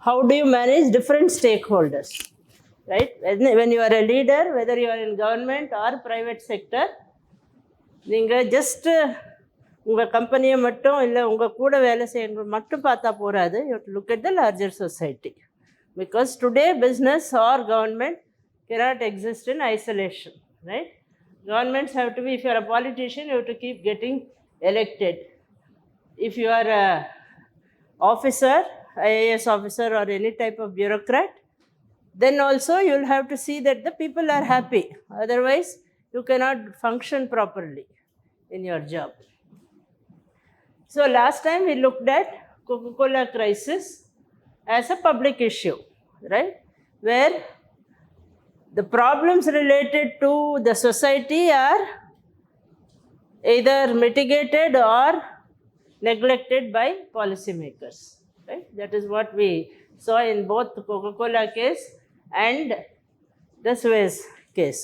how do you manage different stakeholders, right? When you are a leader, whether you are in government or private sector, நீங்கள் just உங்கள் கம்பெனியை மட்டும் இல்லை உங்கள் கூட வேலை செய்யணும் மட்டும் பார்த்தா போகாது. You to look at the larger society, because today business or government cannot exist in isolation, right? Governments have to be, if you are a politician, you have to keep getting elected. If you are a officer, IAS officer or any type of bureaucrat, then also you will have to see that the people are happy. Otherwise, you cannot function properly in your job. So last time we looked at Coca-Cola crisis as a public issue, right? Where the problems related to the society are either mitigated or neglected by policymakers, right? That is what we saw in both the Coca-Cola case and the Suez case.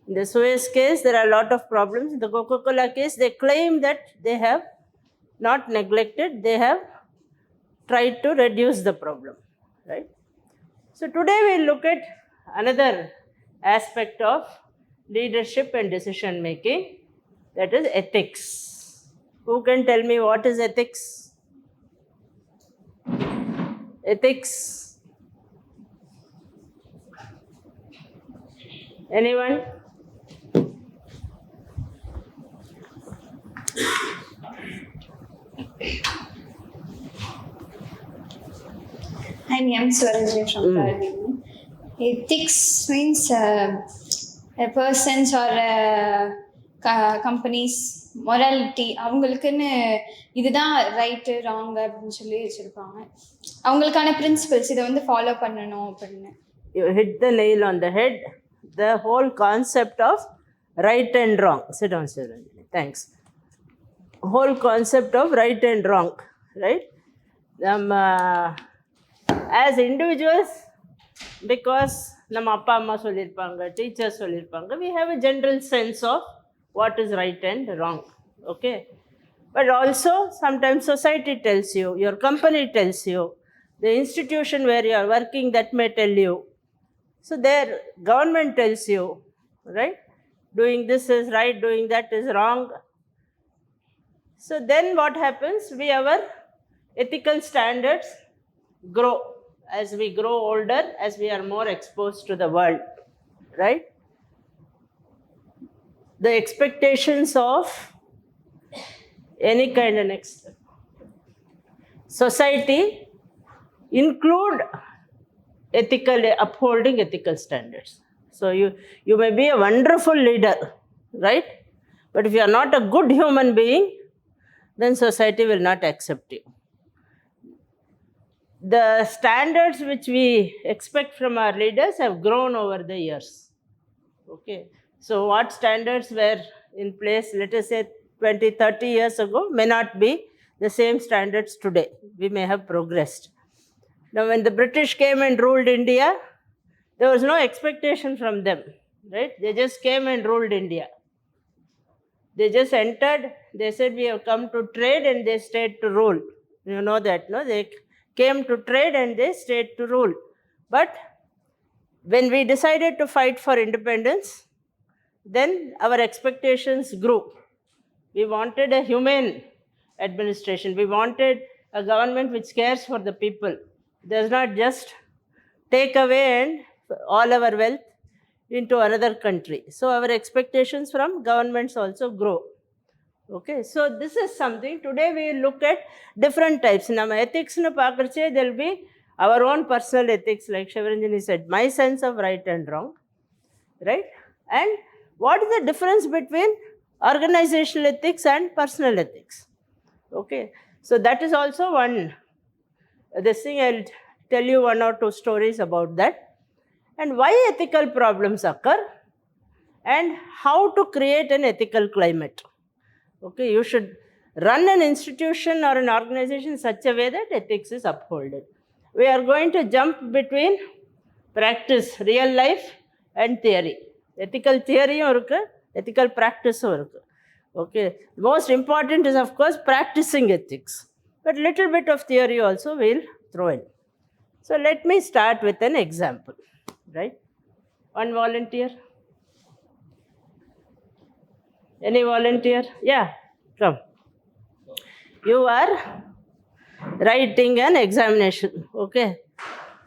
In the Suez case, there are a lot of problems. In the Coca-Cola case, they claim that they have not neglected, they have tried to reduce the problem, right? So today we look at another aspect of leadership and decision making, that is ethics. Who can tell me what is ethics? Ethics? Anyone? I'm M. Swaranjani from Karnataka. Ethics means a person's or company's morality. அவங்களுக்குன்னு இதுதான் right wrong அப்படின்னு சொல்லி வச்சுருப்பாங்க. அவங்களுக்கான principles இதை வந்து follow பண்ணணும் அப்படின்னு. You hit the nail on the head. The whole concept of right and wrong. Sit down, Swaranjani. Thanks. Whole concept of right and wrong, right? As individuals, because நம்ம அப்பா அம்மா சொல்லியிருப்பாங்க, டீச்சர்ஸ் சொல்லியிருப்பாங்க, we have a general sense of what is right and wrong, okay? But also sometimes society tells you, your company tells you, the institution where you are working, that may tell you. So their government tells you, right? Doing this is right, doing that is wrong. So then what happens? Our ethical standards grow as we grow older, as we are more exposed to the world, right? The expectations of any kind of next society include upholding ethical standards. So you may be a wonderful leader, right? But if you are not a good human being, then society will not accept you. The standards which we expect from our leaders have grown over the years. Okay, so what standards were in place, let us say 20, 30 years ago, may not be the same standards today. We may have progressed. Now, when the British came and ruled India, there was no expectation from them, right? They just came and ruled India. They just entered, they said, we have come to trade, and they stayed to rule. You know that, no? They came to trade and they stayed to rule. But when we decided to fight for independence, then our expectations grew. We wanted a humane administration. We wanted a government which cares for the people, does not just take away and all our wealth into another country. So our expectations from governments also grow. Okay, so this is something. Today we look at different types. Nama ethics nu paakarche, there will be our own personal ethics, like Swaranjani said, my sense of right and wrong, right? And what is the difference between organizational ethics and personal ethics? Okay, so that is also one. This thing, I'll tell you one or two stories about that, and why ethical problems occur, and how to create an ethical climate. Okay, you should run an institution or an organization in such a way that ethics is upheld. We are going to jump between practice, real life, and theory. Ethical theory irukku, ethical practice irukku. Okay, most important is, of course, practicing ethics, but little bit of theory also we'll throw in. So let me start with an example, right? One volunteer. Any volunteer? Yeah, come. You are writing an examination, okay?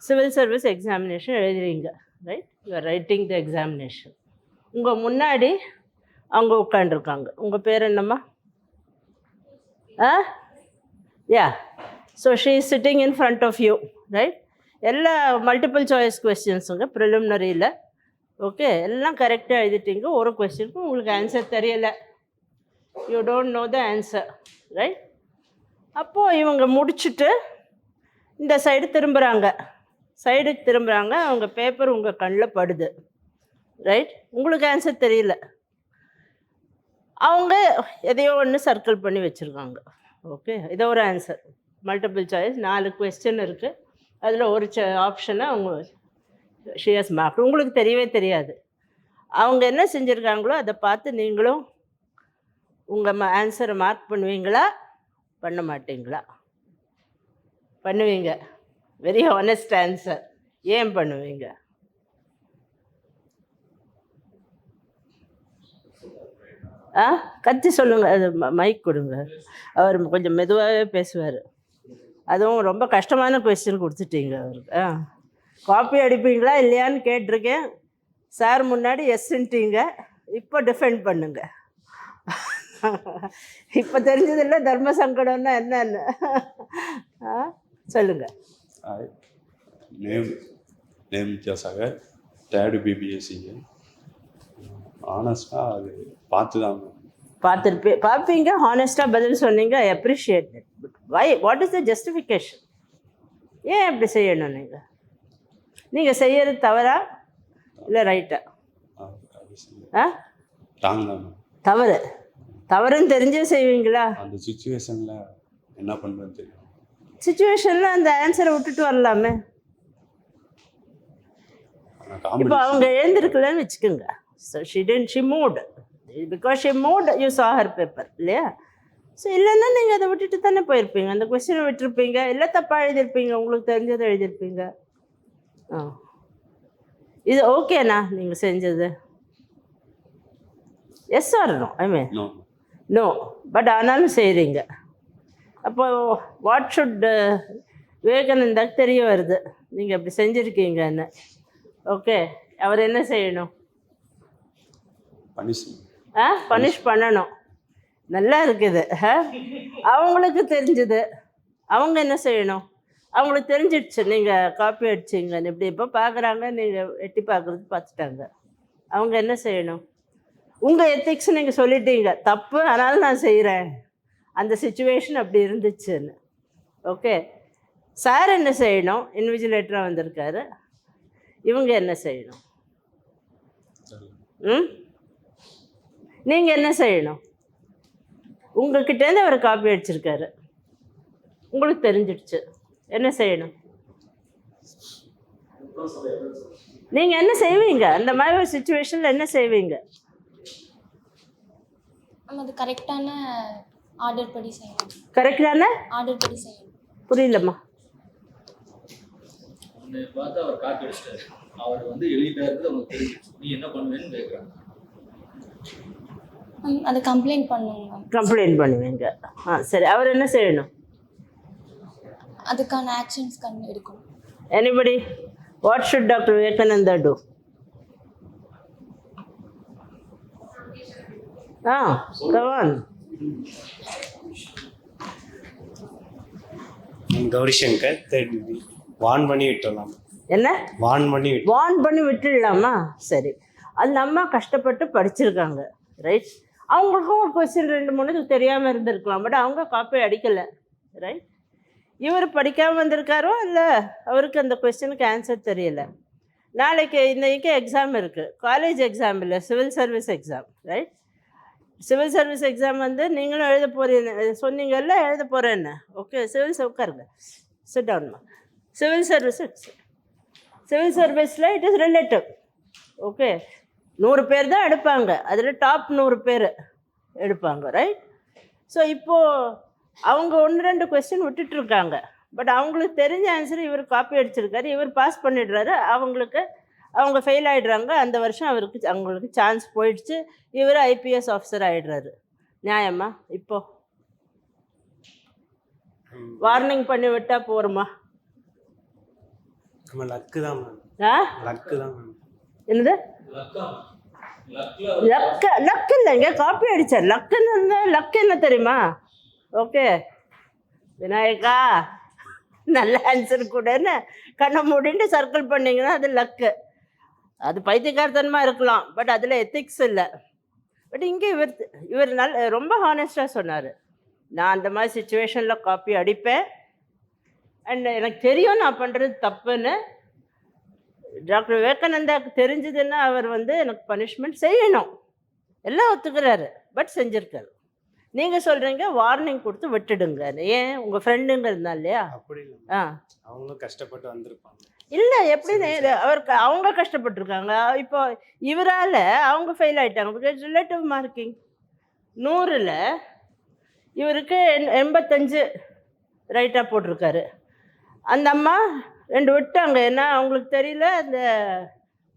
Civil service examination எழுதுறீங்க, right? You are writing the examination. உங்கள் முன்னாடி அவங்க உட்காந்துருக்காங்க. உங்கள் பேர் என்னம்மா? Yeah. So she is sitting in front of you, right? எல்லா multiple choice கொஸ்டின்ஸுங்க ப்ரிலிமினரியில், okay? எல்லாம் கரெக்டாக எழுதிட்டீங்க. ஒரு கொஸ்டினுக்கும் உங்களுக்கு ஆன்சர் தெரியலை. You don't know the answer, right? அப்போது இவங்க முடிச்சுட்டு இந்த சைடு திரும்புகிறாங்க. சைடுக்கு திரும்புகிறாங்க. அவங்க பேப்பர் உங்கள் கண்ணில் படுது, ரைட்? உங்களுக்கு ஆன்சர் தெரியல. அவங்க எதையோ ஒன்று சர்க்கிள் பண்ணி வச்சுருக்காங்க, ஓகே? இதோ ஒரு ஆன்சர், மல்டிபிள் சாய்ஸ், 4 கொஸ்டின் இருக்குது. அதில் ஒரு ஆப்ஷனை அவங்க ஷியர்ஸ் மார்க். உங்களுக்கு தெரியவே தெரியாது. அவங்க என்ன செஞ்சுருக்காங்களோ அதை பார்த்து நீங்களும் உங்கள் ஆன்சரை மார்க் பண்ணுவீங்களா, பண்ண மாட்டீங்களா? பண்ணுவீங்க. Very honest answer. ஏன் பண்ணுவீங்க? கத்தி சொல்லுங்கள். அது மைக் கொடுங்க. அவர் கொஞ்சம் மெதுவாகவே பேசுவார். அதுவும் ரொம்ப கஷ்டமான கொஸ்டின் கொடுத்துட்டீங்க அவருக்கு. காப்பி அடிப்பீங்களா இல்லையான்னு கேட்டிருக்கேன். சார் முன்னாடி எஸ்ன்ட்டீங்க. இப்போ டிஃபெண்ட் பண்ணுங்க. இப்போ தெரிஞ்சதில்லை தர்ம சங்கடம்னா என்னன்னு. சொல்லுங்கள். நேம் வித்யாசாகர், தேர்டு பிபிஎஸ்சிங்க. ஆனஸ்டாக அது பார்ப்பீங்க. ஹானஸ்ட்டாக பதில் சொன்னீங்க. I appreciate it. But why, what is the justification? ஏன் அப்படி செய்யணும்? நீங்கள் செய்யறது தவறா இல்லை ரைட்டா? தவறு. தவறுன்னு தெரிஞ்சே செய்வீங்களா? அந்த சுச்சுவேஷனில் என்ன பண்ணுறது தெரியும். சுச்சுவேஷனில் அந்த ஆன்சரை விட்டுட்டு வரலாமே. இப்போ அவங்க எழுந்திருக்கலன்னு வச்சுக்கோங்க. So she moved. Because she moved, you saw her paper, இல்லையா? ஸோ இல்லைன்னா நீங்கள் அதை விட்டுட்டு தானே போயிருப்பீங்க. அந்த கொஸ்டினை விட்டுருப்பீங்க. இல்லை தப்பாக எழுதியிருப்பீங்க. உங்களுக்கு தெரிஞ்சதை எழுதியிருப்பீங்க. இது ஓகேண்ணா நீங்கள் செஞ்சது? Yes or no? I mean no. But ஆனாலும் செய்கிறீங்க. அப்போ வாட் ஷுட் விவேகானந்தாக்கு தெரிய வருது நீங்கள் அப்படி செஞ்சுருக்கீங்கன்னு. ஓகே, அவர் என்ன செய்யணும்? பனிஷ் பண்ணணும். நல்லா இருக்குது. அவங்களுக்கு தெரிஞ்சுது. அவங்க என்ன செய்யணும்? அவங்களுக்கு தெரிஞ்சிடுச்சு நீங்கள் காப்பி அடிச்சிங்கன்னு. இப்படி இப்போ பார்க்குறாங்க, நீங்கள் எட்டி பார்க்குறது பார்த்துட்டாங்க. அவங்க என்ன செய்யணும்? உங்கள் எத்திக்ஸ் நீங்கள் சொல்லிட்டீங்க, தப்பு, ஆனாலும் நான் செய்கிறேன், அந்த சுச்சுவேஷன் அப்படி இருந்துச்சுன்னு. ஓகே, சார் என்ன செய்யணும்? இன்விஜிலேட்டராக வந்திருக்காரு. இவங்க என்ன செய்யணும்? நீங்கள் என்ன செய்யணும்? உங்ககிட்டேருந்து அவர் காப்பி அடிச்சிருக்காரு, உங்களுக்கு தெரிஞ்சிடுச்சு, என்ன செய்யணும்? நீங்கள் என்ன செய்வீங்க? அந்த மாதிரி ஒரு சுச்சுவேஷனில் என்ன செய்வீங்க? அது கரெக்டான ஆர்டர் படி செய்யணும். கரெக்டான ஆர்டர் படி செய்யணும். புரியலம்மா. பார்த்து அவர் காப்பி அடிச்சிட்டாரு, அவர் வந்து எழுதிட்டாரு, அவங்களுக்கு தெரிஞ்சிடுச்சு, நீ என்ன பண்ணுவேன்னு கேட்குறாங்க. அதை கம்ப்ளைண்ட் பண்ணுங்க. கம்ப்ளைண்ட் பண்ணுவீங்க. சரி, அவர் என்ன செய்யணும்? அதுக்கான ஆக்ஷன்ஸ் எடுக்கணும். Anybody? What should Dr. Vivekananda do? Come on. Gowri Shankar, வான் பண்ணி விட்டுடலாம். என்ன வான் பண்ணி விட்டுடலாமா? சரி, அந்த அம்மா கஷ்டப்பட்டு படிச்சிருக்காங்க, ரைட்? அவங்களுக்கும் ஒரு கொஸ்டின் 2-3 தெரியாமல் இருந்திருக்கலாம், பட் அவங்க காப்பி அடிக்கலை, ரைட்? இவர் படிக்காமல் வந்திருக்காரோ இல்லை அவருக்கு அந்த கொஸ்டினுக்கு ஆன்சர் தெரியலை. நாளைக்கு இன்றைக்கி எக்ஸாம் இருக்குது, காலேஜ் எக்ஸாம் இல்லை, civil service exam, right? Civil service exam வந்து நீங்களும் எழுத போகிறீங்க சொன்னீங்கல்ல, எழுத போகிறேன்னு. ஓகே, உட்காருங்க, சிட் டவுன்மா. சிவில் சர்வீஸில் இட் இஸ் ரிலேட்டிவ். ஓகே, 100 பேர் தான் எடுப்பாங்க, அதில் டாப் 100 பேர் எடுப்பாங்க, ரைட்? ஸோ இப்போது அவங்க 1-2 கொஸ்டின் விட்டுட்ருக்காங்க, பட் அவங்களுக்கு தெரிஞ்ச ஆன்சர் இவர் காப்பி அடிச்சிருக்காரு, இவர் பாஸ் பண்ணிடுறாரு, அவங்க ஃபெயில் ஆகிடுறாங்க. அந்த வருஷம் அவங்களுக்கு சான்ஸ் போயிடுச்சு, இவர் ஐபிஎஸ் ஆஃபீஸர் ஆகிடுறாரு. நியாயமா? இப்போ வார்னிங் பண்ணி விட்டா போருமா? நம்ம லக்கு தான் மேம். ஆ லக்கு தான் மேம். என்னது லக்கு இல்லைங்க, காப்பி அடிச்சார். லக்குன்னு லக்கு என்ன தெரியுமா? ஓகே விநாயகா நல்ல ஆன்சர் கூடன்னு கண்ணை மூடிட்டு சர்க்கிள் பண்ணிங்கன்னா அது லக்கு. அது பைத்தியக்காரத்தனமாக இருக்கலாம், பட் அதில் எத்திக்ஸ் இல்லை. பட் இங்கே இவர் ரொம்ப ஹானஸ்டாக சொன்னார், நான் அந்த மாதிரி சுச்சுவேஷனில் காப்பி அடிப்பேன் அண்ட் எனக்கு தெரியும் நான் பண்ணுறது தப்புன்னு. டாக்டர் விவேகானந்தாவுக்கு தெரிஞ்சதுன்னா அவர் எனக்கு பனிஷ்மெண்ட் செய்யணும், எல்லாம் ஒத்துக்கிறாரு, பட் செஞ்சுருக்காரு. நீங்கள் சொல்கிறீங்க வார்னிங் கொடுத்து விட்டுடுங்க. ஏன்? உங்கள் ஃப்ரெண்டுங்க இருந்தா இல்லையா? அப்படி இல்லை, ஆ அவங்களும் கஷ்டப்பட்டு வந்திருப்பாங்க. இல்லை எப்படி அவங்க கஷ்டப்பட்டுருக்காங்க. இப்போ இவரால் அவங்க ஃபெயில் ஆகிட்டாங்க. பிகாஸ் ரிலேட்டிவ் மார்க்கிங் 100ல் இவருக்கு 85 ரைட்டாக போட்டிருக்காரு. அந்த அம்மா 2 விட்டாங்க, ஏன்னா அவங்களுக்கு தெரியல, அந்த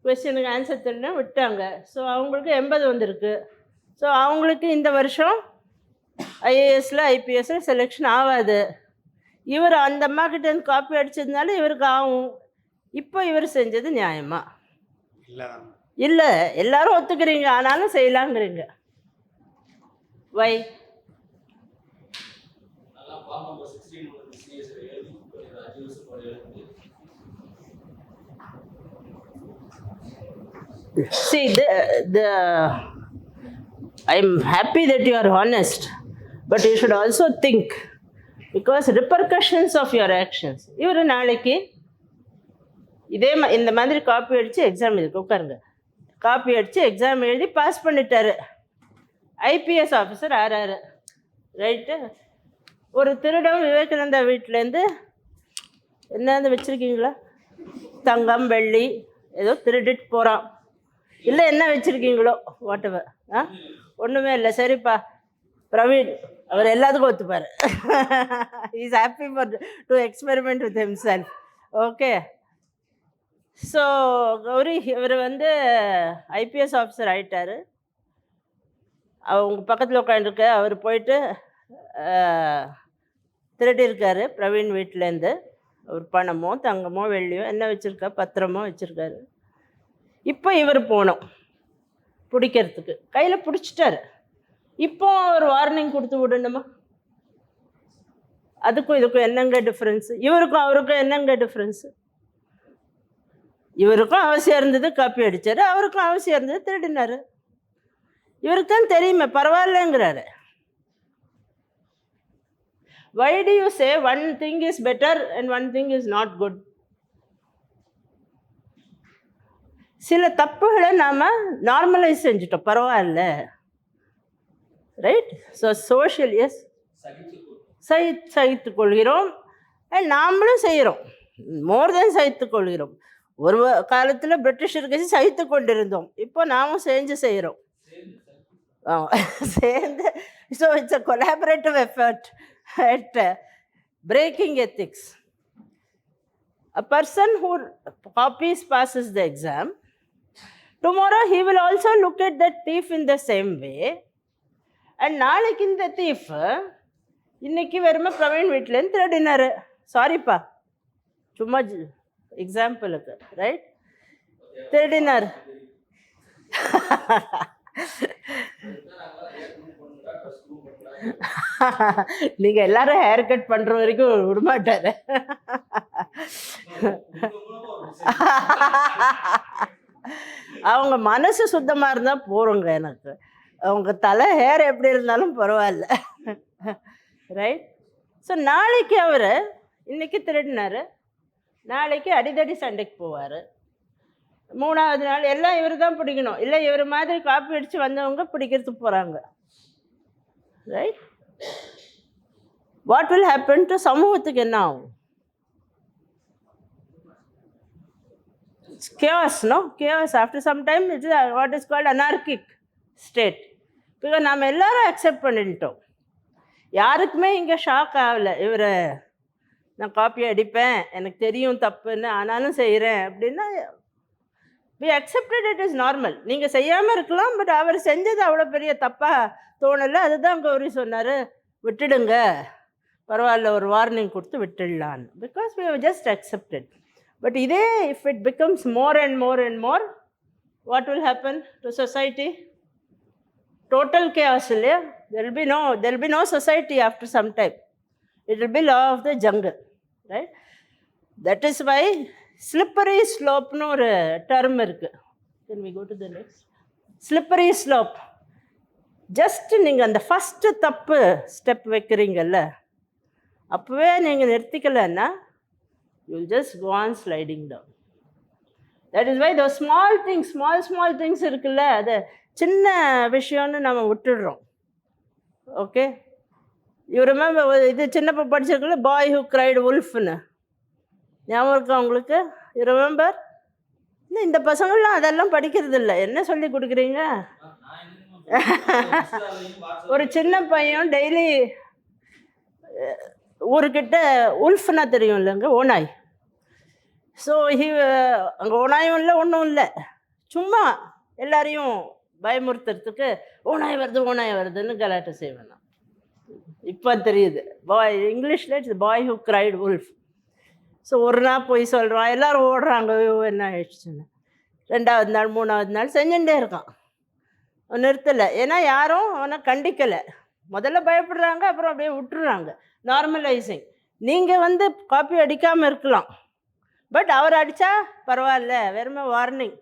கொஸ்டினுக்கு ஆன்சர் தெரியல, விட்டாங்க. ஸோ அவங்களுக்கு 80 வந்திருக்கு. ஸோ அவங்களுக்கு இந்த வருஷம் ஐஏஎஸ்ல ஐபிஎஸ்ல செலெக்ஷன் ஆகாது. இவர் அந்த அம்மா கிட்டேருந்து காப்பி அடித்ததுனால இவருக்கு ஆகும். இப்போ இவர் செஞ்சது நியாயமா? இல்லை இல்லை, எல்லாரும் ஒத்துக்கிறீங்க, ஆனாலும் செய்யலாங்கிறீங்க. வை? See, I'm happy that you are honest, but you should also think, because repercussions of your actions. இவர் நாளைக்கு இந்த மாதிரி காப்பி அடித்து எக்ஸாம் எழுதி உட்காருங்க, காப்பி அடித்து எக்ஸாம் எழுதி பாஸ் பண்ணிட்டாரு, ஐபிஎஸ் ஆஃபீஸர் ஆறாரு, ரைட்டு? ஒரு திருடம் விவேகானந்தா வீட்டிலேருந்து என்னது வச்சுருக்கீங்களா? தங்கம் வெள்ளி ஏதோ திருடிட்டு போகிறான், இல்லை என்ன வச்சுருக்கீங்களோ வாட்டவர், ஒன்றுமே இல்லை, சரிப்பா பிரவீன் அவர் எல்லாத்துக்கும் ஒத்துப்பார். Is happy for to experiment with himself. Okay, so Gauri இவர் ஐபிஎஸ் ஆஃபீஸர் ஆகிட்டார். அவங்க பக்கத்தில் உட்காந்துருக்க அவர் போயிட்டு திருடியிருக்காரு பிரவீன் வீட்டிலேருந்து. அவர் பணமோ தங்கமோ வெள்ளியோ என்ன வச்சுருக்கா, பத்திரமோ வச்சுருக்காரு. இப்போ இவர் போனோம் பிடிக்கிறதுக்கு, கையில் பிடிச்சிட்டாரு. இப்போ ஒரு வார்னிங் கொடுத்து விடணுமா? அதுக்கும் இதுக்கும் என்னங்க டிஃப்ரென்ஸு? இவருக்கும் அவருக்கும் என்னங்க டிஃப்ரென்ஸு? இவருக்கும் அவசியம் இருந்தது காப்பி அடித்தார், அவருக்கும் அவசியம் இருந்தது திருடினார். இவருக்கு தான் தெரியுமே, பரவாயில்லைங்கிறாரு. Why do you say one thing is better and one thing is not good? சில தப்புகளை நாம் நார்மலைஸ் செஞ்சுட்டோம், பரவாயில்ல, ரைட்? ஸோ சோஷியல் எஸ் சகித்து கொள்கிறோம், அண்ட் நாமளும் செய்கிறோம், மோர் தென் சகித்து கொள்கிறோம். ஒரு காலத்தில் பிரிட்டிஷருக்கு சகித்து கொண்டிருந்தோம், இப்போ நாமும் செய்கிறோம் சேர்ந்து. So it's a collaborative effort at breaking ethics. A person who copies passes the exam. Tomorrow he will also look at that thief in the same way. And நாளைக்கு இந்த thief இன்னைக்கு வெறுமை பிரவீன் வீட்டிலேருந்து திருடினாரு, சாரிப்பா சும்மா எக்ஸாம்பிளுக்கு, ரைட்? திருடினார். நீங்க எல்லாரும் ஹேர் கட் பண்ற வரைக்கும் விடமாட்டாரு. அவங்க மனசு சுத்தமா இருந்தா போறோங்க, எனக்கு அவங்க தலை ஹேர் எப்படி இருந்தாலும் பரவாயில்ல, ரைட்? ஸோ நாளைக்கு அவர் இன்னைக்கு திருடினாரு, நாளைக்கு அடிதடி சண்டைக்கு போவார், 3வது நாள் எல்லாம் இவர் தான் பிடிக்கணும், இல்லை இவர் மாதிரி காப்பி அடித்து வந்தவங்க பிடிக்கிறதுக்கு போகிறாங்க, right? What will happen to சமூகத்துக்கு என்ன ஆகும்? It's chaos, no? Chaos. After some time, it is what is called anarchic state. Because நாம் எல்லாரும் அக்செப்ட் பண்ணிட்டோம், யாருக்குமே இங்கே ஷாக் ஆகலை. இவர் நான் காப்பி அடிப்பேன், எனக்கு தெரியும் தப்புன்னு, ஆனாலும் செய்கிறேன் அப்படின்னா we accepted it as normal. நீங்கள் செய்யாமல் இருக்கலாம், பட் அவர் செஞ்சது அவ்வளோ பெரிய தப்பாக தோணலை. அதுதான் கௌரி சொன்னார், விட்டுடுங்க, பரவாயில்ல, ஒரு வார்னிங் கொடுத்து விட்டுடலான்னு. Because we have just accepted. But இதே if it becomes more and more and more, what will happen to society? Total chaos, இல்லையா? There will be no society after some time. It will be law of the jungle, right? That is why slippery slope னு ஒரு term இருக்கு. Can we go to the next? Slippery slope. Just நீங்கள் அந்த first தப்பு step வைக்கிறீங்கல்ல, அப்போவே நீங்கள் நிறுத்திக்கலைன்னா you will just go on sliding down. That is why those small things இருக்குல்ல, அது சின்ன விஷயம்னு நம்ம விட்டுடுறோம். ஓகே, யூ ரிமெம்பர், இது சின்னப்போ படிச்சிருக்கல, பாய் ஹூ கிரைட் உல்ஃப்னு ஞாபகம் இருக்கா உங்களுக்கு? You remember? இல்லை, இந்த பசங்கள்லாம் அதெல்லாம் படிக்கிறது இல்லை. என்ன சொல்லி கொடுக்குறீங்க? ஒரு சின்ன பையன் டெய்லி ஊருக்கிட்ட உல்ஃப்னா தெரியும் இல்லைங்க, ஓனாய். ஸோ அங்கே ஓனாயும் இல்லை, ஒன்றும் இல்லை, சும்மா எல்லாரையும் பயமுறுத்துறதுக்கு ஓனாய் வருதுன்னு கலாட்டை செய்வேன் நான். இப்போ தெரியுது, பாய், இங்கிலீஷில் it's boy who cried wolf. So ஒரு நாள் போய் சொல்கிறான், எல்லோரும் ஓடுறாங்க, என்ன ஆயிடுச்சுன்னு. 2வது நாள் 3வது நாள் செஞ்சுட்டே இருக்கான், நிறுத்தலை. ஏன்னா யாரும் அவனை கண்டிக்கலை. முதல்ல பயப்படுறாங்க, அப்புறம் அப்படியே விட்டுறாங்க. நார்மலைசிங். நீங்கள் காப்பி அடிக்காமல் இருக்கலாம், பட் அவர் அடித்தா பரவாயில்ல, வெறுமை வார்னிங்,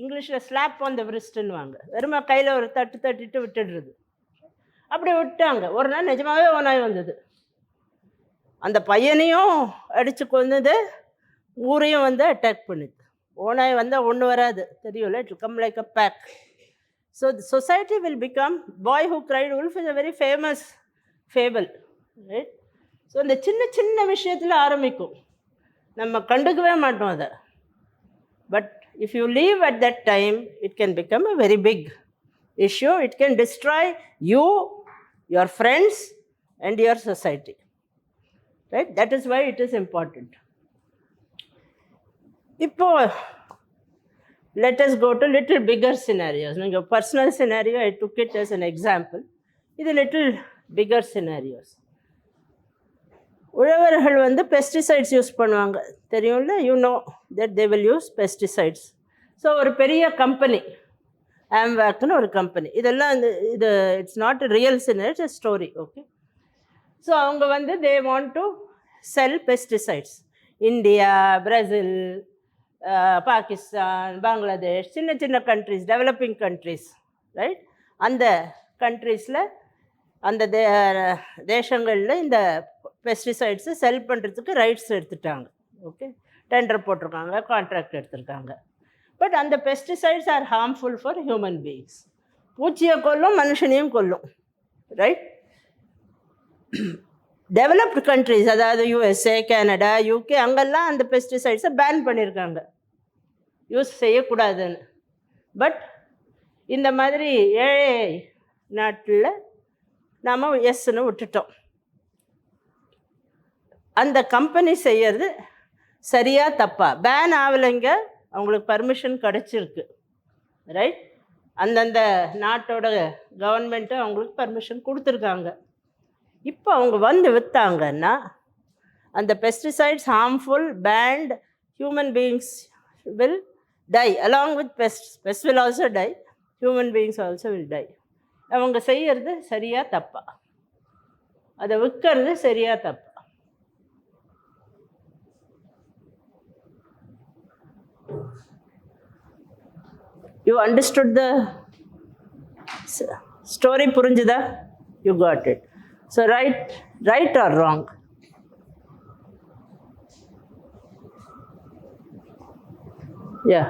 இங்கிலீஷில் ஸ்லாப் ஆன் த விரிஸ்ட்டுன்னுவாங்க, வெறுமை கையில் ஒரு தட்டிட்டு விட்டுடுறது. அப்படி விட்டாங்க. ஒரு நாள் நிஜமாகவே ஓனாய் வந்தது, அந்த பையனையும் அடித்து கொண்டது, ஊரையும் அட்டாக் பண்ணுது. ஓனாய் வந்தால் ஒன்று வராது, தெரியும்ல, it come like a pack. So the society will become, boy who cried wolf is a very famous fable, right? So இந்த சின்ன விஷயத்தில் ஆரம்பிக்கும், நம்ம கண்டுக்கவே மாட்டோம் அதை. But if you leave at that time, it can become a very big issue. It can destroy you, your friends, and your society, right? That is why it is important. Ipo, let us go to little bigger scenarios. Your personal scenario, I took it as an example. This little bigger scenarios. உழவர்கள் pesticides use பண்ணுவாங்க, தெரியும்ல, you know that they will use pesticides. So ஒரு பெரிய company, ஆம்வேக்னு ஒரு company, இதெல்லாம் இது it's not real scene, it's story. Okay, so அவங்க they want to sell pesticides. India, Brazil, Pakistan, Bangladesh, சின்ன கண்ட்ரிஸ், டெவலப்பிங் கண்ட்ரிஸ், ரைட்? அந்த கண்ட்ரீஸில், அந்த தேசங்களில் இந்த பெஸ்டிசைட்ஸு செல் பண்ணுறதுக்கு ரைட்ஸ் எடுத்துட்டாங்க. ஓகே, டெண்டர் போட்டிருக்காங்க, கான்ட்ராக்ட் எடுத்திருக்காங்க. பட் அந்த pesticides R harmful for human beings. பூச்சியை கொல்லும், மனுஷனையும் கொல்லும், ரைட்? டெவலப்டு கண்ட்ரிஸ், அதாவது USA, கனடா, UK, அங்கெல்லாம் அந்த பெஸ்டிசைட்ஸை பேன் பண்ணியிருக்காங்க, யூஸ் செய்யக்கூடாதுன்னு. பட் இந்த மாதிரி ஏழை நாட்டில் நாம் எஸ்ன்னு விட்டுட்டோம். அந்த கம்பெனி செய்யறது சரியா தப்பா? பேன் ஆகலைங்க, அவங்களுக்கு பர்மிஷன் கிடச்சிருக்கு, ரைட்? அந்தந்த நாட்டோட கவர்மெண்ட்டு அவங்களுக்கு பர்மிஷன் கொடுத்துருக்காங்க. இப்போ அவங்க விற்றாங்கன்னா அந்த pesticides harmful, banned, human beings will die along with pest will also die, human beings also will die. அவங்க செய்யறது சரியா தப்பா? அதை விற்கிறது சரியா தப்பா? You understood the story, புரிஞ்சுதா? You got it. So right or wrong? Yeah.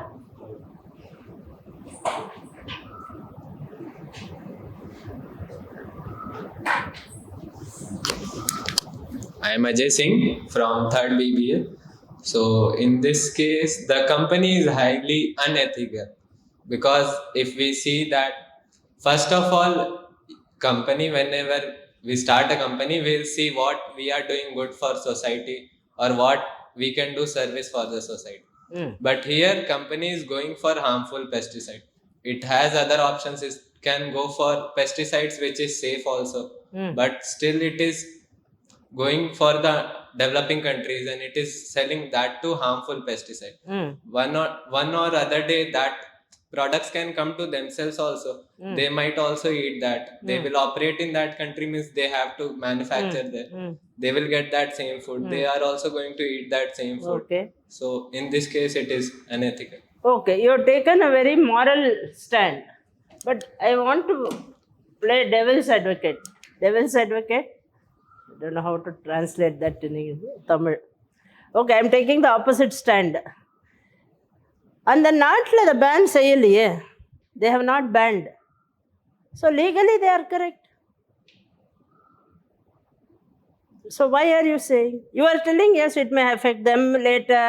I am Ajay Singh from 3rd BBA. So in this case, the company is highly unethical, because if we see that, first of all, company, whenever we start a company, we'll see what we are doing good for society, or what we can do service for the society. But here company is going for harmful pesticide. It has other options. It can go for pesticides which is safe also, but still it is going for the developing countries and it is selling that to harmful pesticide. One or other day that products can come to themselves also. They might also eat that. They will operate in that country, means they have to manufacture there. They will get that same food. They are also going to eat that same food. Okay. So in this case it is unethical. Okay, you have taken a very moral stand. But I want to play devil's advocate. Devil's advocate? I don't know how to translate that in Tamil. Okay, I'm taking the opposite stand. And the நாட்டில் the ban செய்யலையே. They have not banned. So legally they are correct. So why are you saying? You are telling yes, it may affect them later.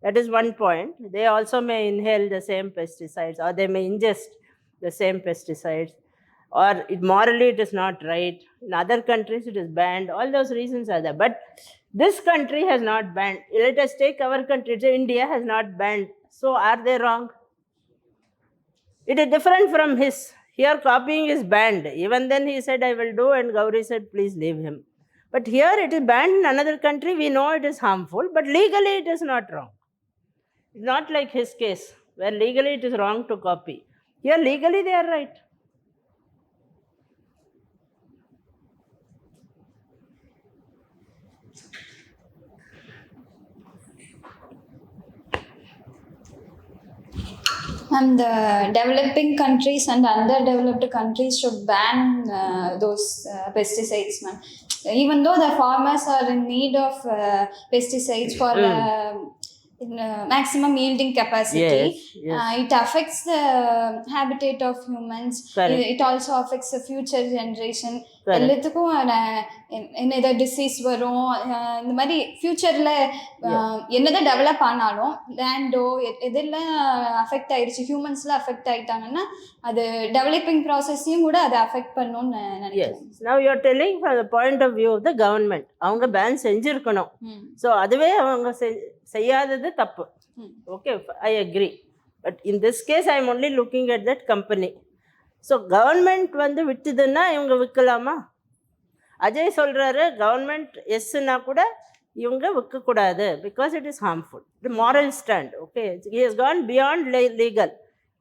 That is one point. They also may inhale the same pesticides, or they may ingest the same pesticides, or morally it is not right. In other countries it is banned. All those reasons are there. But this country has not banned. Let us take our country. India has not banned. So are they wrong? It is different from his. Here copying is banned. Even then he said, I will do, and Gauri said, please leave him. But here it is banned in another country. We know it is harmful, but legally it is not wrong. It's not like his case, where legally it is wrong to copy. Here legally they are right. And the developing countries and underdeveloped countries should ban those pesticides, man. Even though the farmers are in need of pesticides for maximum yielding capacity, Yes. it affects the habitat of humans. Correct. It also affects the future generation. Correct. எல்லாத்துக்கும் என்ன ஏதாவது disease வரும். இந்த மாதிரி ஃபியூச்சரில் என்னதான் develop ஆனாலும் Lando எதெல்லாம் அஃபெக்ட் ஆயிடுச்சு, ஹியூமன்ஸ்லாம் அஃபெக்ட் ஆயிட்டாங்கன்னா அது டெவலப்பிங் ப்ராசஸையும் கூட அதை அஃபெக்ட் பண்ணும்னு நினைக்கிறேன். Yes. Now you are telling from the point of view of the government. அவங்க பேன் செஞ்சிருக்கணும். ஸோ அதுவே அவங்க செய்யாதது தப்பு. Okay, I agree. But in this case I am only looking at that company. So government விட்டுதுன்னா இவங்க விற்கலாமா? அஜய் சொல்கிறாரு கவர்மெண்ட் எஸ்ன்னா கூட இவங்க விற்கக்கூடாது because it is harmful. The moral stand. Okay, he has gone beyond legal.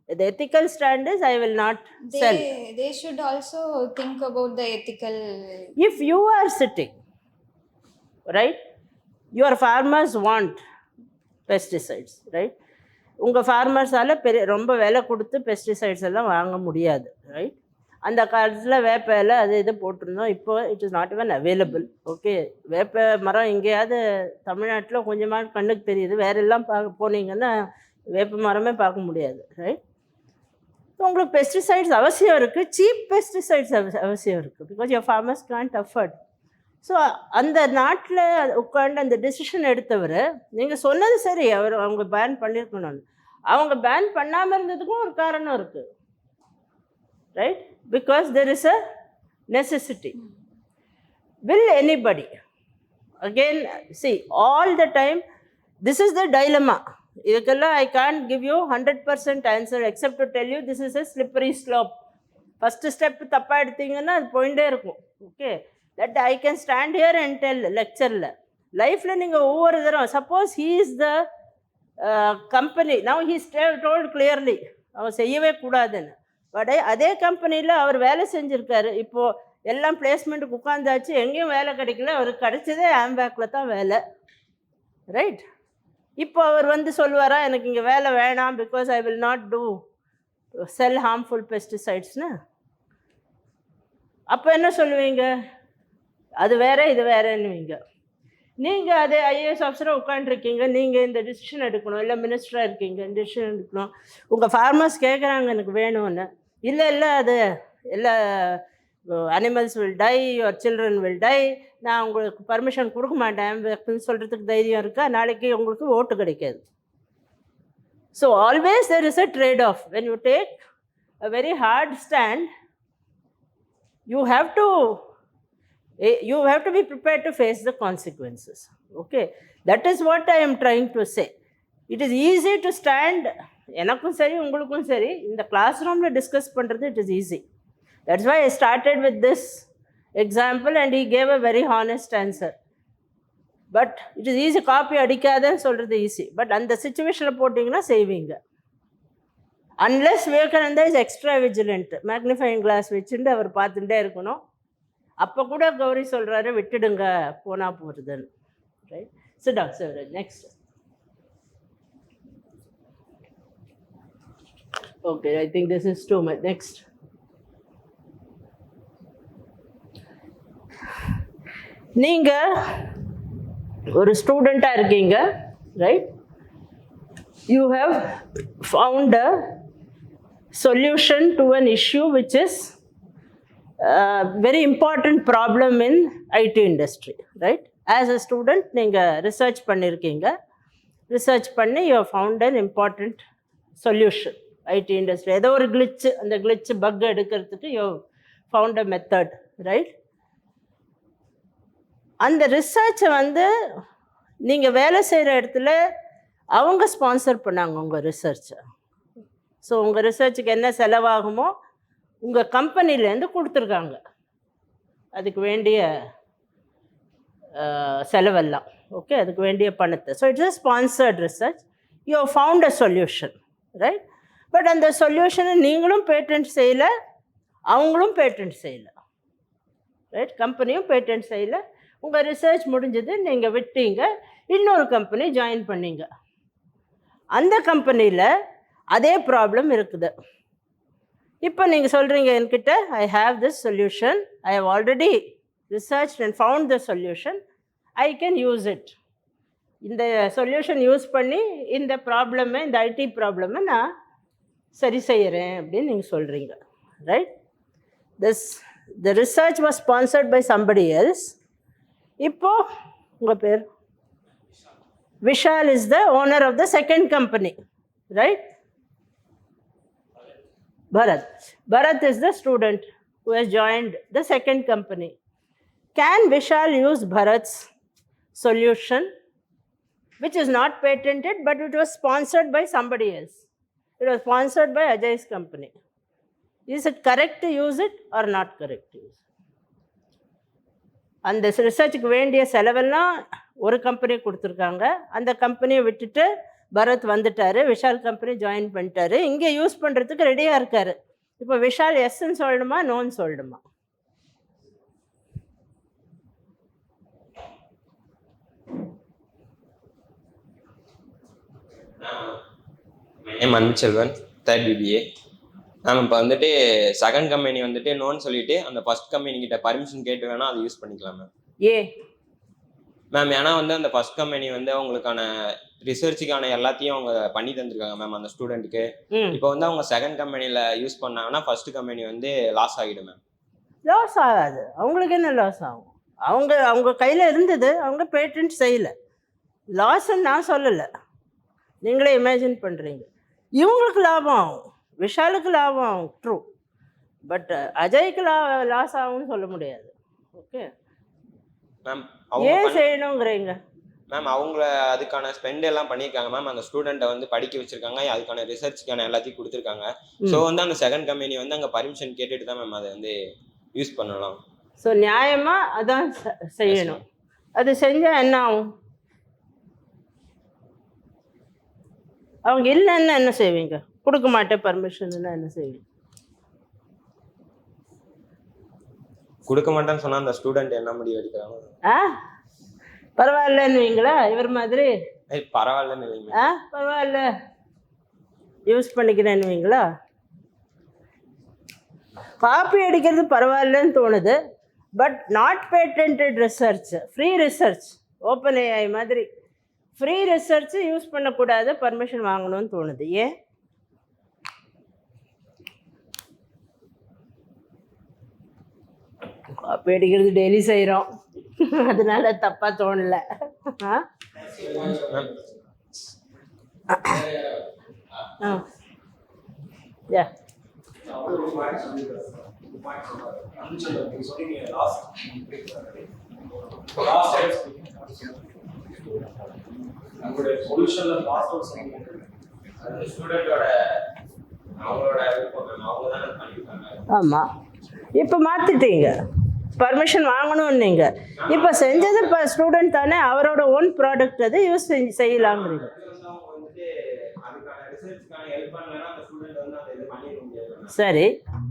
The ethical stand is I will not sell. They should also think about the ethical. If you are sitting, right, your farmers want pesticides, right? உங்கள் ஃபார்மர்ஸால் ரொம்ப விலை கொடுத்து pesticides எல்லாம் வாங்க முடியாது, right? அந்த காலத்தில் வேப்ப இலை அது இது போட்டிருந்தோம். இப்போ it is not even available. Okay, வேப்ப மரம் எங்கேயாவது தமிழ்நாட்டில் கொஞ்சமாக கண்ணுக்கு தெரியுது. வேற எல்லாம் போனீங்கன்னா வேப்ப மரமே பார்க்க முடியாது, ரைட்? உங்களுக்கு பெஸ்டிசைட்ஸ் அவசியம் இருக்குது, சீப் பெஸ்டிசைட்ஸ் அவசியம் இருக்குது, because your farmers can't afford. So அந்த நாட்டில் உட்காந்து அந்த டெசிஷன் எடுத்தவர், நீங்கள் சொன்னது சரி, அவங்க பேன் பண்ணியிருக்கணும்னு. அவங்க பேன் பண்ணாமல் இருந்ததுக்கும் ஒரு காரணம் இருக்குது, right? Because there is a necessity. Will anybody again see all the time this is the dilemma. இதுக்கெல்லாம் I can't give you 100% answer except to tell you this is a slippery slope. First step தப்பாக எடுத்தீங்கன்னா அது போயிட்டே இருக்கும். Okay, that I can stand here and tell லெக்சரில். லைஃப்பில் நீங்கள் ஒவ்வொரு தரம் suppose he is the company now he told clearly அவன் செய்யவே கூடாதுன்னு. பட் அதே கம்பெனியில் அவர் வேலை செஞ்சுருக்காரு. இப்போது எல்லாம் பிளேஸ்மெண்ட்டுக்கு உட்காந்தாச்சு, எங்கேயும் வேலை கிடைக்கல. அவருக்கு கிடைச்சதே ஆம்பேக்கில் தான் வேலை, ரைட்? இப்போ அவர் சொல்லுவாரா எனக்கு இங்கே வேலை வேணாம் because I will not do sell harmful பெஸ்டிசைட்ஸ்னு? அப்போ என்ன சொல்லுவீங்க? அது வேற இது வேறன்னுவீங்க. நீங்கள் அதே ஐஏஎஸ் ஆஃபீஸராக உட்காந்துருக்கீங்க, நீங்கள் இந்த டிசிஷன் எடுக்கணும், இல்லை மினிஸ்டராக இருக்கீங்க டிசிஷன் எடுக்கணும். உங்கள் ஃபார்மர்ஸ் கேட்குறாங்க எனக்கு வேணும்னு. இல்லை அது எல்லா animals will tie, your children will tie, நான் உங்களுக்கு பர்மிஷன் கொடுக்க மாட்டேன் அப்படின்னு சொல்கிறதுக்கு தைரியம் இருக்கா? நாளைக்கு உங்களுக்கு ஓட்டு கிடைக்காது. So always there is a trade off. When you take a very hard stand, you have to be prepared to face the consequences. Okay, That is what I am trying to say. It is easy to stand, எனக்கும் சரி உங்களுக்கும் சரி இந்த class ரூமில் discuss பண்ணுறது it is easy. That's why I started with this example and he gave a very honest answer. But it is easy, copy அடிக்காதன்னு சொல்கிறது easy. But அந்த சுச்சுவேஷனில் போட்டிங்கன்னா செய்வீங்க. Unless Vivekananda is extra vigilant, magnifying glass வச்சுட்டு அவர் பார்த்துட்டே இருக்கணும். அப்போ கூட கௌரி சொல்கிறாரு விட்டுடுங்க போனால் போகிறதுன்னு. Right, sit down Sivaraj. Next. Okay, I think this is too much. Next. நீங்கள் ஒரு ஸ்டூடெண்ட்டாக இருக்கீங்க, right? You have found a solution to an issue which is a very important problem in IT industry, right? As a student, நீங்கள் research பண்ணியிருக்கீங்க. Research பண்ணி you have found an important solution. IT industry, ஏதோ ஒரு glitch, அந்த glitch bug எடுக்கிறதுக்கு you have found a method, right? அந்த ரிசர்ச்சை வந்து நீங்கள் வேலை செய்கிற இடத்துல அவங்க ஸ்பான்சர் பண்ணாங்க உங்கள் ரிசர்ச்சை. ஸோ உங்கள் ரிசர்ச்சுக்கு என்ன செலவாகுமோ உங்கள் கம்பெனிலேருந்து கொடுத்துருக்காங்க, அதுக்கு வேண்டிய செலவெல்லாம். ஓகே, அதுக்கு வேண்டிய பணத்தை. So it's a sponsored research. You have found a solution, right? But அந்த சொல்யூஷனை நீங்களும் பேட்டன்ட் செய்யலை, அவங்களும் பேட்டன்ட் செய்யலை, ரைட்? கம்பெனியும் பேட்டன்ட் செய்யலை. உங்கள் ரிசர்ச் முடிஞ்சது, நீங்கள் விட்டீங்க, இன்னொரு கம்பெனி ஜாயின் பண்ணீங்க. அந்த கம்பெனியில் அதே ப்ராப்ளம் இருக்குது. இப்போ நீங்கள் சொல்கிறீங்க என்கிட்ட, I have this solution, I have already research and found the solution, I can use it. இந்த சொல்யூஷன் யூஸ் பண்ணி இந்த ப்ராப்ளமை, இந்த ஐடி ப்ராப்ளமை நான் சரி செய்கிறேன் அப்படின்னு நீங்கள் சொல்கிறீங்க, right? The research was sponsored by somebody else. இப்போது உங்கள் பேர் Vishal is the owner of the second company, right? Bharat. Bharat is the student who has joined the second company. Can Vishal use Bharat's solution, which is not patented, but it was sponsored by somebody else? It was sponsored by Ajay's company. Is it correct to use it or not correct to use it? அந்த ரிசர்ச்சுக்கு வேண்டிய செலவெல்லாம் ஒரு company கொடுத்துருக்காங்க. அந்த கம்பெனியை விட்டுட்டு பரத் வந்துட்டார், Vishal company join பண்ணிட்டாரு, இங்கே யூஸ் பண்ணுறதுக்கு ரெடியாக இருக்கார். இப்போ விஷால் எஸ்ன்னு சொல்லணுமா நோன்னு சொல்லணுமா? மன்னிச்செல்வன், 3rd BBA. மேம் இப்போ வந்துட்டு செகண்ட் கம்பெனி வந்துட்டு நோன்னு சொல்லிட்டு அந்த ஃபர்ஸ்ட் கம்பெனி கிட்ட பர்மிஷன் கேட்டு வேணா அதை யூஸ் பண்ணிக்கலாம் மேம். மேம் ஏன்னா வந்து அந்த ஃபர்ஸ்ட் கம்பெனி வந்து அவங்களுக்கான ரிசர்ச்சுக்கான எல்லாத்தையும் அவங்க பண்ணி தந்திருக்காங்க மேம் அந்த ஸ்டூடெண்ட்டுக்கு. இப்போ வந்து அவங்க செகண்ட் கம்பெனியில் யூஸ் பண்ணாங்கன்னா ஃபர்ஸ்ட் கம்பெனி வந்து லாஸ் ஆகிடும் மேம். லாஸ் ஆகாது, அவங்களுக்கு என்ன லாஸ் ஆகும்? அவங்க கையில் இருந்தது, அவங்க பேட்டன்ட் செய்யலை. லாஸ்ன்னு நான் சொல்லலை, நீங்களே இமேஜின் பண்ணுறீங்க. இவங்களுக்கு லாபம் ஆகும், விஷாலுக்கு லாபம் ஆகும், ட்ரூ. பட் அஜய்க்கு லாஸ் ஆகும்னு சொல்ல முடியாது. ஓகே மேம், ஏன் செய்யணுங்கிறீங்க? மேம் அவங்கள அதுக்கான ஸ்பெண்ட் எல்லாம் பண்ணியிருக்காங்க மேம். அந்த ஸ்டூடெண்ட்டை வந்து படிக்க வச்சிருக்காங்க, அதுக்கான ரிசர்ச்சுக்கான எல்லாத்தையும் கொடுத்துருக்காங்க. ஸோ வந்து அந்த செகண்ட் கம்பெனி வந்து அங்கே பர்மிஷன் கேட்டுட்டு தான் மேம் அதை வந்து யூஸ் பண்ணலாம். ஸோ நியாயமாக அதான் செய்யணும். அது செஞ்சால் என்ன ஆகும்? அவங்க இல்லைன்னா என்ன செய்வீங்க? கொடுக்க மாட்டேன் பர்மிஷன்னா என்ன செய்வீங்க? கொடுக்க மாட்டேன்னு சொன்னால் அந்த ஸ்டூடெண்ட் என்ன முடிவு எடுக்கிறாங்க? பரவாயில்லன்னுவீங்களா? இவர் மாதிரி பரவாயில்லன்னு பரவாயில்ல யூஸ் பண்ணிக்கிறேன்னுவீங்களா? காப்பி அடிக்கிறது பரவாயில்லன்னு தோணுது. But not patented research, free research, open AI மாதிரி ஃப்ரீ ரிசர்ச்சு யூஸ் பண்ணக்கூடாது, பர்மிஷன் வாங்கணும்னு தோணுது. ஏன்? காப்பி அடிக்கிறது டெய்லி செய்கிறோம், அதனால தப்பாக தோணலை. யா நம்மளுடைய சொல்யூஷன்ல லாஸ்ட் ஒரு சொன்னீங்க அது ஸ்டூடெண்டோட அவங்களோட விருப்பம் மேம், அவங்க தானே பண்ணியிருக்காங்க. ஆமாம், இப்போ மாற்றிட்டீங்க, பர்மிஷன் வாங்கணும்னீங்க. இப்போ செஞ்சது இப்போ ஸ்டூடெண்ட் தானே, அவரோட ஓன் ப்ராடக்ட் அது யூஸ் செய்யலாங்கிறீங்க. அவங்க வந்துட்டு அதுக்கான ரிசர்ச்க்கான ஹெல்ப் பண்ணலன்னா அந்த ஸ்டூடெண்ட் வந்து அந்த இது பண்ணிட முடியாது. சரி,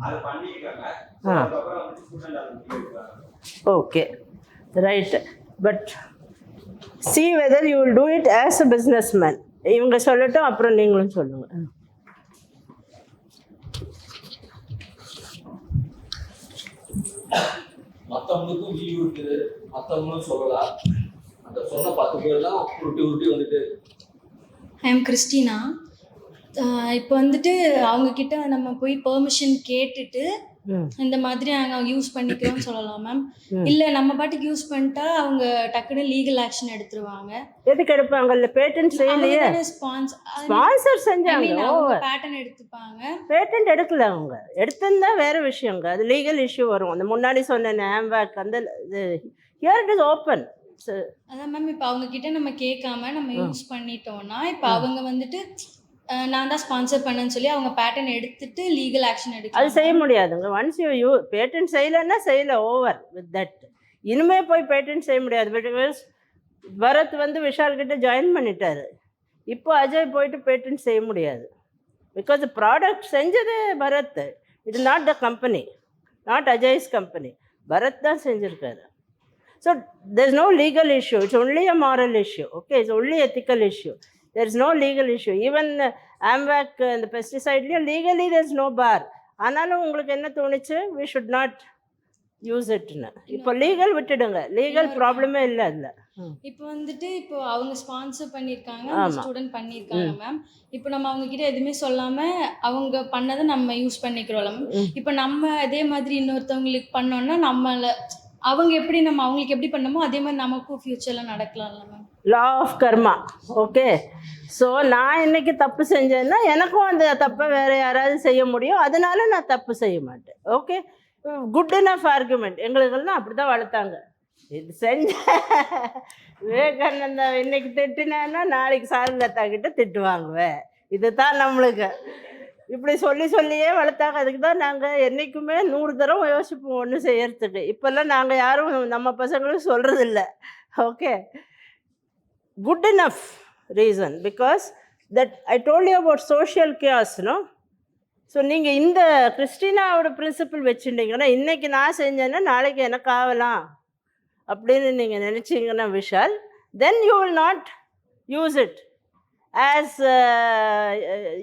அது பண்ணியிருக்காங்க. ஆ. அதுக்கப்புறம் வந்து ஸ்டூடெண்ட் அதை பண்ணியிருக்காங்க. Okay, right. But see whether you will do it as a businessman. இவங்க சொல்லட்டும், அப்புறம் நீங்களும் சொல்லுங்கள். மற்றவங்களுக்கும் வியூ இருக்குது, மற்றவங்களும் சொல்லலாம். அந்த சொன்ன 10 பேர் தான் உருட்டி வந்துட்டு. I am Christina. இப்போ வந்துட்டு அவங்கக்கிட்ட நம்ம போய் பெர்மிஷன் கேட்டுட்டு இந்த மாதிரி நாங்கள் யூஸ் பண்ணிக்கிறோம்னு சொல்லலாம் மேம். இல்லை நம்ம பாட்டுக்கு யூஸ் பண்ணிட்டா அவங்க டக்குன்னு லீகல் ஆக்ஷன் எடுத்துருவாங்க. எதுக்கு எடுப்பாங்க? இல்லை பேட்டன்ட் செய்யலையே, ஸ்பான்சர் செஞ்சாங்க, பேட்டர்ன் எடுத்துப்பாங்க. பேட்டன்ட் எடுக்கல அவங்க, எடுத்திருந்தா வேற விஷயங்க, அது லீகல் இஷ்யூ வரும். அந்த முன்னாடி சொன்ன ஆம்வேக் அந்த ஹியர் இட் இஸ் ஓப்பன். அதான் மேம், இப்போ அவங்க கிட்ட நம்ம கேட்காம நம்ம யூஸ் பண்ணிட்டோம்னா இப்போ அவங்க வந்துட்டு நான் தான் ஸ்பான்சர் பண்ணேன்னு சொல்லி அவங்க பேட்டர்ன் எடுத்துட்டு லீகல் ஆக்ஷன் அது எடுக்கலாம். செய்ய முடியாதுங்க. ஒன்ஸ் யூ பேட்டன்ட் செய்யலைன்னா செய்யலை, ஓவர் வித் தட். இனிமே போய் பேட்டன்ட் செய்ய முடியாது. பிகாஸ் பரத் வந்து விஷால் கிட்ட ஜாயின் பண்ணிட்டாரு. இப்போ அஜய் போயிட்டு பேட்டன்ட் செய்ய முடியாது. பிகாஸ் ப்ராடக்ட் செஞ்சது Bharat, it is not the company, not Ajay's company. Bharat தான் செஞ்சுருக்காரு. So there is no legal issue, it's only a moral issue. Okay, it's only ethical issue. There is no legal issue. Even AMVAC இந்த பெஸ்டிசைட்லேயும் legally there is no bar. ஆனாலும் உங்களுக்கு என்ன தோணுச்சு, we should not use இட்னு. இப்போ legal விட்டுடுங்க, legal ப்ராப்ளமே இல்லை அதில். இப்போ வந்துட்டு இப்போ அவங்க ஸ்பான்சர் பண்ணியிருக்காங்க, ஸ்டூடெண்ட் பண்ணியிருக்காங்க மேம். இப்போ நம்ம அவங்க கிட்ட எதுவுமே சொல்லாம அவங்க பண்ணதை நம்ம யூஸ் பண்ணிக்கிறோம்ல மேம். இப்போ நம்ம அதே மாதிரி இன்னொருத்தவங்களுக்கு பண்ணோம்னா நம்மளை அவங்க எப்படி நம்ம அவங்களுக்கு எப்படி பண்ணமோ அதே மாதிரி நமக்கும் ஃப்யூச்சரில் நடக்கலாம்ல ma'am. Law of karma. Okay, so நான் இன்னைக்கு தப்பு செஞ்சேன்னா எனக்கும் அந்த தப்பை வேறு யாராவது செய்ய முடியும், அதனால நான் தப்பு செய்ய மாட்டேன். Okay, good enough argument. எங்களுக்கெல்லாம் அப்படி தான் வளர்த்தாங்க. இது செஞ்ச விவேகானந்தா இன்னைக்கு திட்டினேன்னா நாளைக்கு சாரலதா கிட்ட திட்டு வாங்குவேன். இது தான் நம்மளுக்கு இப்படி சொல்லி சொல்லியே வளர்த்தாங்க. அதுக்கு தான் நாங்கள் என்றைக்குமே 100 தடவை யோசிப்போம் ஒன்று செய்யறதுக்கு. இப்போல்லாம் நாங்கள் யாரும் நம்ம பசங்களும் சொல்கிறதில்ல. Okay, good enough reason, because that I told you about social chaos, no. So நீங்கள் இந்த கிறிஸ்டினாவோட பிரின்சிபிள் வச்சுட்டீங்கன்னா இன்றைக்கி நான் செஞ்சேன்னா நாளைக்கு எனக்கு ஆகலாம் அப்படின்னு நீங்கள் நினச்சிங்கன்னா Vishal, then you will not use it as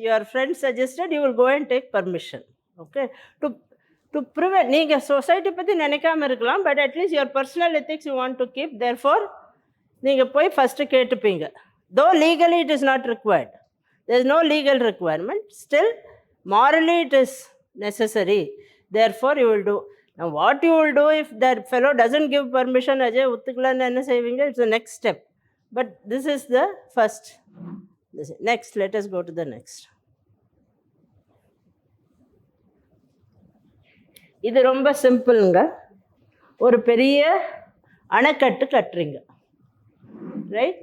your friend suggested. You will go and take permission. Okay, to prevent, நீங்க சொசைட்டி பற்றி நினைக்காம இருக்கலாம், but at least your personal ethics you want to keep. therefore நீங்கள் போய் first கேட்டுப்பீங்க. though legally it is not required, there is no legal requirement, still morally it is necessary. therefore you will do. now what you will do if that fellow doesn't give permission, Ajay ஒத்துக்கலான்னு என்ன செய்வீங்க? it's the next step, but this is the first. Next, let us go to the next. இது ரொம்ப சிம்பிளுங்க. ஒரு பெரிய அணைக்கட்டு கட்டுறீங்க, right?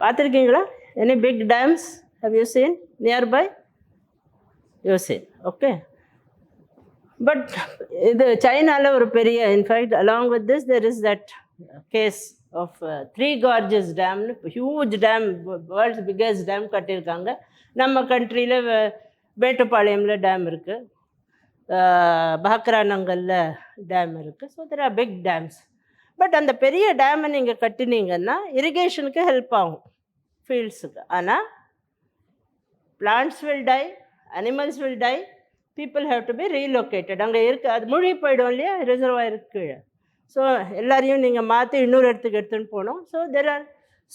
பார்த்துருக்கீங்களா? Any big dams have you seen nearby? You seen, okay. But இது சைனாவில் ஒரு பெரிய, in fact along with this there is that case of Three Gorges Dam, huge dam, world's biggest dam கட்டியிருக்காங்க. நம்ம கண்ட்ரியில் மேட்டுப்பாளையமில் டேம் இருக்குது, பாக்ரானங்கல்ல டேம் இருக்குது. So there are big dams. But அந்த பெரிய டேமை நீங்கள் கட்டினீங்கன்னா இரிகேஷனுக்கு ஹெல்ப் ஆகும் ஃபீல்ட்ஸுக்கு. ஆனால் plants will die, animals will die, people have to be relocated. அங்கே இருக்குது, அது மூழ்கி போயிடும் இல்லையா ரிசர்வாயருக்கு கீழே. ஸோ எல்லாரையும் நீங்கள் மாற்றி இன்னொரு இடத்துக்கு எடுத்துன்னு போகணும். So there are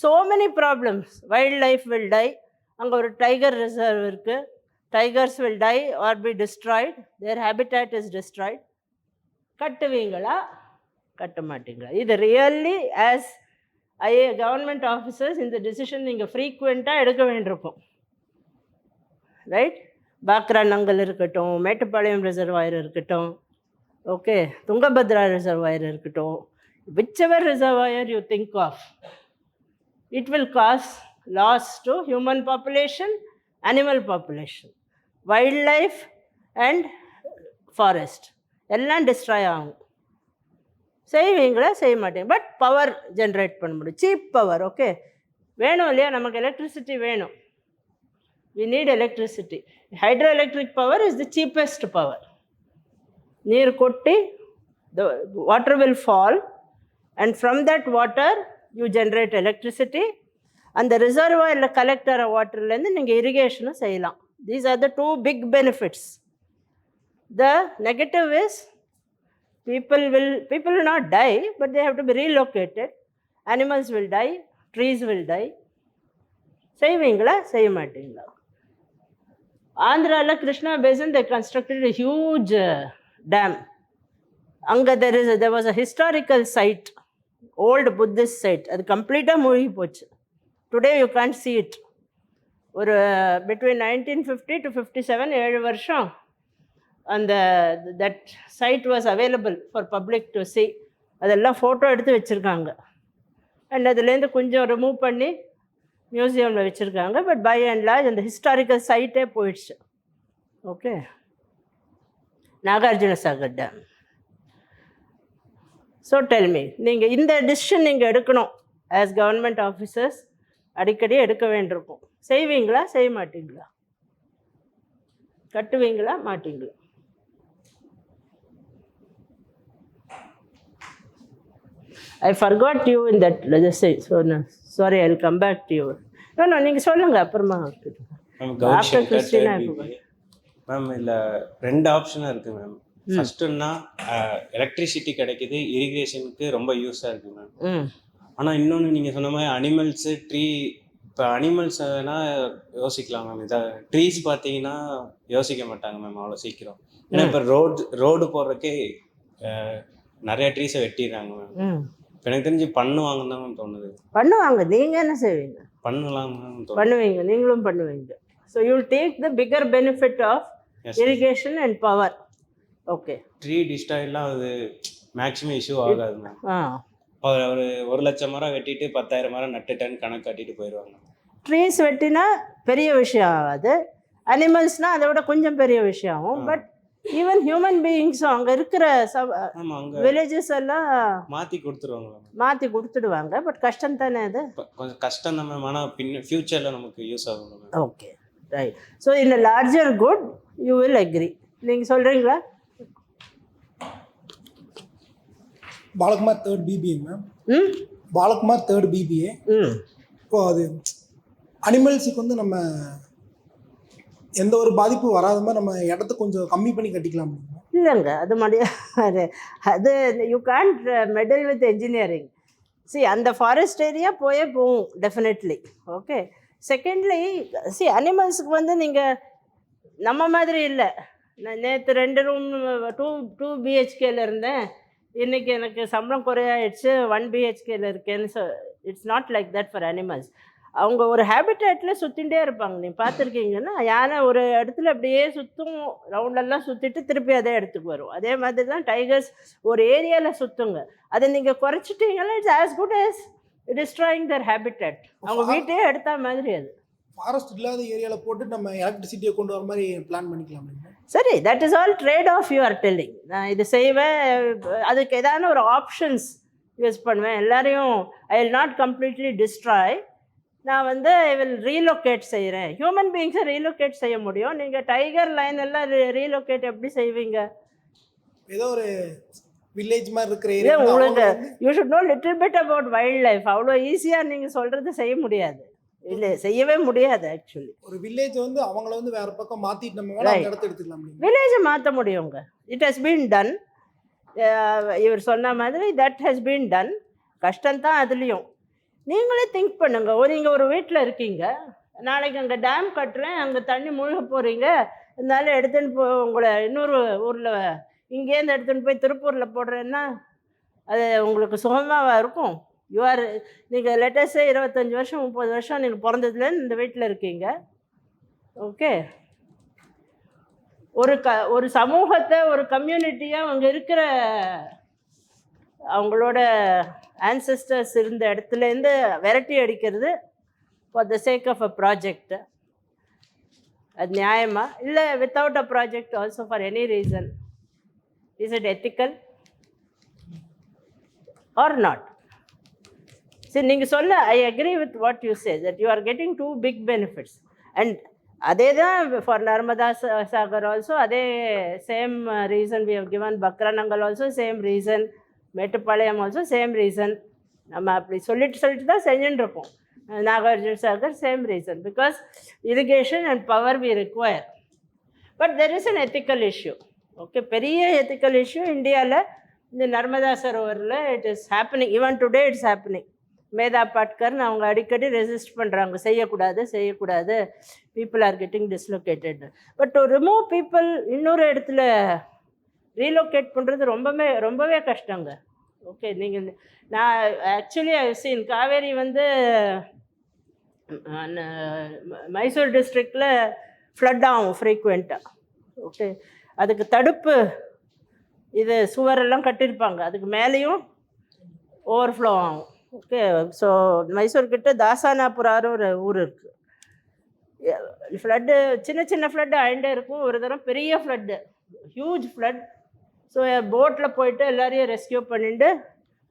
so many problems. Wild life will die. அங்கே ஒரு டைகர் ரிசர்வ் இருக்குது, tigers will die or be destroyed, their habitat is destroyed. கட்டுவீங்களா கட்ட மாட்டீங்களா? இது ரியல்லி ஆஸ் கவர்மெண்ட் ஆஃபீஸர்ஸ் இந்த டிசிஷன் நீங்கள் ஃப்ரீக்வெண்ட்டாக எடுக்க வேண்டியிருக்கும், ரைட்? பாக்ரானங்கல் இருக்கட்டும், மேட்டுப்பாளையம் ரிசர்வாயர் இருக்கட்டும், ஓகே, துங்கபத்ரா ரிசர்வாயர் இருக்கட்டும், whichever reservoir you think of, it will cause loss to human population, animal population, wildlife and forest. எல்லாம் destroy ஆகும். செய்வீங்களா செய்ய மாட்டீங்க. பட் பவர் ஜென்ரேட் பண்ண முடியும், சீப் பவர். ஓகே, வேணும் இல்லையா, நமக்கு எலக்ட்ரிசிட்டி வேணும். we need electricity. Hydroelectric power is the cheapest power. நீர் கொட்டி the water will fall and from that water you generate electricity. அந்த ரிசர்வாயரில் கலெக்ட் ஆகிற வாட்டர்லேருந்து நீங்கள் இரிகேஷனும் செய்யலாம். These are the two big benefits. The negative is people will not die, but they have to be relocated. Animals will die, trees will die. செய்வீங்களா செய்ய மாட்டீங்களா? ஆந்திராவில் Krishna basin they constructed a huge dam. அங்கே there was a historical site, old Buddhist site. அது கம்ப்ளீட்டாக மூழ்கி போச்சு. Today you can't see it. ஒரு between 1950 to 57 7 வருஷம் அந்த that site was available for public to see. அதெல்லாம் ஃபோட்டோ எடுத்து வச்சுருக்காங்க. அண்ட் அதுலேருந்து கொஞ்சம் ரிமூவ் பண்ணி மியூசியமில் வச்சுருக்காங்க. பட் பை அண்ட் லார்ஜ் அந்த ஹிஸ்டாரிக்கல் சைட்டே போயிடுச்சு. Okay, Nagarjuna Sagar dam. So tell me, நீங்கள் இந்த டிசிஷன் நீங்கள் எடுக்கணும் ஆஸ் கவர்மெண்ட் ஆஃபீஸர்ஸ், அடிக்கடி எடுக்க வேண்டியிருக்கும். செய்வீங்களா செய்ய மாட்டீங்களா? கட்டுவீங்களா மாட்டீங்களா? I forgot you in that legislation. So no, sorry, I'll come back to you. No, நீங்கள் சொல்லுங்கள் அப்புறமா. ஆஃப்டர் கிறிஸ்டினா மேம் இதில் 2 ஆப்ஷனாக இருக்குது மேம். ஃபஸ்ட்டுன்னா எலக்ட்ரிசிட்டி கிடைக்கிது, இரிகேஷனுக்கு ரொம்ப யூஸாக இருக்குது மேம். ஆனால் இன்னொன்று நீங்கள் சொன்ன மாதிரி அனிமல்ஸு, ட்ரீ, இப்போ அனிமல்ஸ்னா யோசிக்கலாம் மேம். இதை ட்ரீஸ் பார்த்தீங்கன்னா யோசிக்க மாட்டாங்க மேம் அவ்வளோ சீக்கிரம். ஏன்னா இப்போ ரோடு போடுறதுக்கே நிறைய ட்ரீஸை வெட்டிடுறாங்க மேம். இப்போ எனக்கு தெரிஞ்சு பண்ணுவாங்கன்னு தான் மேம் தோணுது. பண்ணுவாங்க. நீங்கள் என்ன செய்வீங்க? பண்ணலாம் மேம். பண்ணுவீங்க, நீங்களும் பண்ணுவீங்க. So you will take the bigger benefit of irrigation and power. Okay, tree டிஸ்ட்ராய்லாம் அது மேக்ஸிமம் இஷ்யூ ஆகாது மேம். ஒரு 1,00,000 மரம் வெட்டிட்டு 10,000 மரம் நட்டுட்டேன்னு கணக்கு கட்டிட்டு போயிடுவாங்க. ட்ரீஸ் வெட்டினா பெரிய விஷயம் ஆகாது. அனிமல்ஸ்னால் அதை விட கொஞ்சம் பெரிய விஷயம் ஆகும். பட் ஈவன் ஹியூமன் பீயிங்ஸும் அங்கே இருக்கிற வில்லேஜஸ் எல்லாம் மாற்றி கொடுத்துருவாங்களா? மாற்றி கொடுத்துடுவாங்க. பட் கஷ்டம் தானே அது? கொஞ்சம் கஷ்டம் தான் மேம். ஆனால் ஃபியூச்சரில் நமக்கு யூஸ் ஆகும் ma'am. Okay, right. So in a larger good you will agree. நீங்கள் சொல்கிறீங்களா? Balakumar 3rd BBA ma'am. Balakumar 3rd BBA. இப்போ அது அனிமல்ஸுக்கு வந்து நம்ம எந்த ஒரு பாதிப்பும் வராத மாதிரி நம்ம இடத்த கொஞ்சம் கம்மி பண்ணி கட்டிக்கலாம். இல்லைங்க, அது முடியாது. அது you can't medal with engineering. அந்த ஃபாரஸ்ட் ஏரியா போகும் டெஃபினெட்லி. ஓகே, செகண்ட்லி அனிமல்ஸுக்கு வந்து நீங்கள் நம்ம மாதிரி இல்லை. நான் நேற்று 2 ரூம் 2 BHKல இருந்தேன். இன்றைக்கி எனக்கு சம்பளம் குறையாயிடுச்சு, 1 BHKல இருக்கேன்னு. So it's not like that for animals. அவங்க ஒரு ஹேபிட்டேட்டில் சுற்றிகிட்டே இருப்பாங்க. நீங்கள் பார்த்துருக்கீங்கன்னா யானை ஒரு இடத்துல அப்படியே சுற்றும், ரவுண்டெல்லாம் சுற்றிட்டு திருப்பி அதே இடத்துக்கு வரும். அதே மாதிரி தான் டைகர்ஸ் ஒரு ஏரியாவில் சுற்றுங்க. அதை நீங்கள் குறைச்சிட்டிங்கன்னா it's as good as destroying their habitat. அவங்க வீட்டையே எடுத்த மாதிரி. அது ஃபாரஸ்ட் இல்லாத ஏரியாவில் போட்டு நம்ம எலக்ட்ரிசிட்டியை கொண்டு வர மாதிரி பிளான் பண்ணிக்கலாம். சரி, that is all trade off you are telling. நான் இது செய்வேன், அதுக்கு ஏதான ஒரு ஆப்ஷன்ஸ் யூஸ் பண்ணுவேன். எல்லாரையும் ஐ வில் நாட் கம்ப்ளீட்லி டிஸ்ட்ராய். நான் வந்து ஐ வில் ரீலோகேட் செய்கிறேன். ஹியூமன் பீயிங்ஸை ரீலோகேட் செய்ய முடியும். நீங்கள் டைகர் லைன் எல்லாம் ரீலோகேட் எப்படி செய்வீங்க? ஏதோ ஒரு வில்லேஜ் மாதிரி இருக்கிற ஏரியா உங்களுக்கு you should know little bit about wild life. அவ்வளோ ஈஸியாக நீங்கள் சொல்கிறது செய்ய முடியாது. இல்லை, செய்யவே முடியாது. ஆக்சுவலி ஒரு வில்லேஜ் வந்து அவங்கள வந்து வேற பக்கம் மாற்றிட்டு நம்ம வேலை அந்த இடத்த எடுத்துக்கலாம். வில்லேஜை மாற்ற முடியுங்க. It has been done. இவர் சொன்ன மாதிரி தட் ஹஸ் பீன் டன். கஷ்டம்தான் அதுலேயும். நீங்களே திங்க் பண்ணுங்க. நீங்கள் ஒரு வீட்டில் இருக்கீங்க, நாளைக்கு அங்கே டேம் கட்டுறேன், அங்கே தண்ணி மூழ்க போகிறீங்க, இருந்தாலும் எடுத்துன்னு உங்களை இன்னொரு ஊரில் இங்கேருந்து எடுத்துன்னு போய் திருப்பூரில் போடுறேன்னா அது உங்களுக்கு சுகமாக இருக்கும். நீங்கள் லேட்டஸ்டே 25 வருஷம் 30 வருஷம் நீங்கள் பிறந்ததுலேருந்து இந்த வீட்டில் இருக்கீங்க. ஓகே, ஒரு சமூகத்தை, ஒரு கம்யூனிட்டியாக அங்கே இருக்கிற அவங்களோட ஆன்செஸ்டர்ஸ் இருந்த இடத்துலேருந்து விரட்டி அடிக்கிறது for the sake of a project, அது நியாயமா? இல்லை without a project also for any reason, is it ethical or not? சரி, நீங்கள் சொல்ல I agree with what you say that you are getting too big benefits. And அதே தான் for Narmada Sagar also, அதே same reason we have given. Bhakra Nangal also same reason, Mettupalayam also same reason. நம்ம அப்படி சொல்லிட்டு தான் செஞ்சுட்டு இருப்போம். Nagarjuna Sagar same reason, because irrigation and power we require. But there is an ethical issue. Okay, பெரிய எத்திக்கல் இஷ்யூ இந்தியாவில் இந்த நர்மதா சரோவரில் it is happening. Even today it's happening. Medha பாட்கர்னு அவங்க அடிக்கடி ரெசிஸ்ட் பண்ணுறாங்க, செய்யக்கூடாது, people are getting dislocated. But to remove people, இன்னொரு இடத்துல ரீலோகேட் பண்ணுறது ரொம்பவே கஷ்டங்க. ஓகே, நீங்கள் நான் ஆக்சுவலி ஐ சீன் காவேரி வந்து மைசூர் டிஸ்ட்ரிக்டில் ஃப்ளட் ஆகும் ஃப்ரீக்வெண்ட்டாக. ஓகே, அதுக்கு தடுப்பு இது சுவரெல்லாம் கட்டியிருப்பாங்க, அதுக்கு மேலேயும் ஓவர்ஃப்ளோ ஆகும். ஓகே, ஸோ மைசூர்கிட்ட தாசானாபுராரு ஒரு ஊர் இருக்குது. ஃப்ளட்டு சின்ன ஃப்ளட்டு ஆகிட்டே இருக்கும். ஒரு தரம் பெரிய ஃப்ளட்டு, ஹியூஜ் ஃப்ளட். ஸோ போட்டில் போயிட்டு எல்லாரையும் ரெஸ்கியூ பண்ணிட்டு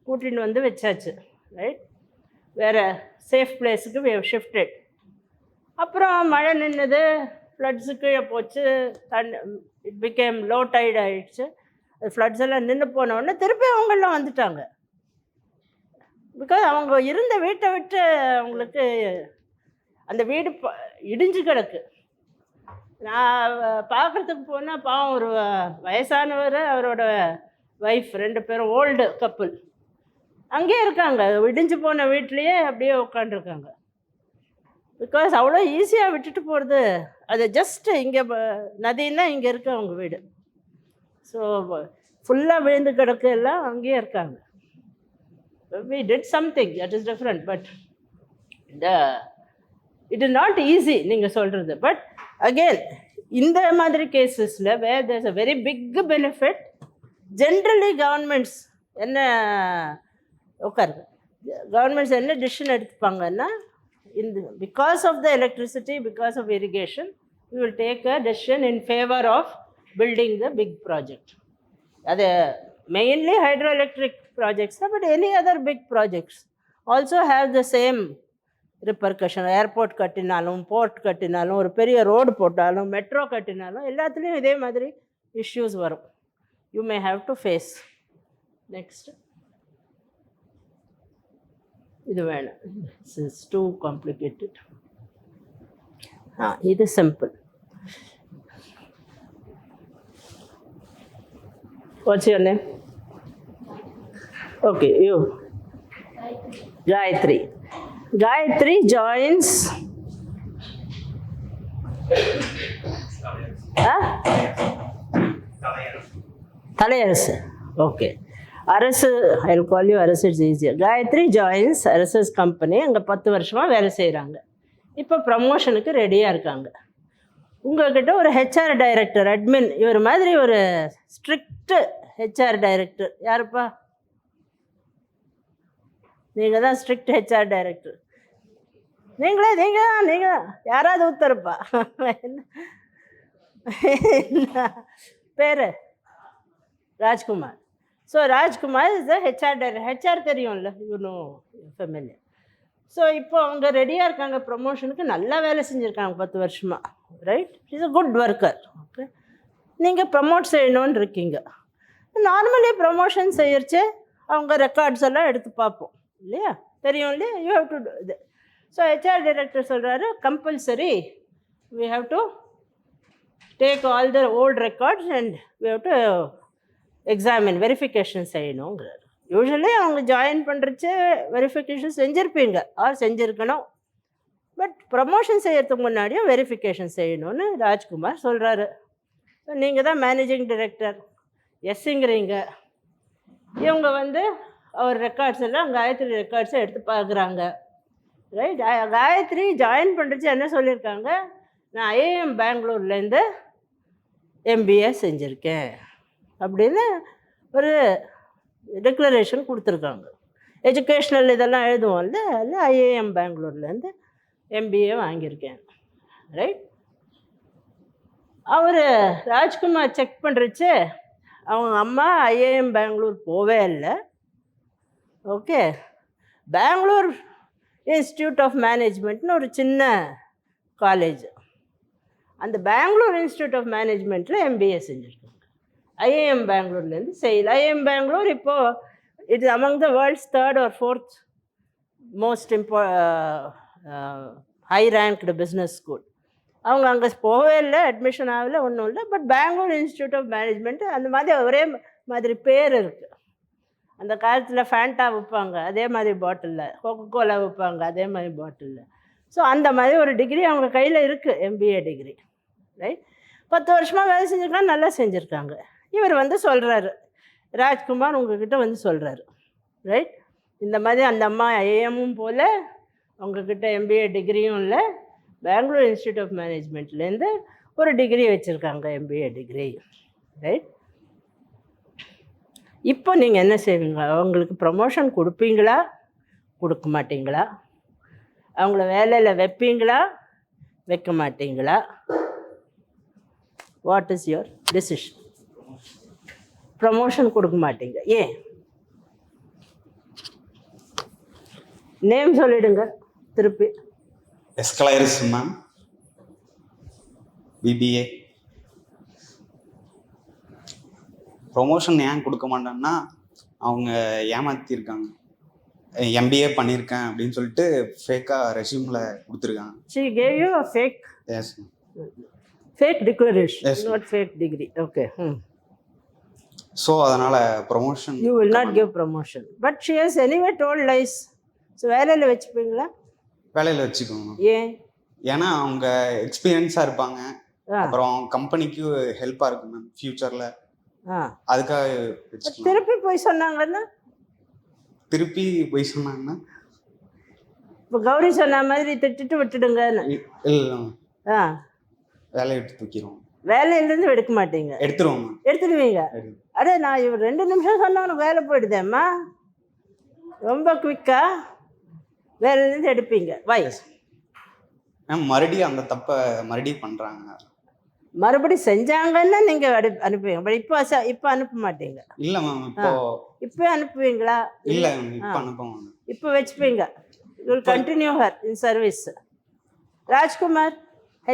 கூட்டின்னு வந்து வச்சாச்சு. ரைட், வேறு சேஃப் பிளேஸுக்கு வி ஹவ் ஷிஃப்டட். அப்புறம் மழை நின்றுது, ஃப்ளட்ஸு கீழே போச்சு, இட் பிகேம் லோ டைட் ஆகிடுச்சு. ஃப்ளட்ஸ் எல்லாம் நின்று போனோடனே திருப்பி அவங்கெல்லாம் வந்துட்டாங்க. பிகாஸ் அவங்க இருந்த வீட்டை விட்டு அவங்களுக்கு அந்த வீடு இடிஞ்சு கிடக்கு. நான் பார்க்குறதுக்கு போனால் பாவம், ஒரு வயசானவர், அவரோட ஒய்ஃப், 2 பேரும் ஓல்டு கப்புள் அங்கேயே இருக்காங்க, இடிஞ்சு போன வீட்லேயே அப்படியே உட்காண்டிருக்காங்க. பிகாஸ் அவ்வளோ ஈஸியாக விட்டுட்டு போகிறது. அது ஜஸ்ட்டு இங்கே நதின்னா இங்கே இருக்கு அவங்க வீடு. ஸோ ஃபுல்லாக விழுந்து கிடக்கு, எல்லாம் அங்கேயே இருக்காங்க. We did something that is different, but it is not easy நீங்கள் சொல்கிறது. பட் அகெயின் இந்த மாதிரி கேசஸில் where there's a very big benefit, generally governments என்ன கவர்மெண்ட்ஸ் என்ன டிசிஷன் எடுத்துப்பாங்கன்னா, இந்த because of the electricity, because of irrigation, we will take a decision in favor of building the big project. அது mainly hydroelectric projects, but any other big projects also have the same repercussion. Airport கட்டினாலும், board கட்டினாலும், ஒரு பெரிய road போட்டாலும், metro கட்டினாலும், எல்லாத்துலேயும் இதே மாதிரி இஷ்யூஸ் வரும். You may have to face. Next, இது வேணும், திஸ் இஸ் டூ காம்ப்ளிகேட்டட். இது simple. What's your name? Okay, you. Gayatri. Gayatri joins. Talayarasu. Okay. Arasu, I'll call you Arasu, it's easier. Gayatri joins Arasu's company. அங்கே 10 வருஷமாக வேலை செய்கிறாங்க. இப்போ ப்ரமோஷனுக்கு ரெடியாக இருக்காங்க. உங்கள்கிட்ட ஒரு ஹெச்ஆர் டைரக்டர், அட்மின், இவர் மாதிரி ஒரு ஸ்ட்ரிக்ட் ஹெச்ஆர் டைரக்டர் யாருப்பா? நீங்கள் தான் ஸ்ட்ரிக்ட் ஹெச்ஆர் டைரக்டர். நீங்கள் யாராவது ஊத்தருப்பா? பேர் Rajkumar. So Rajkumar is the HR director. HR தெரியும்ல, இவனும் ஃபெமிலி. ஸோ இப்போ அவங்க ரெடியாக இருக்காங்க ப்ரமோஷனுக்கு. நல்லா வேலை செஞ்சுருக்காங்க 10 வருஷமாக. Right, is a good worker. Okay, நீங்கள் ப்ரமோட் செய்யணும்னு இருக்கீங்க. நார்மலி ப்ரமோஷன் செய்யறச்சு அவங்க ரெக்கார்ட்ஸ் எல்லாம் எடுத்து பார்ப்போம் இல்லையா, தெரியும் இல்லையா, யூ ஹேவ் டு டூ இது. ஸோ ஹெச்ஆர் டைரக்டர் சொல்கிறாரு, compulsory we have to take all the old records and we have to examine, verification செய்யணுங்கிறார். யூஸ்வலி அவங்க ஜாயின் பண்ணுறச்சு வெரிஃபிகேஷன் செஞ்சுருப்பீங்க ஆர் செஞ்சுருக்கணும். பட் ப்ரமோஷன் செய்யறதுக்கு முன்னாடியும் வெரிஃபிகேஷன் செய்யணும்னு ராஜ்குமார் சொல்கிறாரு. ஸோ நீங்கள் தான் மேனேஜிங் டைரக்டர், எஸ்ஸுங்கிறீங்க. இவங்க வந்து அவர் ரெக்கார்ட்ஸ் எல்லாம், காயத்ரி ரெக்கார்ட்ஸை எடுத்து பார்க்குறாங்க. ரைட், காயத்ரி ஜாயின் பண்ணுறச்சு என்ன சொல்லியிருக்காங்க, நான் ஐஏஎம் பெங்களூர்லேருந்து எம்பிஏ செஞ்சுருக்கேன் அப்படின்னு ஒரு டிக்ளரேஷன் கொடுத்துருக்காங்க. எஜுகேஷ்னல் இதெல்லாம் எழுதுவோம்ல, அதில் ஐஏஎம் பெங்களூர்லேருந்து MBA வாங்கியிருக்கேன். ரைட். அவர் ராஜ்குமார் செக் பண்ணுறச்சு அவங்க அம்மா ஐஏஎம் பெங்களூர் போவே இல்லை. ஓகே. பெங்களூர் இன்ஸ்டியூட் ஆஃப் மேனேஜ்மெண்ட்னு ஒரு சின்ன காலேஜ், அந்த பெங்களூர் இன்ஸ்டியூட் ஆஃப் மேனேஜ்மெண்ட்டில் MBA செஞ்சுருக்காங்க. ஐஏஎம் பெங்களூர்லேருந்து செய்யல. ஐஏஎம் பெங்களூர் இப்போது it is among the world's 3rd or 4th most high ranked business school. அவங்க அங்கே போகவே இல்லை, அட்மிஷன் ஆகலை, ஒன்றும் இல்லை. But Bangalore institute of management அந்த மாதிரி ஒரே மாதிரி பேர் இருக்குது. அந்த காலத்தில் ஃபேண்டா விற்பாங்க, அதே மாதிரி பாட்டிலில். கோகோலா விற்பாங்க, அதே மாதிரி பாட்டிலில். ஸோ அந்த மாதிரி ஒரு டிகிரி அவங்க கையில் இருக்குது, MBA டிகிரி. ரைட். 10 வருஷமாக வேலை செஞ்சுருக்காங்க, நல்லா செஞ்சுருக்காங்க. இவர் வந்து சொல்கிறாரு, ராஜ்குமார் உங்ககிட்ட வந்து சொல்கிறாரு, ரைட், இந்த மாதிரி அந்த அம்மா ஐஏஎம்மும் போல் உங்ககிட்ட MBA டிகிரியும் இல்லை, பெங்களூர் இன்ஸ்டியூட் ஆஃப் மேனேஜ்மெண்ட்லேருந்து ஒரு டிகிரி வச்சுருக்காங்க, MBA டிகிரி. ரைட். இப்போ நீங்கள் என்ன செய்வீங்க? அவங்களுக்கு ப்ரமோஷன் கொடுப்பீங்களா, கொடுக்க மாட்டீங்களா? அவங்கள வேலையில் வைப்பீங்களா, வைக்க மாட்டீங்களா? What is your decision? Promotion கொடுக்க மாட்டீங்க. ஏன்? நேம் சொல்லிடுங்க திருப்பி. எஸ்கலைரிஸ் மேம், BBA. ப்ரொமோஷன் ஏன் கொடுக்க மாட்டேன்னா அவங்க ஏமாத்திருக்காங்க. MBA பண்ணியிருக்கேன் அப்படின்னு சொல்லிட்டு ஃபேக்காக ரெஸ்யூமில் கொடுத்துருக்காங்க. She gave you a fake. Yes. Fake declaration, Yes. not fake degree. Okay. So அதனால் promotion You will not give promotion. But she has anyway told lies. So வேலையில் வச்சுப்பீங்களா? வேலையில் வச்சுக்கோங்க. ஏன்? ஏன்னா அவங்க எக்ஸ்பீரியன்ஸாக இருப்பாங்க, அப்புறம் கம்பெனிக்கு ஹெல்ப்பாக இருக்கும் மேம் ஃப்யூச்சரில். அதுக்காக வச்சுக்கலாம். திருப்பி போய் சொன்னாங்கன்னா, திருப்பி போய் சொன்னாங்கன்னா இப்போ கௌரி சொன்ன மாதிரி திட்டிட்டு விட்டுடுங்கன்னு. இல்லை ஆ, வேலையை விட்டு தூக்கிடுவோம். வேலையிலேருந்து எடுக்க மாட்டீங்க? எடுத்துருவோம் மேம். எடுத்துடுவீங்க. அடே, நான் இவர் 2 நிமிஷம் சொன்னவனுக்கு வேலை போயிடுதேம்மா, ரொம்ப குவிக்கா வேலையிலேருந்து எடுப்பீங்க. வை மேம் மறுபடியும் அந்த தப்பை மறுபடியும் பண்ணுறாங்க. மறுபடியும் செஞ்சாங்கன்னா நீங்கள் அனுப்புவீங்க. பட் இப்போ அனுப்ப மாட்டீங்க. இல்லை மேம், இப்போ அனுப்புவீங்களா? இல்லை மேம், இப்போ அனுப்புவாங்க. இப்போ வச்சுப்பீங்க. You will continue her in service. Rajkumar,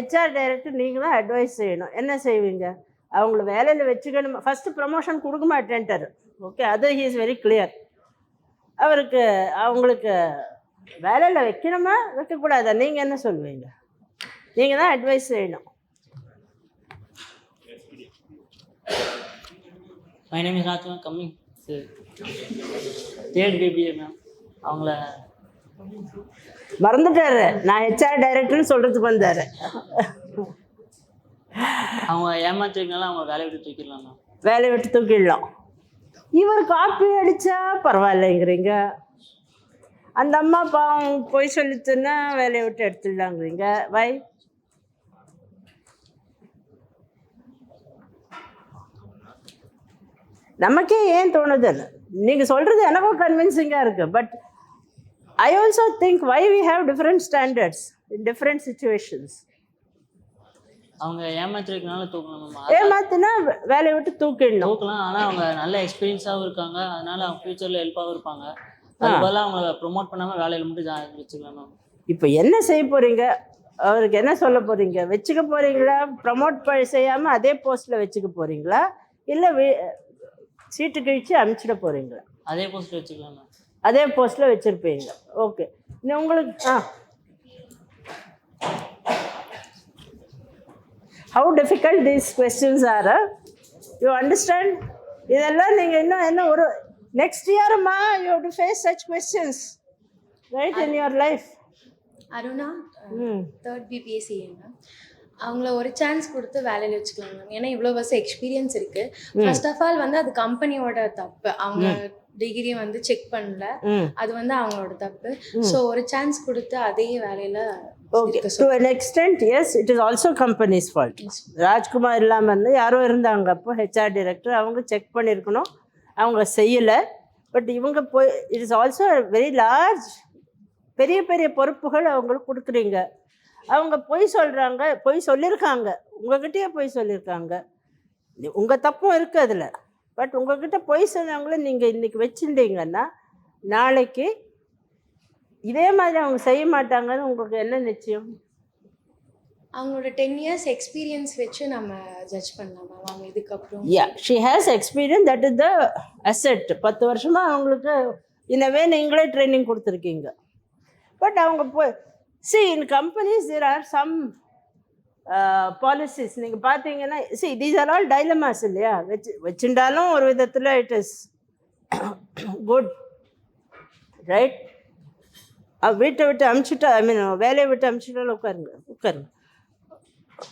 HR director நீங்கள் தான் அட்வைஸ் செய்யணும். என்ன செய்வீங்க? அவங்கள வேலையில் வச்சுக்கணும். ஃபஸ்ட்டு ப்ரமோஷன் கொடுக்க மாட்டேன்ட்டார். ஓகே, அது ஹி இஸ் வெரி கிளியர். அவருக்கு அவங்களுக்கு வேலையில் வைக்கணுமா வைக்கக்கூடாதா? நீங்கள் என்ன சொல்லுவீங்க? நீங்கள் தான் அட்வைஸ் செய்யணும். My name is Rajkumar, coming 3rd BBA ma'am. அவங்கள மறந்துட்டாரு, நான் HR டைரக்டர்னு சொல்கிறதுக்கு வந்தார். அவங்க ஏமாத்துறதுனால அவங்க வேலையை விட்டு தூக்கிடலாம் மேம். வேலையை விட்டு தூக்கிடலாம். இவர் காப்பி அடித்தா பரவாயில்லைங்கிறீங்க, அந்த அம்மா பாவம் போய் சொல்லிச்சுன்னா வேலையை விட்டு எடுத்துடலாங்கிறீங்க. வை? நமக்கே ஏன் தோணுது? நீங்கள் சொல்கிறது எனக்கும் கன்வின்சிங்காக இருக்குது. But I also think why we have different standards in different situations. அவங்க ஏமாத்துறதுனால தூக்கலாம் மேம். ஏமாத்தினா வேலையை விட்டு தூக்கிடணும். தூக்கலாம், ஆனால் அவங்க நல்ல எக்ஸ்பீரியன்ஸாகவும் இருக்காங்க, அதனால அவங்க ஃப்யூச்சரில் ஹெல்ப்பாகவும் இருப்பாங்க. அதுபோல் அவங்கள ப்ரொமோட் பண்ணாமல் வேலையில் மட்டும் வச்சுக்கலாம் மேம். இப்போ என்ன செய்ய போகிறீங்க? அவருக்கு என்ன சொல்ல போகிறீங்க? வச்சுக்க போகிறீங்களா? ப்ரமோட் செய்யாமல் அதே போஸ்ட்டில் வச்சுக்க போகிறீங்களா, இல்லை சீட்டு கழிச்சு அனுப்பிச்சிட போகிறீங்களா? அதே போஸ்ட்டில் வச்சுக்கலாம் மேம். அதே போஸ்ட்டில் வச்சுருப்பீங்க. ஓகே. இன்னும் உங்களுக்கு how difficult these questions are, you understand? இதெல்லாம் நீங்கள் இன்னும் என்ன ஒரு நெக்ஸ்ட் இயருமா you have to face such questions right in your life. Aruna 3rd BBA ma'am. அவங்கள ஒரு சான்ஸ் கொடுத்து வேலையில் வச்சுக்கலாம் மேம். ஏன்னா இவ்வளோ வருஷம் எக்ஸ்பீரியன்ஸ் இருக்குது. ஃபர்ஸ்ட் ஆஃப் ஆல் வந்து அது கம்பெனியோட தப்பு, அவங்க டிகிரி வந்து செக் பண்ணல, அது வந்து அவங்களோட தப்பு. ஸோ ஒரு சான்ஸ் கொடுத்து அதே வேலையில். Okay, to an extent yes, it is also company's fault. Rajkumar இல்லாமல் இருந்து யாரோ இருந்தாங்க அப்போ HR டைரக்டர், அவங்க செக் பண்ணியிருக்கணும், அவங்க செய்யலை. பட் இவங்க போய் it is also very large, பெரிய பெரிய பொறுப்புகள் அவங்களுக்கு கொடுக்குறீங்க. அவங்க பொய் சொல்கிறாங்க, பொய் சொல்லியிருக்காங்க, உங்ககிட்டயே பொய் சொல்லியிருக்காங்க. உங்கள் தப்பும் இருக்குது அதில். பட் உங்ககிட்ட பொய் சொன்னவங்கள நீங்கள் இன்றைக்கி வச்சுட்டீங்கன்னா நாளைக்கு இதே மாதிரி அவங்க செய்ய மாட்டாங்கன்னு உங்களுக்கு என்ன நிச்சயம்? அவங்களோட 10 இயர்ஸ் எக்ஸ்பீரியன்ஸ் வச்சு நம்ம ஜட்ஜ் பண்ணலாம் மேம். அவங்க இதுக்கப்புறம் she has experience, that is the asset. 10 வருஷமாக அவங்களுக்கு இன்னவே நீங்களே ட்ரைனிங் கொடுத்துருக்கீங்க. பட் அவங்க போய் in companies there are some policies. நீங்கள் பார்த்தீங்கன்னா தீஸ் ஆர் ஆல் டைலமாஸ் இல்லையா? வச்சுட்டாலும் ஒரு விதத்தில் இட் இஸ் குட், ரைட்? வீட்டை விட்டு அமுச்சுட்டா, வேலையை விட்டு அமுச்சுட்டாலும்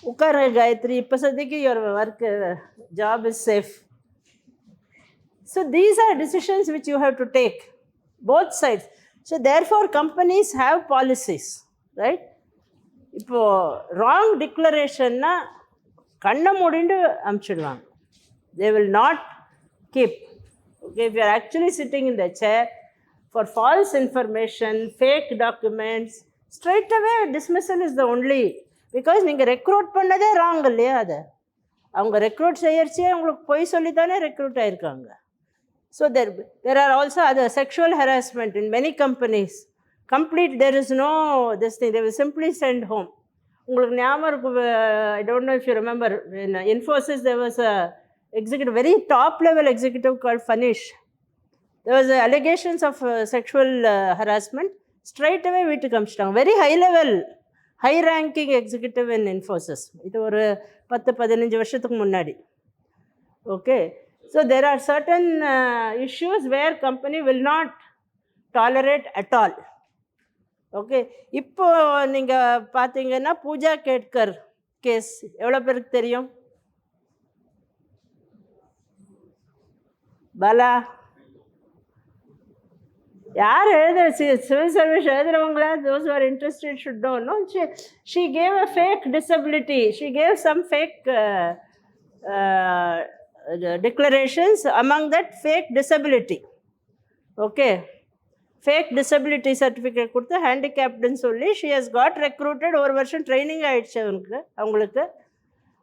உட்காருங்க காயத்ரி, இப்போ சதிக்கு your work job is safe. So these are decisions which you have to take, both sides. So therefore companies have policies, right? இப்போது ராங் டிக்ளரேஷன்னா கண்ணை மூடிண்டு அமுச்சிடுவாங்க. They will not keep. Okay, if you are actually sitting in the chair for false information, fake documents, straight away dismissal is the only, because நீங்கள் recruit பண்ணதே wrong இல்லையா? அதை அவங்க ரெக்ரூட் செய்யறச்சே உங்களுக்கு பொய் சொல்லி தானே ரெக்ரூட் ஆகிருக்காங்க. So there are also other sexual harassment in many companies. Complete, there is no this thing, they will simply send home. உங்களுக்கு ஞாபகம் இருக்கும், I don't know if you remember, in Infosys there was a executive, very top level executive called Fanish. There was allegations of sexual harassment. Straight away வீட்டுக்கு அமிச்சிட்டாங்க. Very high level, high ranking executive in Infosys. இது ஒரு 10-15 வருஷத்துக்கு முன்னாடி. Okay, so there are certain issues where company will not tolerate at all. Okay, இப்போ நீங்கள் பார்த்தீங்கன்னா Pooja Khedkar case எவ்வளோ பேருக்கு தெரியும்? பாலா, யார் சிவில் சர்வீஸ் எழுதுறவங்களா? those who are interested should know. No, she gave a fake disability. She gave some fake declarations, among that fake disability. Okay, fake disability certificate கொடுத்து ஹேண்டிகேப்டுன்னு சொல்லி she has got recruited. ஒரு வருஷம் training ஆகிடுச்சு அவங்களுக்கு.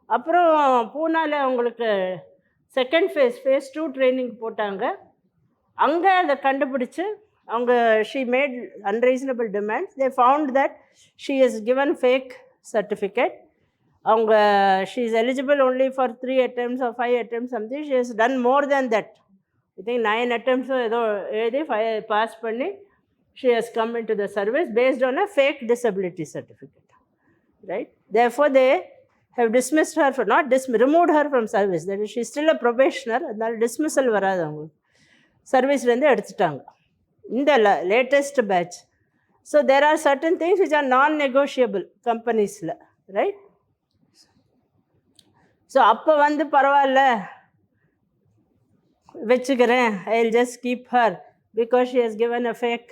அப்புறம் பூனாவில் அவங்களுக்கு second phase 2 training போட்டாங்க. அங்கே அதை கண்டுபிடிச்சு அவங்க she made unreasonable demands. They found that she has given fake certificate. அவங்க she is eligible only for 3 attempts or 5 attempts something. She has done more than that. I think 9 attempts ஏதோ எழுதி 5 pass பண்ணி she has come into the service based on a fake disability certificate, right? Therefore they have dismissed her, for not removed her from service. That is, she is still a probationer. அதனால dismissal வராது, அவங்களுக்கு சர்வீஸ்லேருந்து எடுத்துட்டாங்க இந்த latest batch. So there are certain things which are non negotiable கம்பெனிஸில், right? So அப்போ பரவாயில்ல வச்சுக்கிறேன், I will just keep her because she has given a fake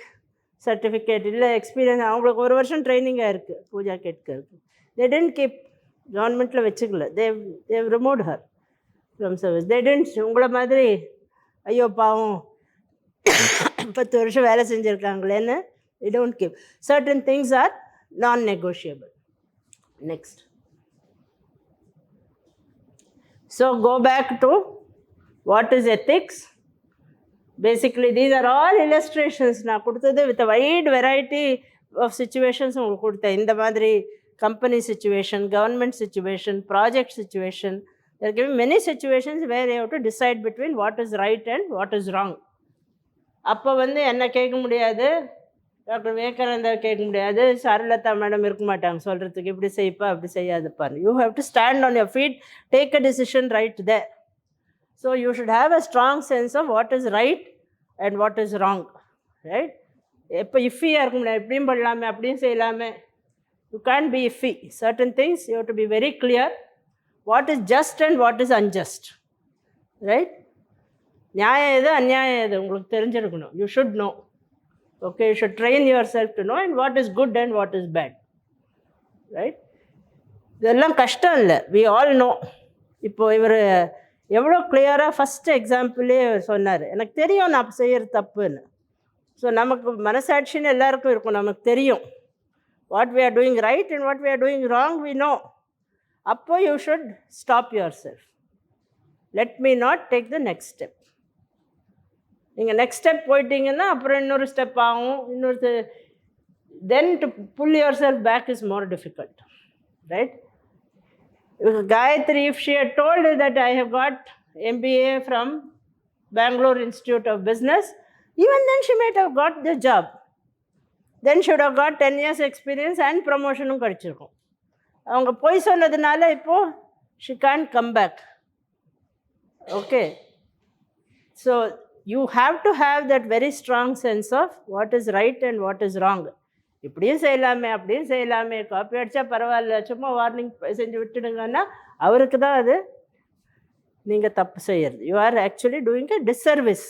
certificate. இல்லை, எக்ஸ்பீரியன்ஸ் அவங்களுக்கு ஒரு வருஷம் ட்ரைனிங்காக இருக்குது பூஜா கேட்கருக்கு. தே டென்ட் கீப், கவர்மெண்ட்டில் வச்சுக்கல. They've removed her from service. They didn't உங்களை மாதிரி ஐயோ பாவம் 10 வருஷம் வேலை செஞ்சுருக்காங்களேன்னு. they don't give. Certain things are non-negotiable. Next. So go back to what is ethics. Basically these are all illustrations நான் கொடுத்தது with a wide variety of situations. உங்களுக்கு கொடுத்தேன் இந்த மாதிரி company situation, government situation, project situation. There are given many situations where you have to decide between what is right and what is wrong. அப்போ என்ன கேட்க முடியாது, டாக்டர் விவேகானந்தா கேட்க முடியாது, சாருலதா மேடம் இருக்க மாட்டாங்க சொல்கிறதுக்கு இப்படி செய்ப்பா அப்படி செய்யாதுப்பா. You have to stand on your feet, take a decision right there. So you should have a strong sense of what is right and what is wrong, right? எப்போ இஃபியாக இருக்க முடியாது, இப்படியும் பண்ணலாமே அப்படியும் செய்யலாமே. You can be iffy. Certain things you have to be very clear what is just and what is unjust, right? நியாயம் எது அந்நியாயம் எது உங்களுக்கு தெரிஞ்சிருக்கணும். You should no. Okay, you should train your self to know and what is good and what is bad, right? இதெல்லாம் கஷ்டம் இல்லை, we all know. இப்போது எவ்வளோ கிளியராக ஃபஸ்ட்டு எக்ஸாம்பிளே சொன்னார். எனக்கு தெரியும் நான் செய்கிற தப்புன்னு. ஸோ நமக்கு மனசாட்சின்னு எல்லாருக்கும் இருக்கும். நமக்கு தெரியும் what we are doing right and what we are doing wrong we know. அப்போ you should stop yourself. Let me not take the next step. நீங்கள் நெக்ஸ்ட் ஸ்டெப் போயிட்டீங்கன்னா அப்புறம் இன்னொரு ஸ்டெப் ஆகும், இன்னொரு then to pull yourself back is more difficult, right? Gayatri, if she had told you that I have got MBA from Bangalore Institute of Business, even then she might have got the job. Then she would have got 10 years experience and promotion கிடைச்சிருக்கும். அவங்க போய் சொன்னதுனால இப்போது she can't come back. Okay. So you have to have that very strong sense of what is right and what is wrong. இப்படியும் செய்யலாமே அப்படியும் செய்யலாமே, copy அடித்தா பரவாயில்ல, சும்மா வார்னிங் செஞ்சு விட்டுடுங்கன்னா அவருக்கு தான் அது நீங்கள் தப்பு செய்யறது. You are actually doing a disservice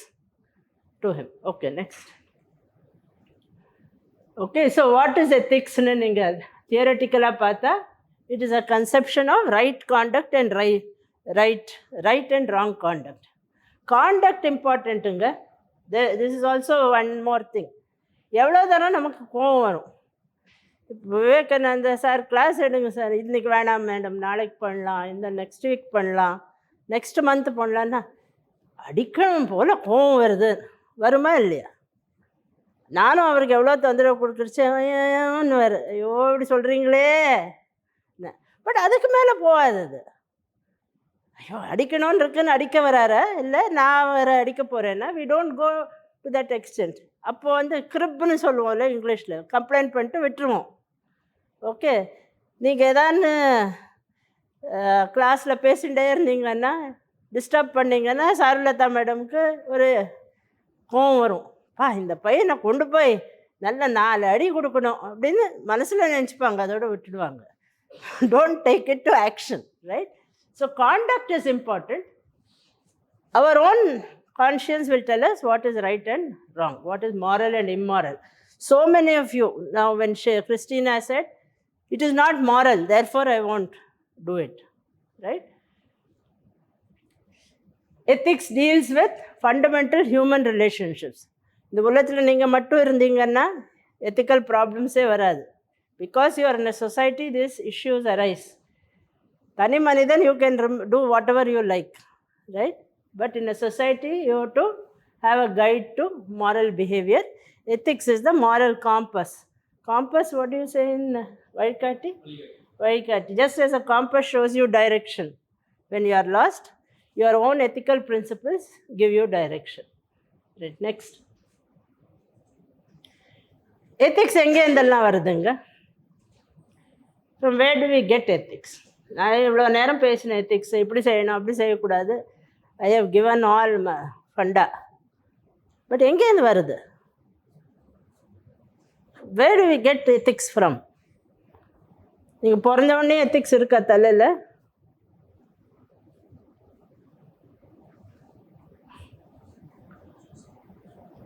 to him. Okay, next. Okay, so what is எத்திக்ஸ்னு நீங்கள் தியரட்டிக்கலாக பார்த்தா it is a conception of right conduct and right and wrong conduct. Conduct இம்பார்ட்டண்ட்டுங்க. This is also one more thing. எவ்வளோ தரம் நமக்கு கோவம் வரும். இப்போ விவேகானந்தா சார் கிளாஸ் எடுங்க சார், இன்றைக்கி வேணாம் மேடம், நாளைக்கு பண்ணலாம், இந்த நெக்ஸ்ட் வீக் பண்ணலாம், நெக்ஸ்ட் மந்த் பண்ணலான்னா அடிக்கணும் போல் கோவம் வருமா இல்லையா? நானும் அவருக்கு எவ்வளோ தொந்தரவு கொடுத்துருச்சேன்னு ஐயோ இப்படி சொல்கிறீங்களே. பட் அதுக்கு மேலே போகாது அது. ஐயோ அடிக்கணும்னு இருக்குன்னு அடிக்க வராரா, இல்லை நான் வேறு அடிக்க போகிறேன்னா we don't go to that extent. அப்போது கிரிப்னு சொல்லுவோம்ல இங்கிலீஷில், கம்ப்ளைண்ட் பண்ணிட்டு விட்டுருவோம். ஓகே, நீங்கள் ஏதான்னு கிளாஸில் பேசிகிட்டே இருந்தீங்கன்னா, டிஸ்டர்ப் பண்ணிங்கன்னா சாருலதா மேடமுக்கு ஒரு கோவம் வரும். இந்த பையனை கொண்டு போய் நல்ல 4 அடி கொடுக்கணும் அப்படின்னு மனசில் நினச்சிப்பாங்க, அதோடு விட்டுடுவாங்க. Don't take it to action, right? So conduct is important. Our own conscience will tell us what is right and wrong, what is moral and immoral. So many of you, now when Christina said, it is not moral, therefore I won't do it, right? Ethics deals with fundamental human relationships. இந்த உலகத்தில் நீங்கள் மட்டும் இருந்தீங்கன்னா ethical problemsே வராது. Because you are in a society, these issues arise. தனி மனிதன் you can do whatever you like, right? But in a society, you have to have a guide to moral behavior. Ethics is the moral compass. Compass, what do you say in Vaikati? Vaikati. Just as a compass shows you direction when you are lost, your own ethical principles give you direction. Right, next. Ethics எங்கே இருந்தெல்லாம் வருதுங்க? From where do we get ethics? நான் இவ்வளோ நேரம் பேசின ethics, இப்படி செய்யணும் அப்படி செய்யக்கூடாது, I have given all funda. But எங்கேருந்து வருது? Where do we get ethics from? நீங்கள் பிறந்த உடனே ethics இருக்கா தலையில்?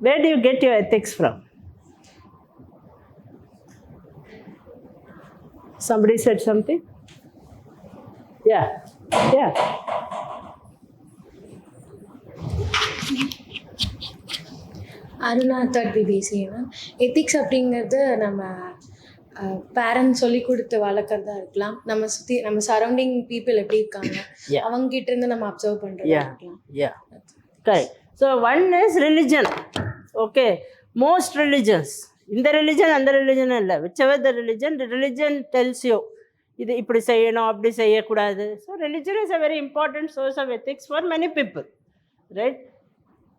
Where do you get your ethics from? Somebody said something? Yeah. Aruna, 3rd BBSC. Ethics அப்படிங்கிறது நம்ம பேரண்ட்ஸ் சொல்லி கொடுத்து வளர்க்குறதா இருக்கலாம், நம்ம சரௌண்டிங் பீப்புள் எப்படி இருக்காங்க அவங்ககிட்ட இருந்து நம்ம அப்சர்வ் பண்ணுறதா இருக்கலாம். Correct. So one is religion. Okay, most religions, இந்த ரிலிஜன் அந்த ரிலிஜன் இல்லை, whichever the religion tells you இது இப்படி செய்யணும் அப்படி செய்யக்கூடாது. So religion is a very important source of ethics for many people, right?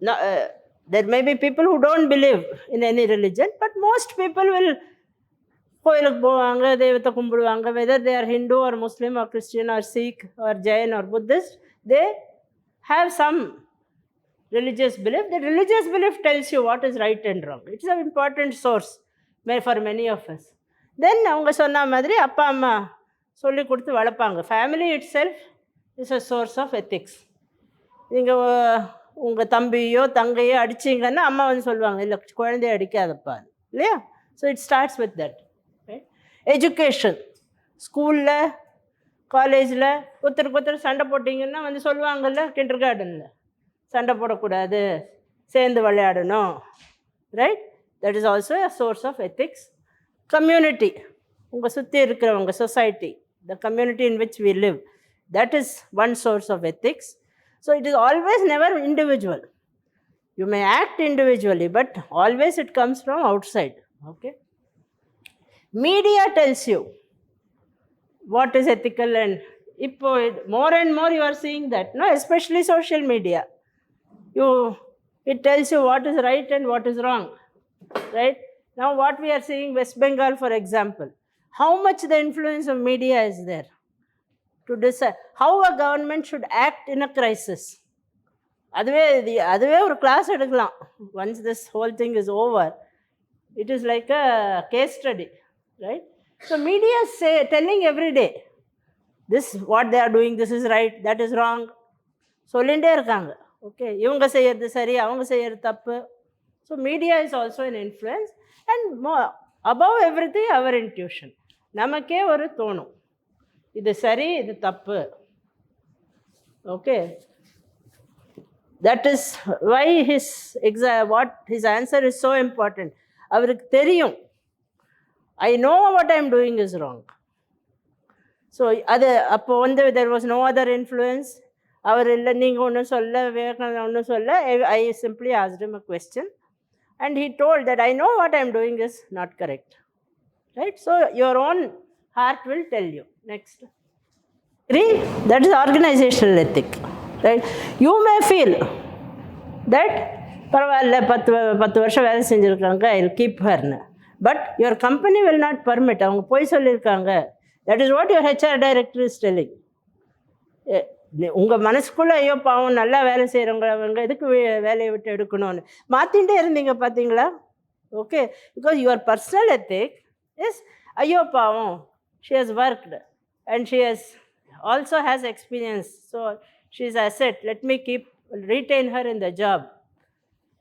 Now, there may be people who don't believe in any religion, but most people will கோயிலுக்கு போவாங்க, தெய்வத்தை கும்பிடுவாங்க. whether they are Hindu or Muslim or Christian or Sikh or Jain or Buddhist, they have some religious belief. The religious belief tells you what is right and wrong. It's an important source for many of us. Then அவங்க சொன்ன மாதிரி அப்பா அம்மா சொல்லி கொடுத்து வளர்ப்பாங்க. Family it self is a source of ethics. நீங்கள் உங்கள் தம்பியோ தங்கையோ அடிச்சிங்கன்னா அம்மா வந்து சொல்லுவாங்க, இல்லை குழந்தைய அடிக்காதப்பா, இல்லையா? So it starts with that, right? Education, ஸ்கூலில் காலேஜில் ஒருத்தருக்கு சண்டை போட்டிங்கன்னா வந்து சொல்லுவாங்கள்ல கிண்டர் கார்டனில் சண்டை போடக்கூடாது, சேர்ந்து விளையாடணும், right? That is also a source of ethics. Community, உங்கள் சுற்றி இருக்கிறவங்க, society, the community in which we live, that is one source of ethics. So it is always never individual. You may act individually, but always it comes from outside. Okay? Media tells you what is ethical, and more and more you are seeing that, no? Especially social media. It tells you what is right and what is wrong, right? Now what we are seeing, West Bengal for example, how much the influence of media is there to decide how a government should act in a crisis. அதுவே ஒரு class எடுக்கலாம். Once this whole thing is over, it is like a case study, right? So media is telling every day, this what they are doing, this is right, that is wrong, சொல்லிகிட்டே இருக்காங்க. Okay, இவங்க செய்யறது சரி, அவங்க செய்யறது தப்பு. So media is also an influence, and above everything our intuition. நமக்கே ஒரு தோணும், இது சரி, இது தப்பு. Okay, that is why his answer is so important. அவருக்கு தெரியும், I know what I am doing is wrong. So அது அப்போ வந்து there was no other influence. அவர் இல்லை, நீங்கள் ஒன்றும் சொல்ல, விவேகானந்தா ஒன்றும் சொல்ல. I simply asked him a question and he told that I know what I am doing is not correct, right? So your own heart will tell you. Next. That is organizational ethic, right? You may feel that பரவாயில்ல, 10 வருஷம் வேலை செஞ்சுருக்காங்க, I will keep her. But your company will not permit. அவங்க போய் சொல்லியிருக்காங்க. That is what your HR director is telling. உங்கள் மனசுக்குள்ளே ஐயோ பாவம் நல்லா வேலை செய்கிறவங்க, அவங்க எதுக்கு வேலையை விட்டு எடுக்கணும்னு மாற்றிகிட்டே இருந்தீங்க, பார்த்தீங்களா? Okay, because your personal ethic is ஐயோ பாவம், she has worked and she has also has experience, so she is asset, let me keep retain her in the job.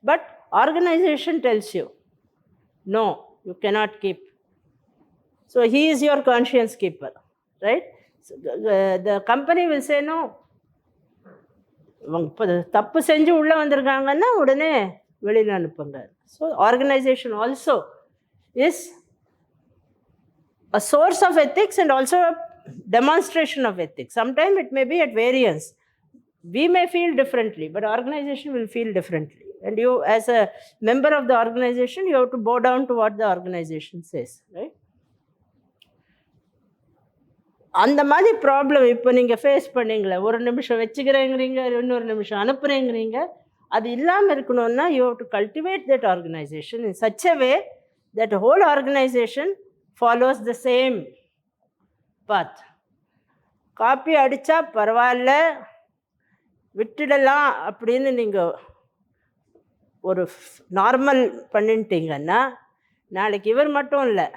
But organization tells you, no, you cannot keep. So he is your conscience keeper, right? So the company will say no. தப்பு செஞ்சு உள்ளே வந்திருக்காங்கன்னா உடனே வெளியில் அனுப்புங்க. So organisation also is a source of ethics and also a demonstration of ethics. Sometimes it may be at variance. We may feel differently, but organization will feel differently. And you, as a member of the organization, you have to bow down to what the organization says, right? அந்த மாதிரி problem இப்போ நீங்கள் face பண்ணீங்களே, ஒரு நிமிஷம் வச்சுக்கிறேங்கிறீங்க, இன்னொரு நிமிஷம் அனுப்புகிறேங்கிறீங்க, அது இல்லாமல் இருக்கணும்னா you have to cultivate that organisation in such a way that whole organisation follows the same path. Copy அடித்தா பரவாயில்ல, விட்டுடலாம் அப்படின்னு நீங்கள் ஒரு நார்மல் பண்ணிட்டீங்கன்னா, நாளைக்கு இவர் மட்டும் இல்லை,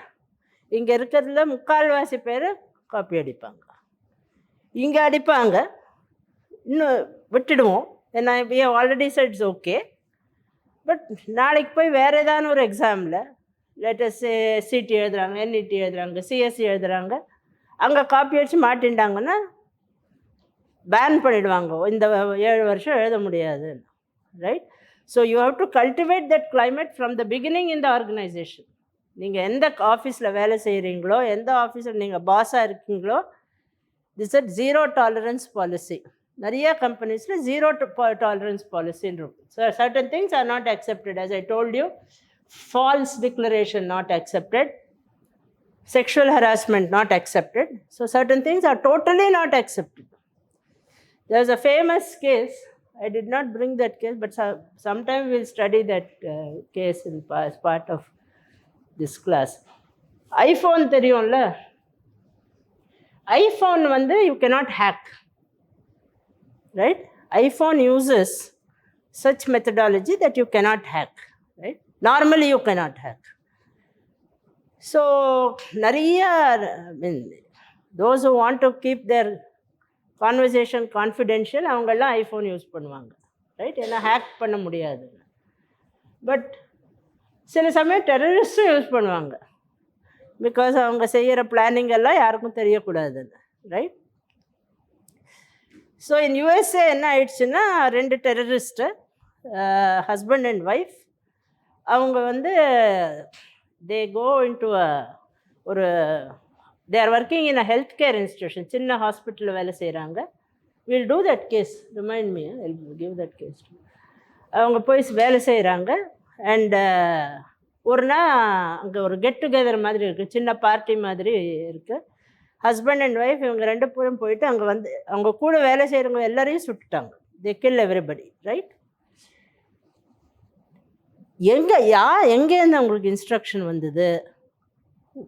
இங்கே இருக்கிறதுல முக்கால்வாசி பேர் காப்பி அடிப்பாங்க, இங்கே அடிப்பாங்க, இன்னும் விட்டுடுவோம். ஏன்னா we have already said it's okay. But நாளைக்கு போய் வேறு ஏதான ஒரு எக்ஸாமில் லேட்டஸ்ட் சிடி எழுதுகிறாங்க, என்இடி எழுதுகிறாங்க, சிஎஸ்சி எழுதுகிறாங்க, அங்கே காப்பி அடித்து மாட்டின்ட்டாங்கன்னா பேன் பண்ணிவிடுவாங்க, இந்த 7 வருஷம் எழுத முடியாது, right? So you have to cultivate that climate from the beginning in the organisation. நீங்கள் எந்த ஆஃபீஸில் வேலை செய்கிறீங்களோ, எந்த ஆஃபீஸில் நீங்கள் பாஸாக இருக்கீங்களோ, this is zero tolerance policy. நிறைய கம்பெனிஸில் ஜீரோ டாலரன்ஸ் பாலிசின்னு இருக்கும். So certain things are not accepted. As I told you, false declaration not accepted, sexual harassment not accepted. So certain things are totally not accepted. There was a famous case. I did not bring that case, but sometime we'll study that case as part of this class. iPhone தெரியும்ல, iPhone வந்து you cannot hack, right? iPhone uses such methodology that you cannot hack, right? Normally you cannot hack. So நிறைய, those who want to keep their conversation confidential, அவங்கெல்லாம் iPhone use பண்ணுவாங்க, right? ஏன்னா hack பண்ண முடியாது. But சில சமயம் டெரரிஸ்ட்டும் use பண்ணுவாங்க, because அவங்க செய்கிற பிளானிங் எல்லாம் யாருக்கும் தெரியக்கூடாதுன்னு, ரைட்? ஸோ இன் யூஎஸ்ஏ என்ன ஆயிடுச்சுன்னா 2 டெரரிஸ்ட்டு ஹஸ்பண்ட் அண்ட் ஒய்ஃப் அவங்க வந்து தே கோ இன்டு ஒரு they are working in a health care institution, சின்ன ஹாஸ்பிட்டலில் வேலை செய்கிறாங்க. Will do that case, remind me, give that case. அவங்க போய் வேலை செய்கிறாங்க. அண்டு ஒரு நாள் அங்கே ஒரு கெட் டுகெதர் மாதிரி இருக்குது, சின்ன பார்ட்டி மாதிரி இருக்குது. ஹஸ்பண்ட் அண்ட் ஒய்ஃப் இவங்க 2 பேரும் போயிட்டு அங்கே வந்து அவங்க கூட வேலை செய்கிறவங்க எல்லாரையும் சுட்டுட்டாங்க. They kill everybody, right? எங்கேருந்து அவங்களுக்கு இன்ஸ்ட்ரக்ஷன் வந்தது?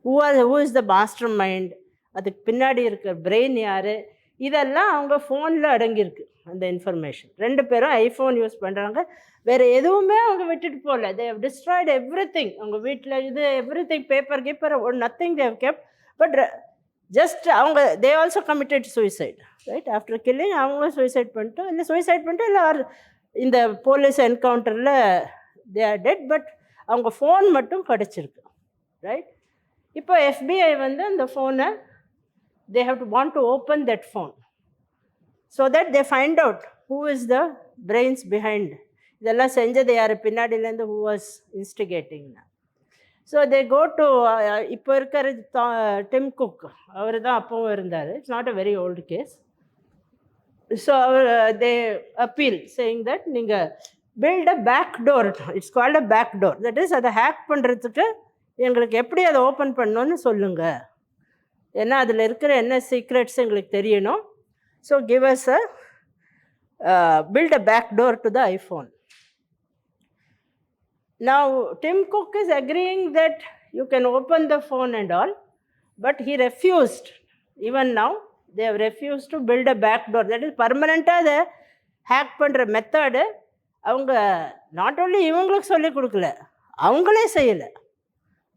Who is the mastermind? அதுக்கு பின்னாடி இருக்கிற பிரெயின் யார்? இதெல்லாம் அவங்க ஃபோனில் அடங்கியிருக்கு அந்த இன்ஃபர்மேஷன். 2 பேரும் ஐஃபோன் யூஸ் பண்ணுறாங்க. வேறு எதுவுமே அவங்க விட்டுட்டு போகல. They have destroyed everything. அவங்க வீட்டில் இது everything, paper keeper, nothing they have kept. But just அவங்க they also committed suicide, right? After killing அவங்களும் சூசைட் பண்ணிட்டோம். இல்லை சூசைட் பண்ணிட்டு இல்லை இந்த போலீஸ் என்கவுண்டரில் தே ஆர் டெட். பட் அவங்க ஃபோன் மட்டும் கிடச்சிருக்கு, ரைட்? இப்போ FBI வந்து அந்த ஃபோனை they have to want to open that phone so that they find out who is the brains behind. இதெல்லாம் செஞ்சது யார், பின்னாடியிலேருந்து who was instigating. So they go to இப்போ இருக்கிற டிம் குக், அவர் தான் அப்பவும் இருந்தார். It's not a very old case. So they appeal saying that நீங்கள் build a back door, it's called a back door. That is அதை hack பண்ணுறதுக்கு எங்களுக்கு எப்படி அதை ஓப்பன் பண்ணணும்னு சொல்லுங்கள், ஏன்னா அதில் இருக்கிற என்ன சீக்ரெட்ஸ் எங்களுக்கு தெரியணும். So give us build a back door to the iPhone. Now Tim Cook is agreeing that you can open the phone and all, but he refused. Even now they have refused to build a back door. That is permanent-ஆக அதை hack பண்ணுற method அவங்க not only இவங்களுக்கு சொல்லிக் கொடுக்கல, அவங்களே செய்யலை,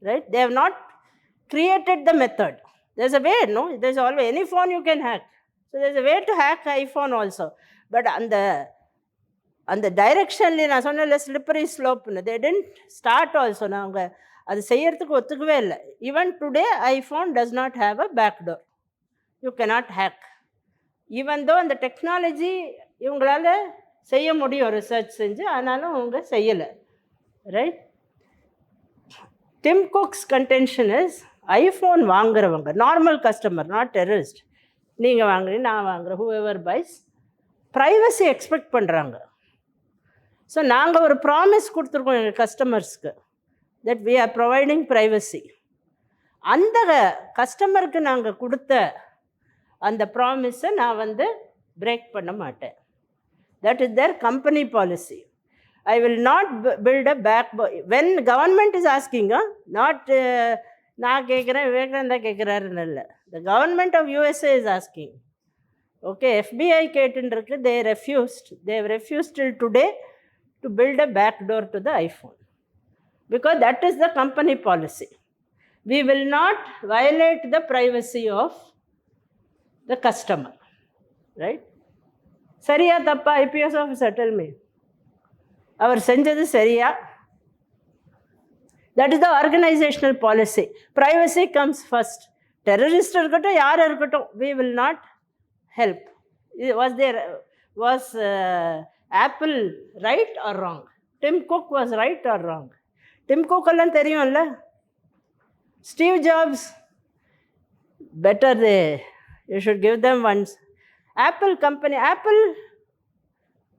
right? They have not created the method. There's a way, no? There's always any phone you can hack. So there's a way to hack iPhone also. But அந்த டைரெக்ஷன்லேயே நான் சொன்ன ஸ்லிப்பரி ஸ்லோப்னு தே டென்ட் ஸ்டார்ட் ஆல்சோ. நாங்கள் அது செய்யறதுக்கு ஒத்துக்கவே இல்லை. Even today iPhone does not have a back door. You cannot hack. Even though அந்த டெக்னாலஜி இவங்களால் செய்ய முடியும் ரிசர்ச் செஞ்சு, ஆனாலும் அவங்க செய்யலை, right? Tim Cook's contention is iPhone வாங்குறவங்க நார்மல் கஸ்டமர், நாட் டெரரிஸ்ட். நீங்கள் வாங்குறீங்க, நான் வாங்குகிறேன், whoever buys, privacy expect பண்ணுறாங்க. ஸோ நாங்கள் ஒரு ப்ராமிஸ் கொடுத்துருக்கோம் எங்கள் கஸ்டமர்ஸ்க்கு that we are providing privacy. அந்த கஸ்டமருக்கு நாங்கள் கொடுத்த அந்த ப்ராமிஸை நான் வந்து பிரேக் பண்ண மாட்டேன். That is their company policy. I will not build a backbone. When government is asking, not நான் கேட்குறேன், விவேகானந்தா கேட்குறாருன்னு இல்லை, the government of USA is asking. Okay, FBI கேட்டுருக்கு, they have refused till today to build a back door to the iPhone because that is the company policy. We will not violate the privacy of the customer, right? சரியா தப்பா? IPS officer, tell me. அவர் செஞ்சது சரியா? That is the organisational policy. Privacy comes first. Terrorist இருக்கட்டும், யார் இருக்கட்டும், we will not help. Was Apple right or wrong? Tim Cook was right or wrong? Tim Cook எல்லாம் தெரியும்ல. Steve Jobs, better you should give them once. Apple company, Apple,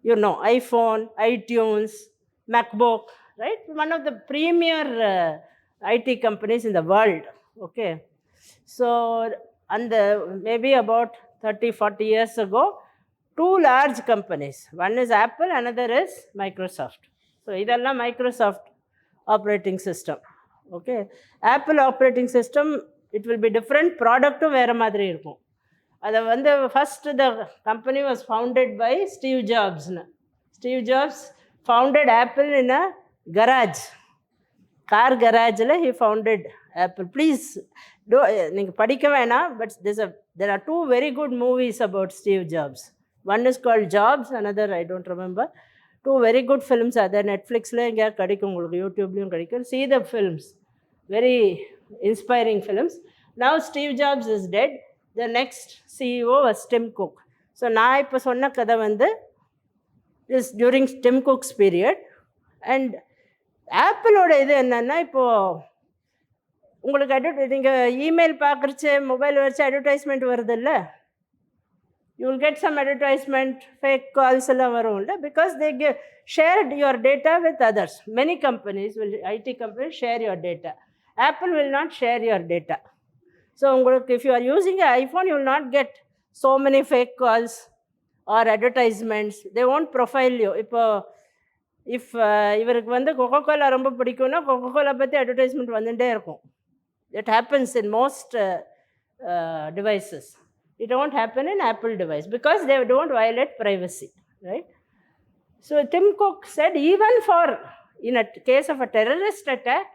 you know, iPhone, iTunes, MacBook, right? One of the premier IT companies in the world, okay? So, and maybe about 30-40 years ago, 2 large companies, one is Apple, another is Microsoft. So, idella Microsoft operating system, okay? Apple operating system, it will be different, product vera madri irukum. அதை வந்து first the company was founded by Steve ஜாப்ஸ்னு. Steve Jobs founded Apple in a garage, car கராஜில் he founded Apple. Please நீங்கள் படிக்க வேணாம், but there are 2 very good movies about Steve Jobs. One is called Jobs, another I don't remember. 2 very good films are there. நெட்ஃப்ளிக்ஸில் எங்கேயா கிடைக்கும் உங்களுக்கு, யூடியூப்லேயும் கிடைக்கும். See the films, very inspiring films. Now Steve Jobs is dead. The next CEO was Tim Cook. So நான் இப்போ சொன்ன கதை வந்து is during Tim Cook's period. And ஆப்பிளோட இது என்னென்னா, இப்போது உங்களுக்கு நீங்கள் இமெயில் பார்க்குறச்சு மொபைல் வச்சு அட்வர்டைஸ்மெண்ட் வருது இல்லை, you will get some advertisement, fake calls எல்லாம் வரும் இல்லை, because they shared your data with others. Many companies will, IT companies share your data. Apple will not share your data. So உங்களுக்கு if you are using an iPhone, you will not get so many fake calls or advertisements. They won't profile you. இப்போ if இவருக்கு வந்து Coca Cola ரொம்ப பிடிக்கும்னா Coca Cola பற்றி advertisement வந்துட்டே இருக்கும். It happens in most devices. It won't happen in Apple device because they don't violate privacy, right? So Tim Cook said, even for in a case of a terrorist attack,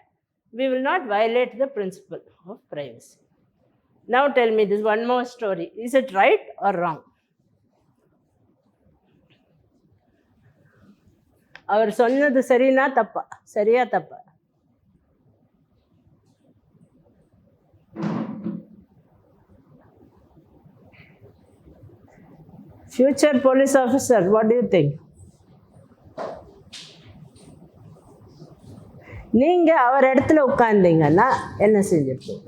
we will not violate the principle of privacy. Now tell me this one more story. Is it right or wrong? அவர் சொன்னது சரினா தப்பா, சரியா தப்பா? Future police officer, what do you think? நீங்க அவர் இடத்துல உட்கார்ந்தீங்கன்னா என்ன செஞ்சிருப்பீங்க?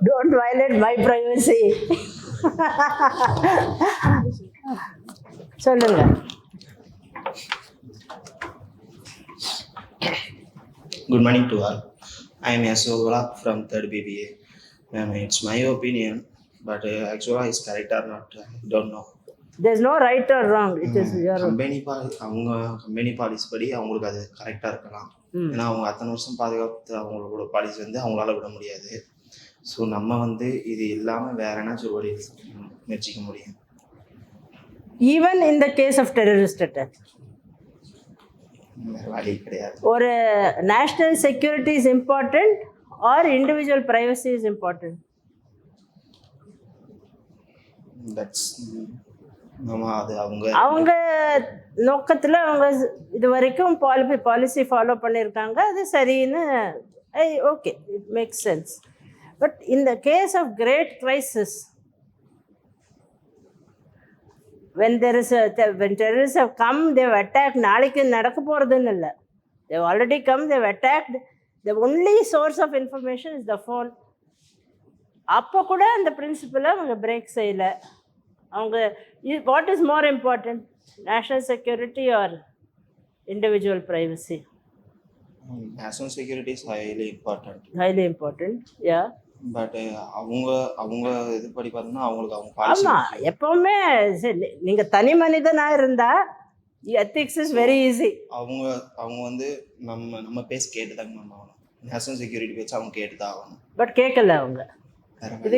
Don't violate my privacy. சொல்லுங்க. Good morning to all. I am Yasovala from 3rd BBA. It's my opinion, but actually is correct or not, I don't know. There's no right or wrong. It is your அவங்க company policy படி அவங்களுக்கு அது கரெக்டாக இருக்கலாம். ஏன்னா அவங்க அத்தனை வருஷம் பாதுகாத்து அவங்களோட பாலிசி வந்து அவங்களால விட முடியாது. ஸோ நம்ம வந்து இது இல்லாமல் வேற ஏன்னாச்சும் ஒரு வழி முயற்சிக்க முடியும். Even in the case of terrorist attack, வேற வழி கிடையாது. ஒரு national security is important or individual privacy is important? That's அது அவங்க நோக்கத்தில் அவங்க இது வரைக்கும் பாலிசி ஃபாலோ பண்ணியிருக்காங்க, அது சரின்னு okay, it makes sense. But in the case of great crisis, when terrorists have come, they have attacked, நாளைக்கு நடக்க போகிறதுன்னு இல்லை, they have already come, they have attacked, the only source of information is the phone. அப்போ கூட அந்த பிரின்சிபலை அவங்க break செய்யலை. அவங்க what is more important, national security or individual privacy? National security is highly important. Highly important, yeah. But அவங்க இது படி பார்த்தோம்னா அவங்களுக்கு அவங்க பாலிசி. ஆமாம், எப்போவுமே நீங்கள் தனி மனிதனாக இருந்தால் எத்திக்ஸ் இஸ் வெரி ஈஸி. அவங்க வந்து நம்ம பேச கேட்டு தாங்க மேம் ஆகணும். நேஷனல் செக்யூரிட்டி பேச்சு அவங்க கேட்டு தான் ஆகணும். பட் கேட்கல அவங்க. இது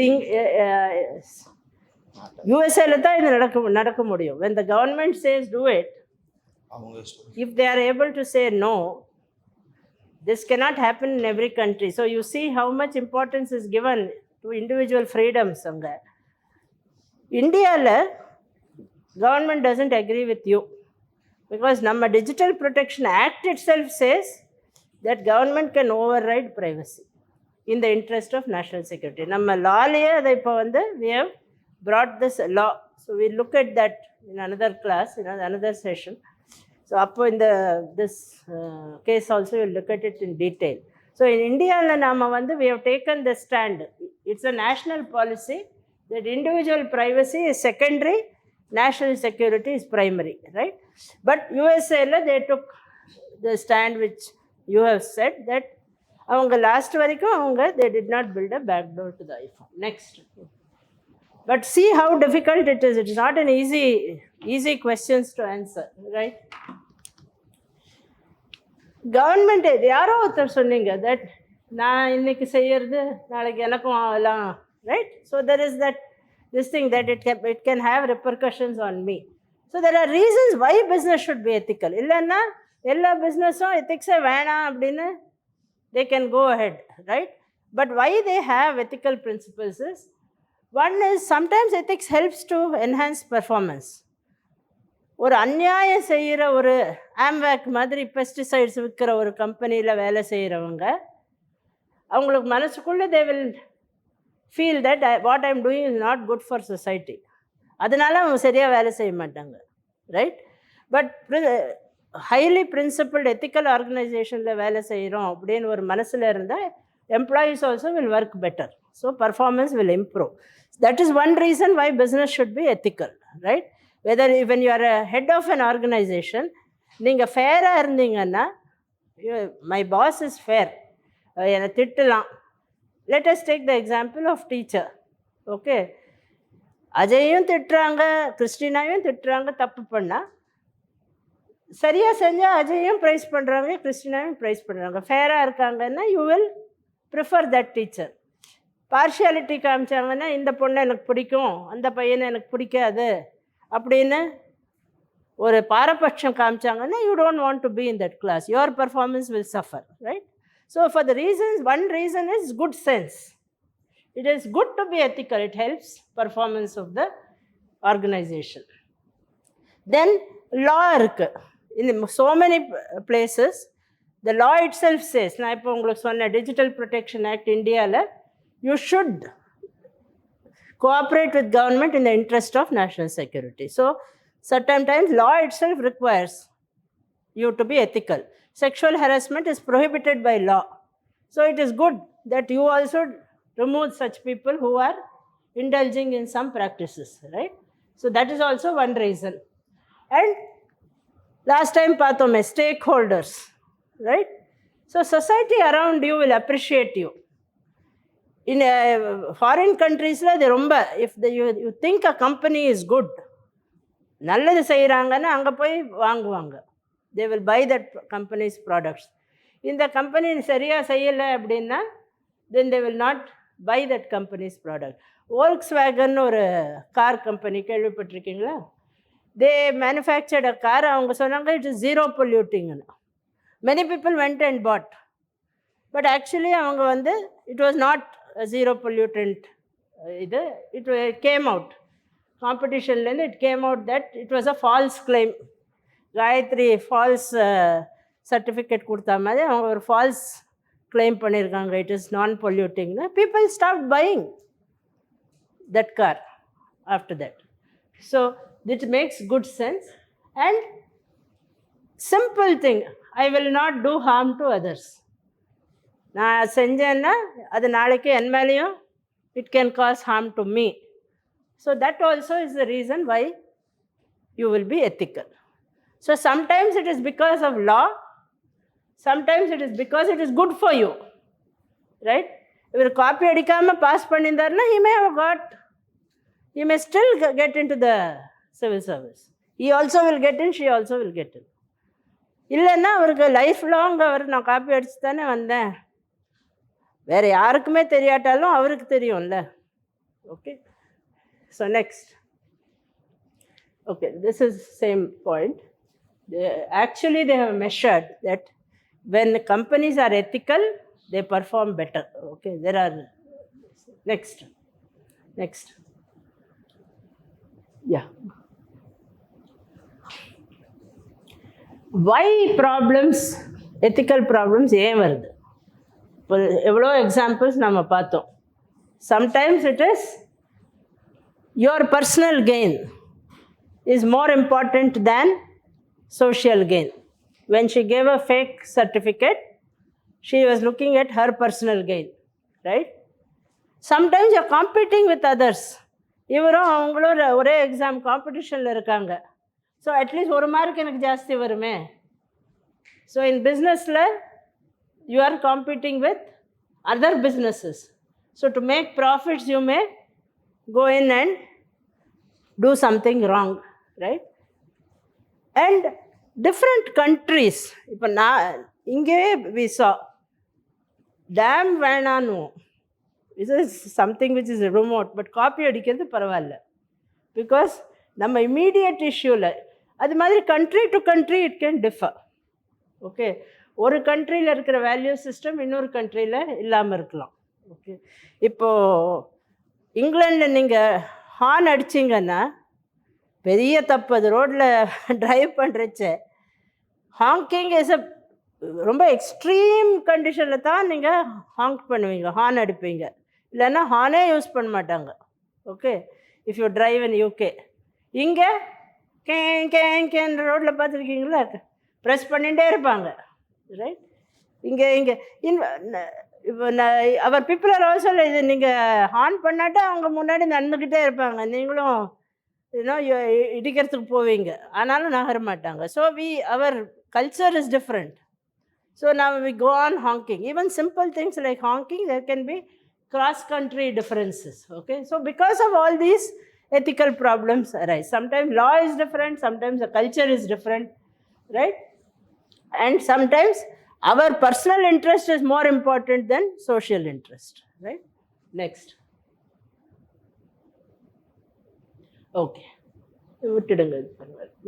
யூஎஸ்ஏல தான் இது நடக்க முடியும். when the government says do it, if they are able to say no, this cannot happen in every country. So you see how much importance is given to individual freedoms. அங்க இந்தியாவில் government doesn't agree with you because நம்ம Digital Protection Act itself says that government can override privacy in the interest of national security. நம்ம லாலேயே அதை இப்போ வந்து we have brought this law. So we look at that in another class, in another session. So up in this case also we'll look at it in detail. So in India, we have taken the stand. It's a national policy that individual privacy is secondary, national security is primary, right? But USA, they took the stand which you have said, that last they did not build a backdoor to the iPhone. Next. But see how difficult it is. It is not an easy questions to answer, right? Government, யாரோ ஒருத்தர் சொன்னீங்க that நான் இன்னைக்கு செய்யறது நாளைக்கு எனக்கும் ஆகலாம், right? So there is this thing that it can have repercussions on me. So there are reasons why business should be ethical. இல்லைன்னா எல்லா பிஸ்னஸும் எத்திக்ஸே வேணாம் அப்படின்னு they can go ahead, right? But why they have ethical principles is One is sometimes ethics helps to enhance performance. ஒரு அநியாயம் செய்கிற ஒரு ஆம்வேக் மாதிரி pesticides விற்கிற ஒரு கம்பெனியில் வேலை செய்கிறவங்க அவங்களுக்கு மனசுக்குள்ளே they will feel that what I'm doing is not good for society. அதனால அவங்க சரியாக வேலை செய்ய மாட்டாங்க, right? But highly principled ethical ஆர்கனைசேஷனில் வேலை செய்கிறோம் அப்படின்னு ஒரு மனசில் இருந்தால் employees also will work better. So performance will improve. That is one reason why business should be ethical, right? Whether when you are a head of an organization, நீங்கள் ஃபேராக இருந்தீங்கன்னா, my boss is fair, என்னை திட்டலாம். Let us take the example of teacher. Okay, அஜயும் திட்டுறாங்க, கிறிஸ்டினாவையும் திட்டுறாங்க தப்பு பண்ணால். சரியாக செஞ்சால் அஜயும் ப்ரைஸ் பண்ணுறாங்க, கிறிஸ்டினாவையும் ப்ரைஸ் பண்ணுறாங்க. ஃபேராக இருக்காங்கன்னா you will prefer that teacher. Partiality காமிச்சாங்கன்னா இந்த பொண்ணை எனக்கு பிடிக்கும், அந்த பையனை எனக்கு பிடிக்காது அப்படின்னு ஒரு பாரபட்சம் காமிச்சாங்கன்னா you don't want to be in that class. Your performance will suffer, right? So for the reasons, one reason is good sense. It is good to be ethical. It helps performance of the organisation. Then law இருக்குது. இந்த so many places the law itself says, நான் இப்போ உங்களுக்கு சொன்ன digital protection act இந்தியாவில், you should cooperate with government in the interest of national security. So certain times law itself requires you to be ethical. Sexual harassment is prohibited by law. So it is good that you also remove such people who are indulging in some practices, right? So that is also one reason. And last time paathome stakeholders, right? So society around you will appreciate you. In foreign countries, they ரொம்ப, if you think a company is good, நல்லது செய்கிறாங்கன்னா அங்கே போய் வாங்குவாங்க. they will buy that company's products. இந்த company சரியாக செய்யலை அப்படின்னா then they will not buy that company's product. Volkswagen ஒரு கார் கம்பெனி, கேள்விப்பட்டிருக்கீங்களா? they manufactured a car. அவங்க சொன்னாங்க it is zero polluting. many people went and bought, but actually அவங்க வந்து it was not a zero pollutant. It came out competitionலேருந்து, it came out that it was a false claim. Gayatri false certificate கொடுத்தா மாதிரி அவங்க ஒரு false claim பண்ணியிருக்காங்க, it is non பொல்யூட்டிங்னு. People stop buying that car after that. So that makes good sense. And simple thing, I will not do harm to others. நான் செஞ்சேன்னா அது நாளைக்கு என் மேலேயும் it can cause harm to me. So that also is the reason why you will be ethical. So sometimes it is because of law, sometimes it is because it is good for you, right? இவர் copy அடிக்காமல் pass பண்ணியிருந்தாருன்னா he may still get into the civil service. He also will get in, she also will get in. இல்லைன்னா அவருக்கு life long நான் copy அடிச்சு தானே வந்தேன், வேறு யாருக்குமே தெரியாட்டாலும் அவருக்கு தெரியும்ல. Okay, so next. Okay, this is same point. Actually they have measured that when companies are ethical, they perform better. Okay, there are next. Yeah. Why problems, ethical problems ஏன் வருது? இப்போ எவ்வளோ எக்ஸாம்பிள்ஸ் நம்ம பார்த்தோம். Sometimes it is your personal gain is more important than social gain. When she gave a fake certificate, she was looking at her personal gain, right? Sometimes you're competing with others. இவரும் அவங்களும் ஒரே exam காம்படிஷனில் இருக்காங்க. So at least ஒரு mark எனக்கு ஜாஸ்தி வருமே. So in பிஸ்னஸில் you are competing with other businesses. So to make profits you may go in and do something wrong, right? And different countries, இப்போ நான் இங்கே வி சா டேம் வேணான்னுவோம், it is something which is remote, but copy அடிக்கிறது பரவாயில்ல, because நம்ம immediate இஷ்யூவில். அது மாதிரி country to country it can differ. Okay, ஒரு கண்ட்ரியில் இருக்கிற வேல்யூ சிஸ்டம் இன்னொரு கண்ட்ரியில் இல்லாமல் இருக்கலாம். ஓகே, இப்போது இங்கிலாண்டில் நீங்கள் ஹார்ன் அடிச்சிங்கன்னா பெரிய தப்பு. அது ரோட்டில் ட்ரைவ் பண்ணுறச்ச ஹாங்கிங் இஸ் ரொம்ப எக்ஸ்ட்ரீம் கண்டிஷனில் தான் நீங்கள் ஹாங்க் பண்ணுவீங்க, ஹார்ன் அடிப்பீங்க. இல்லைன்னா ஹார்னே யூஸ் பண்ண மாட்டாங்க. Okay, if you drive in UK. இங்கே கேன் ரோட்டில் பார்த்துருக்கீங்களா, ப்ரெஸ் பண்ணிகிட்டே இருப்பாங்க. ரைட், இங்கே இப்போ அவர் பீப்புள் ஆர் ஆல்சோ இது. நீங்கள் ஹார்ன் பண்ணாட்டா அவங்க முன்னாடி நடந்துக்கிட்டே இருப்பாங்க, நீங்களும் இடிக்கிறதுக்கு போவீங்க, ஆனாலும் நகர மாட்டாங்க. ஸோ அவர் culture is different. So now we go on honking. Even simple things like honking, there can be cross-country differences. Okay, so because of all these ethical problems arise. Sometimes law is different, sometimes the culture is different, right? And sometimes our personal interest is more important than social interest, right? Next. Okay,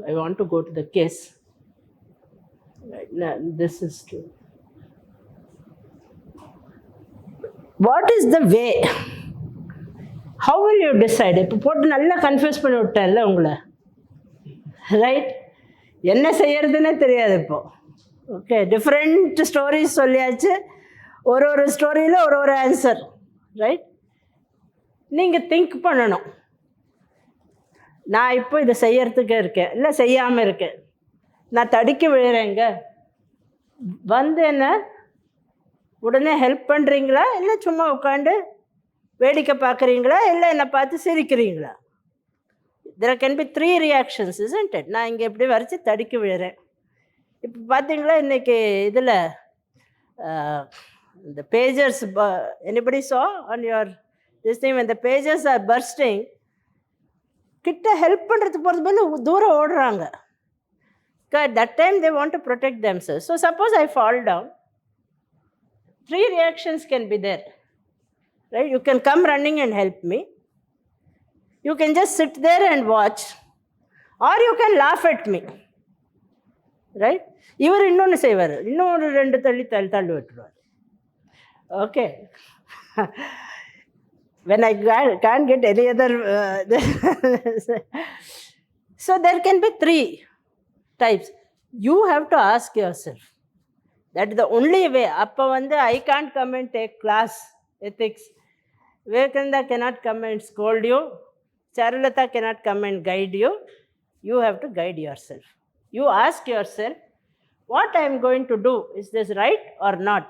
I want to go to the case. Right, now, this is true. What is the way? How will you decide? இப்போ போட்டு நல்லா confuse பண்ணி விட்டேன்ல உங்களை, right? என்ன செய்யறதுன்னே தெரியாது இப்போ. Okay, different stories சொல்லியாச்சு, ஒரு ஸ்டோரியில் ஒரு ஆன்சர், ரைட்? நீங்கள் திங்க் பண்ணணும். நான் இப்போ இதை செய்யறதுக்கு இருக்கேன், இல்லை செய்யாமல் இருக்கேன், நான் தடுக்கி விழுறேங்க, வந்து என்ன உடனே ஹெல்ப் பண்ணுறீங்களா, இல்லை சும்மா உட்காந்து வேடிக்கை பார்க்குறீங்களா, இல்லை என்னை பார்த்து சிரிக்கிறீங்களா? there can be 3 reactions, isn't it? நான் இங்கே எப்படி வரைச்சி தடுக்கி விழுறேன். இப்போ பார்த்தீங்களா இன்றைக்கி இதில் இந்த pagers, anybody saw on your this thing when the pages are bursting, கிட்ட ஹெல்ப் பண்ணுறதுக்கு போகிறது பதில் தூரம் ஓடுறாங்க. At that time they want to protect themselves. So suppose I fall down, 3 reactions can be there, right? You can come running and help me, you can just sit there and watch, or you can laugh at me, right? இவர் இன்னொன்று செய்வார், இன்னொரு 2 தள்ளி விட்டுருவார். Okay. When I can't get any other so there can be 3 types. You have to ask yourself. That is the only way. அப்போ வந்து I can't come and take class ethics. Vivekananda cannot come and scold you. Charulata cannot come and guide you. You have to guide yourself. You ask yourself, what I am going to do, is this right or not?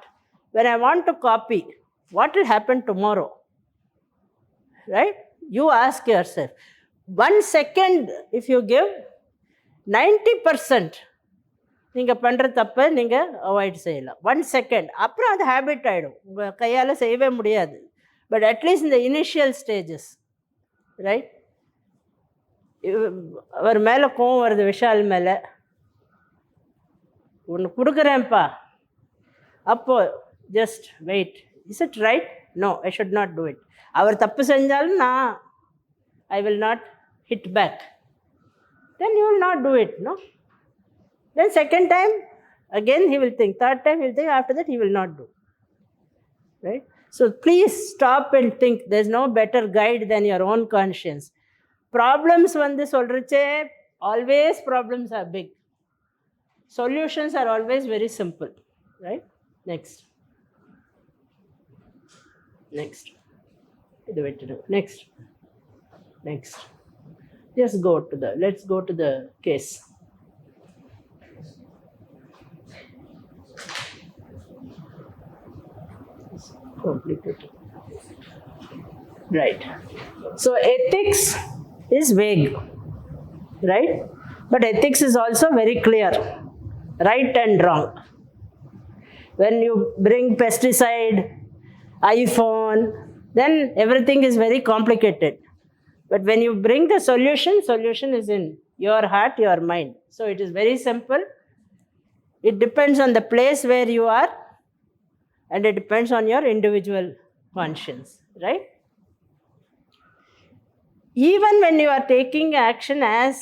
When I want to copy, what will happen tomorrow? Right? You ask yourself. 1 second if you give, 90% நீங்கள் பண்ணுற தப்பை நீங்கள் avoid செய்யலாம். 1 second, அப்புறம் அது habit ஆகிடும், உங்கள் கையால் செய்யவே முடியாது. பட் அட்லீஸ்ட் இந்த இனிஷியல் ஸ்டேஜஸ், ரைட்? அவர் மேலே கோவம் வருது, விஷால் மேலே, ஒன்று கொடுக்குறேன்ப்பா, அப்போது just wait. Is it right? No, I should not do it. அவர் தப்பு செஞ்சாலும் நான் I will not hit back. Then you will not do it, no? Then second time, again he will think. Third time he will think. After that he will not do. Right? So please stop and think. There's no better guide than your own conscience. Problems வந்து சொல்றச்சே, always problems are big. Solutions are always very simple. Right? Next. இது வெட்டிடும். Next. Just go to let's go to the case. It's complicated. Right. So ethics is vague, right? But ethics is also very clear, right and wrong. When you bring pesticide, iPhone, then everything is very complicated. But when you bring the solution is in your heart, your mind. So it is very simple. It depends on the place where you are, and it depends on your individual conscience, right? Even when you are taking action as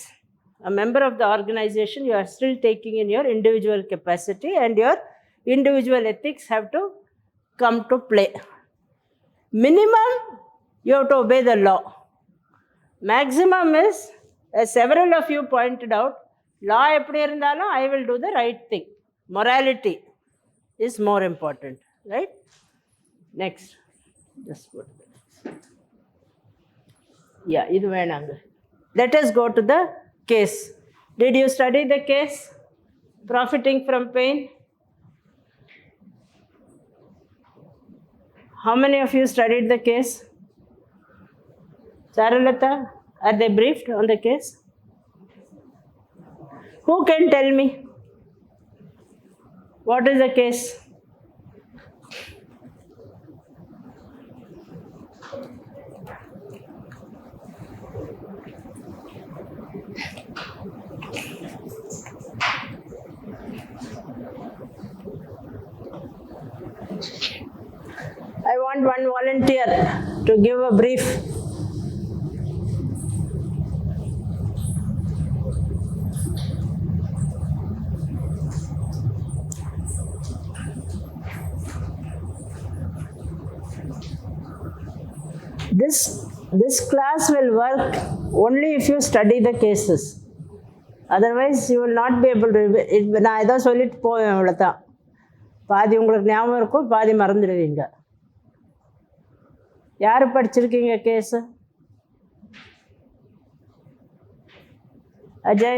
a member of the organization, you are still taking in your individual capacity, and your individual ethics have to come to play. Minimum You have to obey the law. Maximum is, as several of you pointed out, law எப்படி இருந்தாலும் I will do the right thing. Morality is more important, right? Next. Just put it. Yeah, இது வேணாங்க. Let us go to the case. Did you study the case? Profiting from pain? How many of you studied the case? Charulata, are they briefed on the case? Who can tell me? What is the case? I want one volunteer to give a brief. This class will work only if you study the cases. Otherwise, you will not be able to. நான் ஏதோ சொல்லிட்டு போவேன், அவ்வளோதான். பாதி உங்களுக்கு ஞாபகம் இருக்கும், பாதி மறந்துடுவீங்க. யார் படிச்சிருக்கீங்க case? Ajay?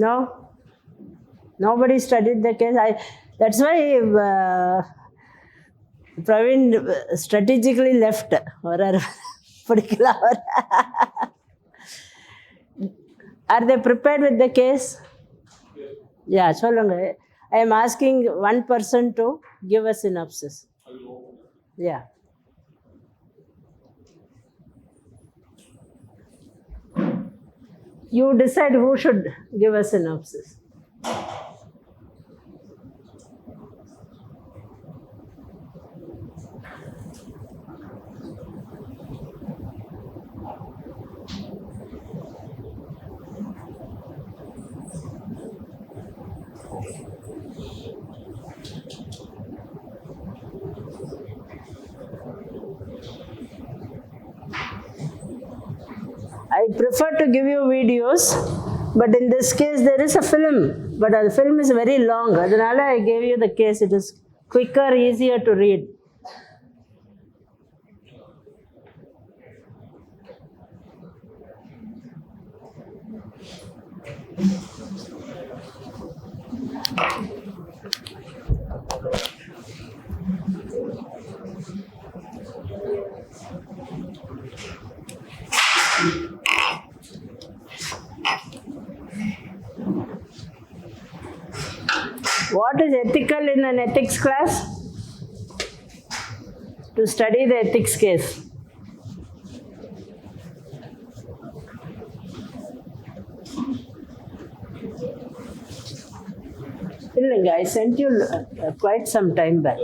No? Nobody studied the case. That's why Praveen strategically left. Are they prepared with the case? Yeah, solunga. I am asking one person to give a synopsis. Yeah. You decide who should give a synopsis. I prefer to give you videos, but in this case there is a film, but the film is very long. Adanala I gave you the case. It is quicker, easier to read. What is ethical in an ethics class? To study the ethics case. I sent you quite some time back.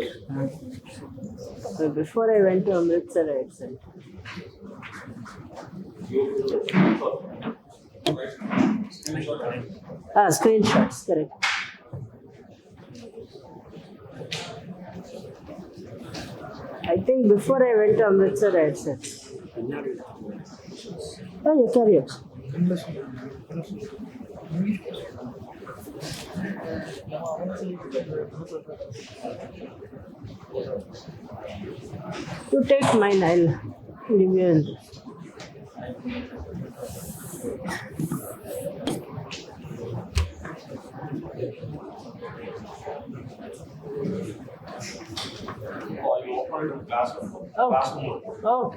So before I went to Amritsar, I had sent. Screenshots, correct. I think before I went to Amritsar, I had sent. Oh, you carry it. You take mine, I'll give you. Oh.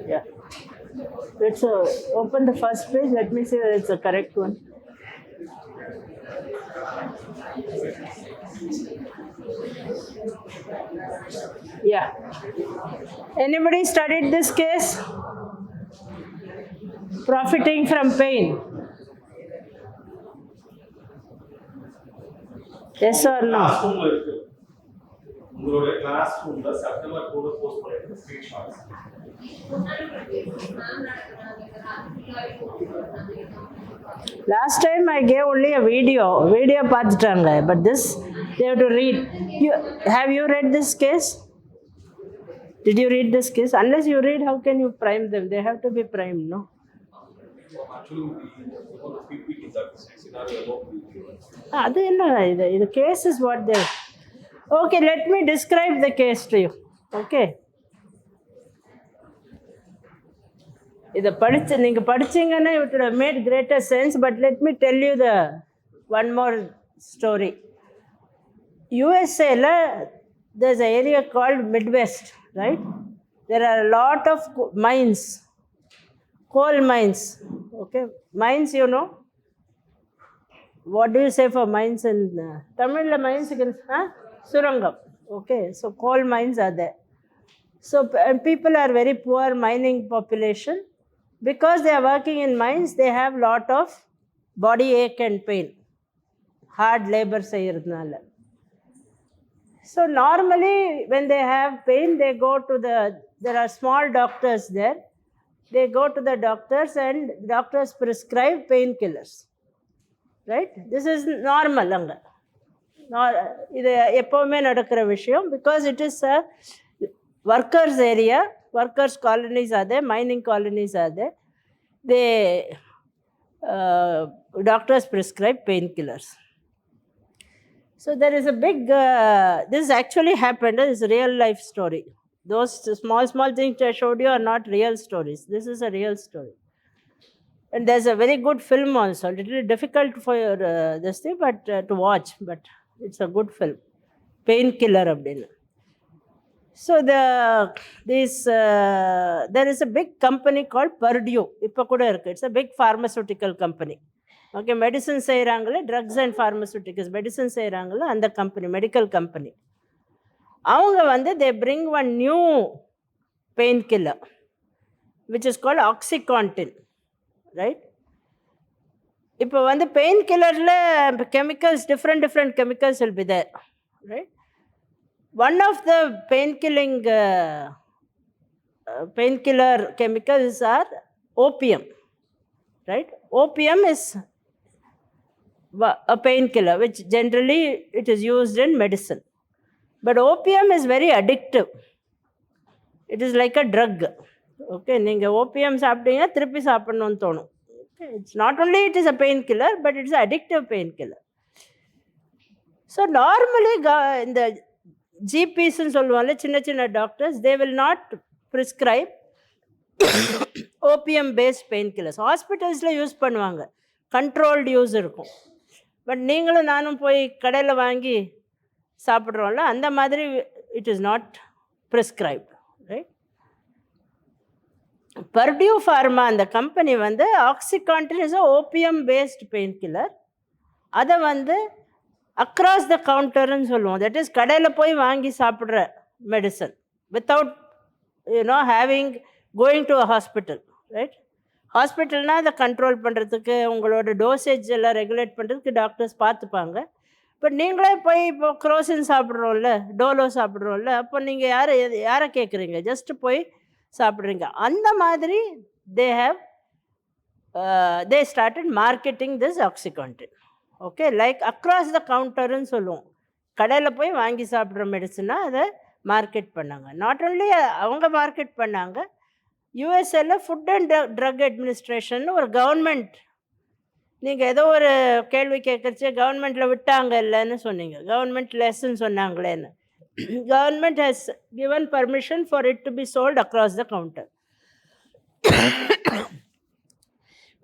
Yeah. Let's open the first page. Let me see whether it's the correct one. Yeah. Anybody studied this case? Profiting from pain. Yes or no? உங்களோட class ரூம்ல September 2 post பண்ணிருக்க screenshots. Last time I gave only a video பார்த்துட்டாங்க, but this they have to read. Have you read this case? Did you read this case? Unless you read, how can you prime them? They have to be primed, no? Actually, the PPT that scenario அது என்ன இது case is what they. Okay, let me describe the case to you. Okay. இதை நீங்கள் படிச்சீங்கன்னா it would have made greater sense, but let me tell you the one more story. USA-ல there's an area called Midwest, right? There are a lot of mines, coal mines. Okay, mines, you know. What do you say for mines in Tamil? Mines, surangam. Okay, so coal mines are there. So and people are very poor mining population. Because they are working in mines, they have lot of body ache and pain. Hard labor செய்யறதுனால. So normally when they have pain, they go to there are small doctors there. They go to the doctors and doctors prescribe painkillers. Right? This is normal அங்க. இது எப்பவுமே நடக்கிற விஷயம், because it is a workers area, workers colonies are there, mining colonies are there. They doctors prescribe painkillers. So there is a big this actually happened. This is a real life story. Those small things I showed you are not real stories. This is a real story. And there's a very good film also. A little difficult for this thing, but to watch, but it's a good film. Painkiller abdina. So there is a big company called Purdue. Ipa kuda irukku. It's a big pharmaceutical company. Okay, medicine seirangala, drugs and pharmaceuticals, medicine seirangala, and the company, medical company. Avanga vande they bring one new painkiller, which is called Oxycontin, right? Ipa vande painkiller la chemicals, different chemicals will be there, right? One of the painkiller chemicals are opium, right? Opium is a painkiller, which generally it is used in medicine. But opium is very addictive. It is like a drug. Okay, நீங்க opium சாப்பிட்டீங்கன்னா திருப்பி சாப்பிடணும்னு தோணும். Okay, it's not only it is a painkiller, but it's an addictive painkiller. So normally in the GPs ன்னு சொல்லுவாங்க, சின்ன doctors, they will not prescribe opium based painkillers. Hospitals use பண்ணுவாங்க, controlled use இருக்கும். But நீங்களும் நானும் போய் கடையில் வாங்கி சாப்பிட்றோம்ல, அந்த மாதிரி it is not prescribed, right? Purdue Pharma அந்த கம்பெனி வந்து ஆக்சிகான்டின் இஸ் ஓபியம் பேஸ்ட் பெயின்கில்லர். அதை வந்து அக்ராஸ் த கவுண்டர்னு சொல்லுவோம். தட் இஸ் கடையில் போய் வாங்கி சாப்பிட்ற medicine without going to a hospital, right? ஹாஸ்பிட்டல்னால் அதை கண்ட்ரோல் பண்ணுறதுக்கு, உங்களோட டோசேஜ் எல்லாம் ரெகுலேட் பண்ணுறதுக்கு டாக்டர்ஸ் பார்த்துப்பாங்க. பட் நீங்களே போய் இப்போ குரோசின் சாப்பிட்றோம்ல, டோலோ சாப்பிட்றோம்ல, அப்போ நீங்கள் யாரை கேட்குறீங்க? ஜஸ்ட்டு போய் சாப்பிட்றீங்க. அந்த மாதிரி they started marketing this Oxycontin. Okay, like across the கவுண்டர்னு சொல்லுவோம். கடையில் போய் வாங்கி சாப்பிட்ற மெடிசனாக அதை மார்க்கெட் பண்ணாங்க. நாட் ஓன்லி அவங்க மார்க்கெட் பண்ணாங்க, யூஎஸ்ஏல ஃபுட் அண்ட் ட்ரக் அட்மினிஸ்ட்ரேஷன் ஒரு கவர்மெண்ட். நீங்கள் ஏதோ ஒரு கேள்வி கேட்குறச்சே கவர்மெண்ட்டில் விட்டாங்க இல்லைன்னு சொன்னீங்க, கவர்மெண்ட் லெஸ்ன்னு சொன்னாங்களேன்னு. Government has given permission for it to be sold across the counter.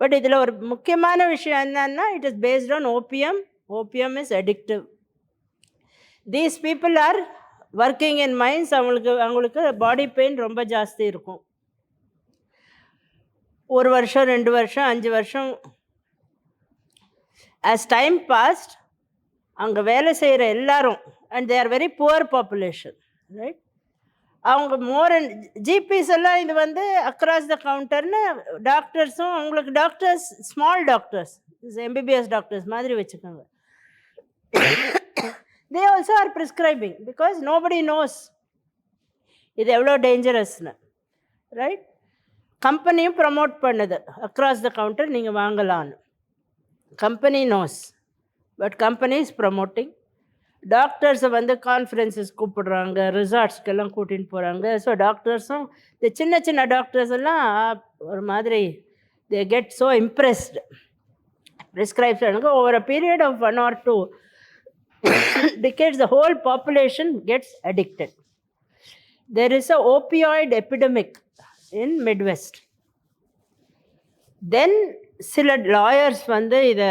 But இதில் ஒரு முக்கியமான விஷயம் என்னன்னா, it is based on opium. Opium is addictive. These people are working in mines. அவங்களுக்கு பாடி பெயின் ரொம்ப ஜாஸ்தி இருக்கும். 1 வருஷம் 2 வருஷம் 5 வருஷம் as time passed, அங்கே வேலை செய்கிற எல்லாரும், and they are very poor population, right? அவங்க மோர் அண்ட் ஜிபிஸ் எல்லாம் இது வந்து அக்ராஸ் த கவுண்டர்னு டாக்டர்ஸும் அவங்களுக்கு doctors small doctors MBBS doctors மாதிரி வச்சுக்கோங்க. they also are prescribing because nobody knows இது எவ்வளோ டேஞ்சரஸ்னு, ரைட்? கம்பெனியும் ப்ரமோட் பண்ணுது அக்ராஸ் த கவுண்டர் நீங்கள் வாங்கலான்னு. Company knows, but company is promoting. டாக்டர்ஸை வந்து கான்ஃபரன்ஸஸ் கூப்பிடுறாங்க, ரிசார்ட்ஸ்க்கெல்லாம் கூட்டின்னு போகிறாங்க. ஸோ டாக்டர்ஸும் இந்த சின்ன சின்ன டாக்டர்ஸ் எல்லாம் ஒரு மாதிரி தே கெட் ஸோ இம்ப்ரெஸ்டு. ப்ரிஸ்கிரைப்ஷனுக்கு over a period of 1 or 2 decades the whole population gets addicted. There is a opioid epidemic in Midwest. Then சில lawyers வந்து இதை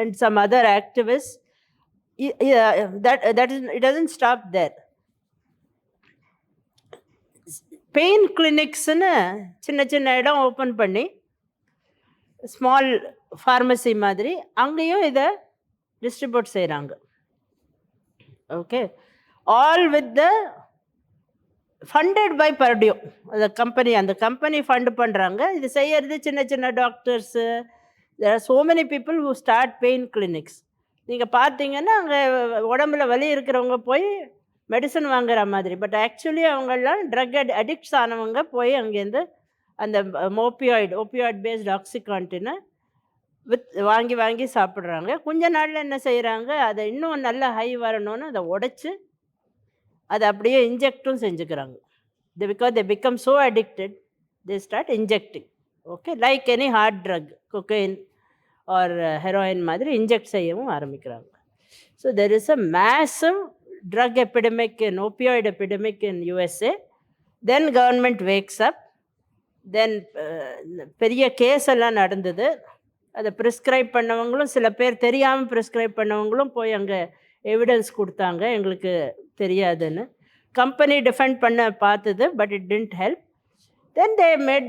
and some other activists, it doesn't stop there. Pain கிளினிக்ஸ்னு சின்ன சின்ன இடம் open பண்ணி small pharmacy மாதிரி அங்கேயும் இதை டிஸ்ட்ரிபியூட் செய்கிறாங்க. Okay, all with the funded by Purdue. அந்த கம்பெனி ஃபண்டு பண்ணுறாங்க. இது செய்யறது சின்ன சின்ன doctors. There are so many people who start pain clinics. நீங்கள் பார்த்தீங்கன்னா அங்கே உடம்புல வலி இருக்கிறவங்க போய் மெடிசன் வாங்குற மாதிரி, பட் ஆக்சுவலி அவங்கெல்லாம் ட்ரக் அடிக்ட்ஸ் ஆனவங்க போய் அங்கேருந்து அந்த ஓபியாய்ட் பேஸ்ட் ஆக்சிகான்டினை வாங்கி வாங்கி சாப்பிட்றாங்க. கொஞ்ச நாளில் என்ன செய்கிறாங்க, அதை இன்னும் நல்ல ஹை வரணும்னு அதை உடைச்சி அதை அப்படியே இன்ஜெக்டும் செஞ்சுக்கிறாங்க. Because they become so addicted they start injecting. Okay, like any hard drug, cocaine or heroin மாதிரி இன்ஜெக்ட் செய்யவும் ஆரம்பிக்கிறாங்க. So there is a massive drug epidemic and opioid epidemic in USA. Then government wakes up. Then பெரிய case எல்லாம் நடந்தது. அதை prescribe பண்ணவங்களும் சில பேர் தெரியாமல் ப்ரிஸ்கிரைப் பண்ணவங்களும் போய் அங்கே எவிடன்ஸ் கொடுத்தாங்க, எங்களுக்கு தெரியாதுன்னு. கம்பெனி டிஃபெண்ட் பண்ண பார்த்தது, but it didn't help. Then they made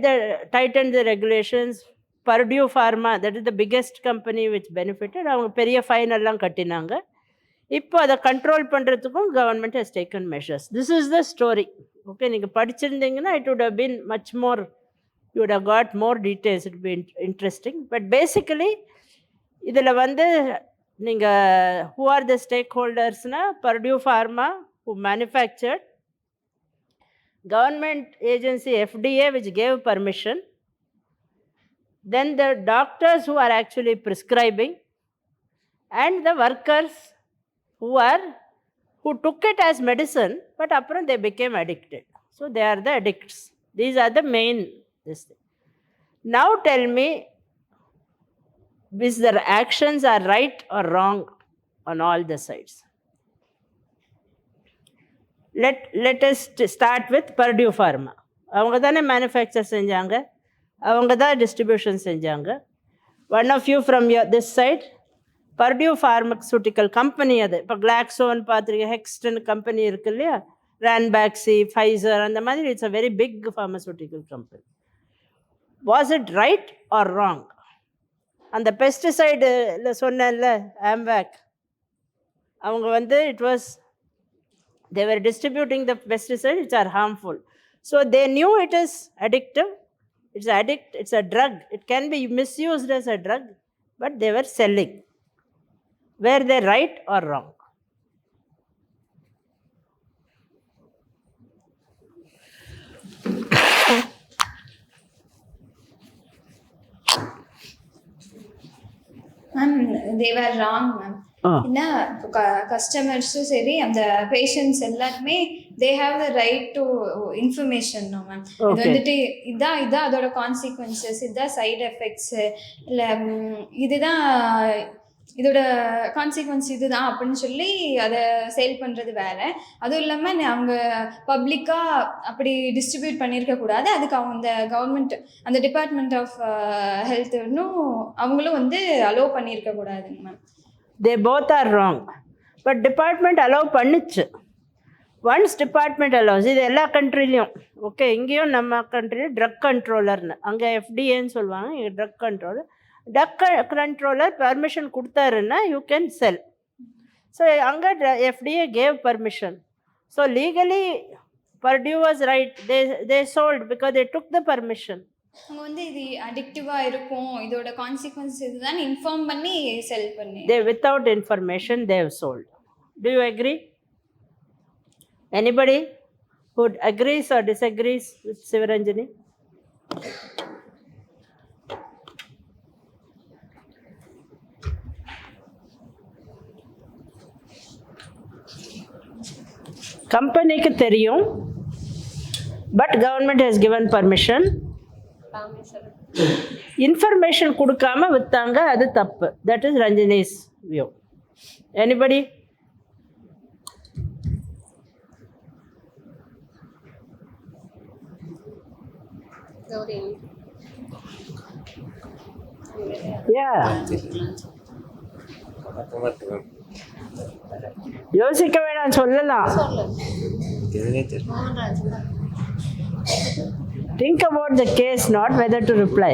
tighten the regulations. Purdue Pharma, that is the biggest company which benefited. அவங்க பெரிய ஃபைன் எல்லாம் கட்டினாங்க. இப்போ அதை கண்ட்ரோல் பண்ணுறதுக்கும் government has taken measures. This is the story. Okay, நீங்கள் படிச்சிருந்தீங்கன்னா it would have been much more, you would have got more details, it be interesting. But basically இதில் வந்து நீங்கள் ஹூ ஆர் த ஸ்டேக் ஹோல்டர்ஸ்னால் Purdue pharma who manufactured, government agency FDA which gave permission, then the doctors who are actually prescribing, and the workers who took it as medicine, but apron they became addicted. So they are the addicts. These are the main this thing. Now tell me, is their actions are right or wrong on all the sides? Let us start with Purdue Pharma. அவங்க தானே manufacture செஞ்சாங்க, அவங்க தான் distribution செஞ்சாங்க. One of you from this side, Perdue pharmaceutical company. அது இப்போ கிளாக்ஸோன்னு பார்த்துருக்கேன், ஹெக்ஸ்டன் company இருக்கு இல்லையா, ரான்பேக்ஸி, ஃபைசர், அந்த மாதிரி. It's a very big pharmaceutical company. Was it right or wrong? அந்த பெஸ்டிசைடில் சொன்னேன்ல, ஆம்வேக், அவங்க வந்து it was they were distributing the pesticides which are harmful. So they knew it is addictive. It's a drug. It can be misused as a drug, but they were selling. Were they right or wrong? Ma'am, they were wrong ma'am. என்ன கஸ்டமர்ஸும் சரி, அந்த patients எல்லாருமே they have the right to information ma'am. இது வந்துட்டு இதான் அதோட consequences, இதுதான் side effects, இல்லை இதுதான் இதோட கான்சிக்வன்ஸ் இதுதான் அப்படின்னு சொல்லி அதை சேல் பண்ணுறது வேறு. அதுவும் இல்லாமல் அவங்க பப்ளிக்காக அப்படி டிஸ்ட்ரிபியூட் பண்ணியிருக்கக்கூடாது. அதுக்கு அவங்க அந்த கவர்மெண்ட், அந்த டிபார்ட்மெண்ட் ஆஃப் ஹெல்த் இன்னும் அவங்களும் வந்து அலோவ் பண்ணியிருக்கக்கூடாதுங்க ma'am. They both are wrong. But department allow பண்ணிச்சு. Once department allows, இது எல்லா கண்ட்ரிலையும். ஓகே, இங்கேயும் நம்ம கண்ட்ரியில் ட்ரக் கண்ட்ரோலர்னு, அங்கே FDAன்னு சொல்லுவாங்க, இங்கே drug controller. Drug controller permission கொடுத்தாருன்னா யூ கேன் செல். ஸோ அங்கே FDA gave permission. So legally Purdue was right. They sold because they took the permission. அவங்க வந்து இது அடிக்டிவா இருக்கும், இதோட கான்சிக்வன்ஸ் இதுதான் இன்ஃபார்ம் பண்ணி செல் பண்ணி. They without information they have sold. Do you agree? Anybody who agrees or disagrees with Sivaranjani? கம்பெனிக்கு தெரியும், but government has given permission. Information கொடுக்காம விற்றாங்க, அது தப்பு. That is Ranjani's view. Anybody? யோசிக்க வேணாம், சொல்லலாம். Think about the case, not whether to reply.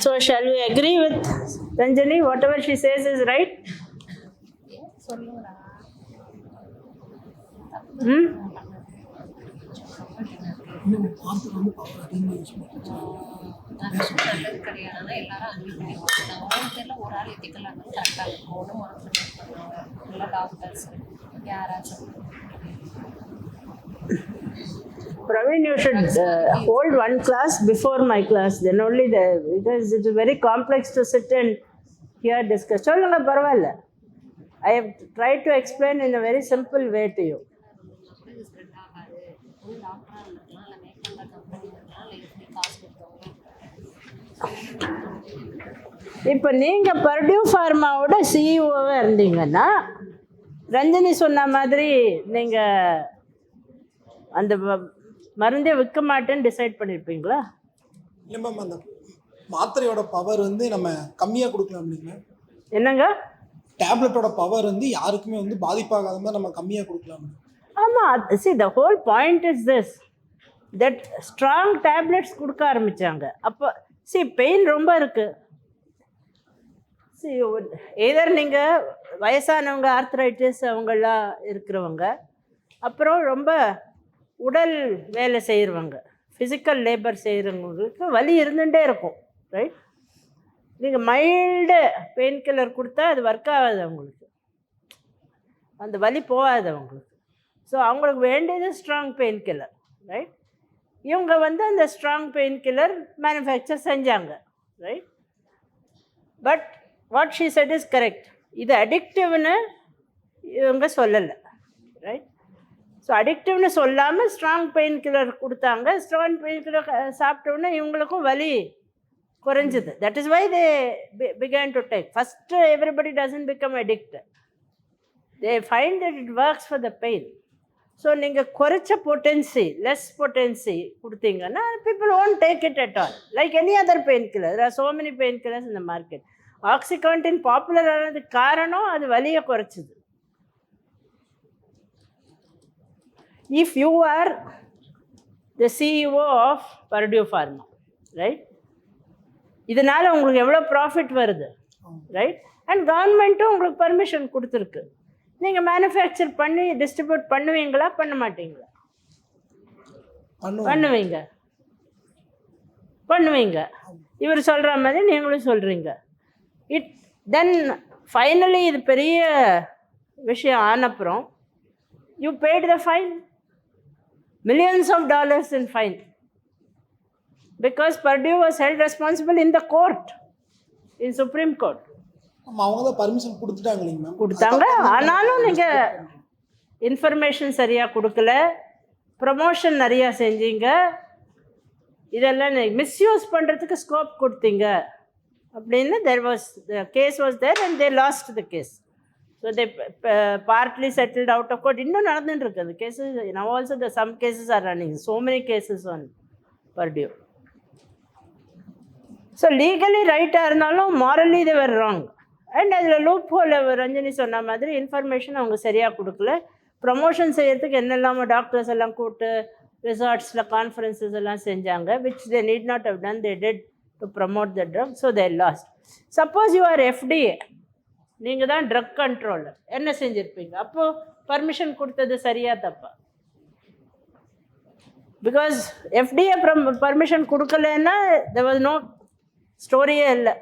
So shall we agree with Ranjani? Whatever she says is right? Praveen, you should hold one class before my class. Then only because it is very complex to sit and hear discuss. Solunga parvalla. I have tried to explain in a very simple way to you. இப்போ நீங்கள் Perdue ஃபார்மாவோட சிஇஓவாக இருந்தீங்கன்னா ரஞ்சனி சொன்ன மாதிரி நீங்கள் அந்த மருந்தே விற்க மாட்டேன்னு டிசைட் பண்ணியிருப்பீங்களா? இல்லை மேம், அந்த மாத்திரையோட பவர் வந்து நம்ம கம்மியாக கொடுக்கலாம் இல்லைங்க. என்னங்க? டேப்லெட்டோட பவர் வந்து யாருக்குமே வந்து பாதிப்பாகாத மாதிரி நம்ம கம்மியாக கொடுக்கலாம். ஆமாம். see the whole point is this, that strong tablets கொடுக்க ஆரம்பித்தாங்க. அப்போ பெயின் ரொம்ப இருக்குது. எதர் நீங்கள் வயசானவங்க, ஆர்த்ரைட்டிஸ் அவங்களாம் இருக்கிறவங்க, அப்புறம் ரொம்ப உடல் வேலை செய்கிறவங்க, ஃபிசிக்கல் லேபர் செய்கிறவங்களுக்கு வலி இருந்துகிட்டே இருக்கும், ரைட்? நீங்கள் மைல்டு பெயின் கில்லர் கொடுத்தா அது ஒர்க் ஆகாது, அவங்களுக்கு அந்த வலி போகாது அவங்களுக்கு. ஸோ அவங்களுக்கு வேண்டியது ஸ்ட்ராங் பெயின் கில்லர், ரைட்? இவங்க வந்து அந்த ஸ்ட்ராங் பெயின் கில்லர் மேனுஃபேக்சர் செஞ்சாங்க, right? But what she said is correct. இது அடிக்டிவ்னு இவங்க சொல்லலை, ரைட்? ஸோ அடிக்டிவ்னு சொல்லாமல் ஸ்ட்ராங் பெயின் கில்லர் கொடுத்தாங்க. ஸ்ட்ராங் பெயின் கில்லர் சாப்பிட்டோன்னே இவங்களுக்கும் வலி குறைஞ்சிது. That is why they began to take. First everybody doesn't become addict. They find that it works for the pain. So நீங்கள் குறைச்ச பொட்டன்சி, லெஸ் பொட்டன்சி கொடுத்தீங்கன்னா people won't take it at all. Like any other pain killer. There are so many pain killers in the market. OxyContin popular ஆனதுக்கு காரணம் அது வலியை குறைச்சிது. If you are the CEO of Purdue Pharma, right? இதனால் உங்களுக்கு எவ்வளோ profit வருது, right? And கவர்மெண்ட்டும் உங்களுக்கு பர்மிஷன் கொடுத்துருக்கு. நீங்கள் மேனுஃபேக்சர் பண்ணி டிஸ்ட்ரிபியூட் பண்ணுவீங்களா, பண்ண மாட்டீங்களா? பண்ணுவீங்க. இவர் சொல்கிற மாதிரி நீங்களும் சொல்கிறீங்க. தென் ஃபைனலி இது பெரிய விஷயம் ஆனப்புறம் you paid the fine. Millions of dollars in fine because Purdue was held responsible in the court, in Supreme Court. அவங்க தான் பர்மிஷன் கொடுத்துட்டாங்க இல்லைங்க மேம். கொடுத்தாங்க. ஆனாலும் நீங்கள் இன்ஃபர்மேஷன் சரியாக கொடுக்கல, ப்ரமோஷன் நிறையா செஞ்சீங்க, இதெல்லாம் மிஸ்யூஸ் பண்ணுறதுக்கு ஸ்கோப் கொடுத்தீங்க. அப்படின்னு the case was there and they lost the case. So they partly settled out of court. இன்னும் நடந்துட்டு இருக்கு அந்த cases. Now also some cases are running. So many cases on Purdue. So legally ரைட்டாக இருந்தாலும் morally they were wrong. And அதில் loop whole Ranjani சொன்ன மாதிரி information அவங்க சரியாக கொடுக்கல. ப்ரமோஷன் செய்யறதுக்கு என்னெல்லாமோ டாக்டர்ஸ் எல்லாம் கூப்பிட்டு ரிசார்ட்ஸில் கான்ஃபரன்சஸ் எல்லாம் செஞ்சாங்க, which they need not have done. They did to promote the drug, so they lost. Suppose you are FDA, நீங்கள் தான் ட்ரக் கண்ட்ரோலர், என்ன செஞ்சுருப்பீங்க? அப்போது பர்மிஷன் கொடுத்தது சரியாக தப்பா? பிகாஸ் FDA பர்மிஷன் கொடுக்கலன்னா there was no ஸ்டோரியே இல்லை.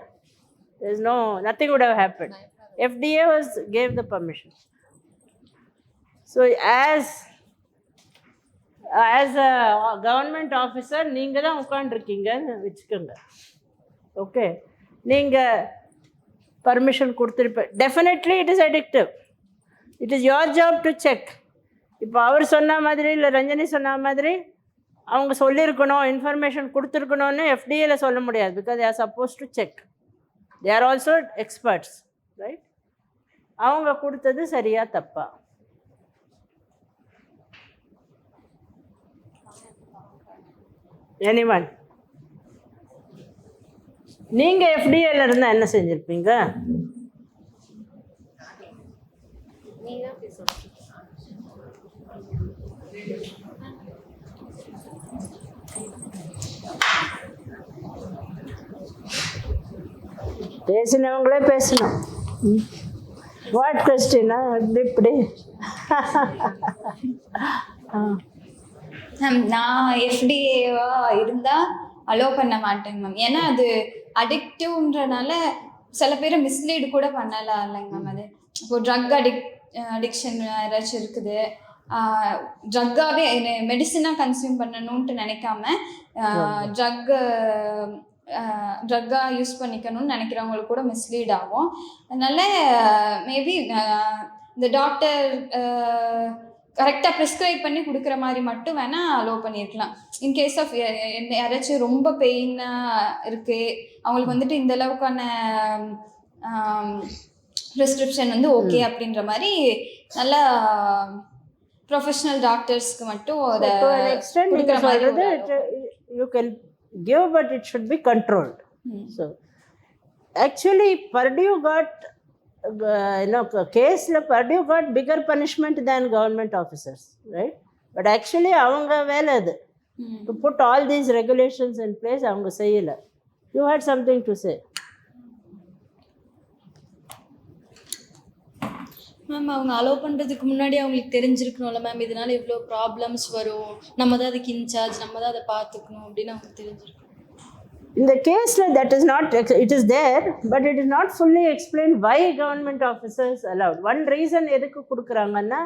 There's nothing would have happened. FDA gave the permission. So as a government officer, நீங்கள் தான் உட்காந்துருக்கீங்கன்னு வச்சுக்கோங்க. ஓகே, நீங்கள் பர்மிஷன் கொடுத்துருப்ப. Definitely it is addictive. It is your job to check. இப்போ அவர் சொன்ன மாதிரி இல்லை ரஞ்சனி சொன்ன மாதிரி அவங்க சொல்லியிருக்கணும், இன்ஃபர்மேஷன் கொடுத்துருக்கணும்னு FDA சொல்ல முடியாது. Because they are supposed to check. They are also experts, right? அவங்க கொடுத்தது சரியா தப்பா? Anyone? நீங்க FDAல இருந்தா என்ன செஞ்சிருப்பீங்க? பேசினவங்களே பேசணும். வாட் கொஸ்டினா இப்படி? மேம் நான் FDA-வா இருந்தால் அலோவ் பண்ண மாட்டேங்க மேம். ஏன்னா அது அடிக்டிவ்ன்றனால சில பேரை மிஸ்லீடு கூட பண்ணலாம் இல்லைங்க மேம். அது இப்போது ட்ரக் அடிக்ஷன் யாராச்சும் இருக்குது, ட்ரக்காகவே மெடிசனாக கன்சியூம் பண்ணணுன்ட்டு நினைக்காம ட்ரக்காக யூஸ் பண்ணிக்கணும்னு நினைக்கிறவங்களுக்கு கூட மிஸ்லீட் ஆகும். அதனால் மேபி இந்த டாக்டர் கரெக்டாக ப்ரிஸ்கிரைப் பண்ணி கொடுக்குற மாதிரி மட்டும் வேணால் அலோவ் பண்ணியிருக்கலாம். இன்கேஸ் ஆஃப் யாராச்சும் ரொம்ப பெயினாக இருக்குது, அவங்களுக்கு வந்துட்டு இந்த அளவுக்கான ப்ரிஸ்கிரிப்ஷன் வந்து ஓகே அப்படின்ற மாதிரி நல்லா ப்ரொஃபஷனல் டாக்டர்ஸ்க்கு மட்டும் அதை கொடுக்குற மாதிரி you can give, but it should be controlled. So actually Purdue got case la Purdue got bigger punishment than government officers, right? But actually avanga vela adu to put all these regulations in place, avanga seiyala. You had something to say. Ma'am அவங்க allow பண்ணுறதுக்கு முன்னாடி அவங்களுக்கு தெரிஞ்சிருக்கணும்ல ma'am, இதனால இவ்வளோ problems வரும், நம்ம தான் அதுக்கு இன்சார்ஜ், நம்ம தான் அதை பார்த்துக்கணும் அப்படின்னு அவங்களுக்கு தெரிஞ்சிருக்கணும். In the case that is not, it is there, but it is not fully explained why government officers allowed. One reason எதுக்கு கொடுக்குறாங்கன்னா,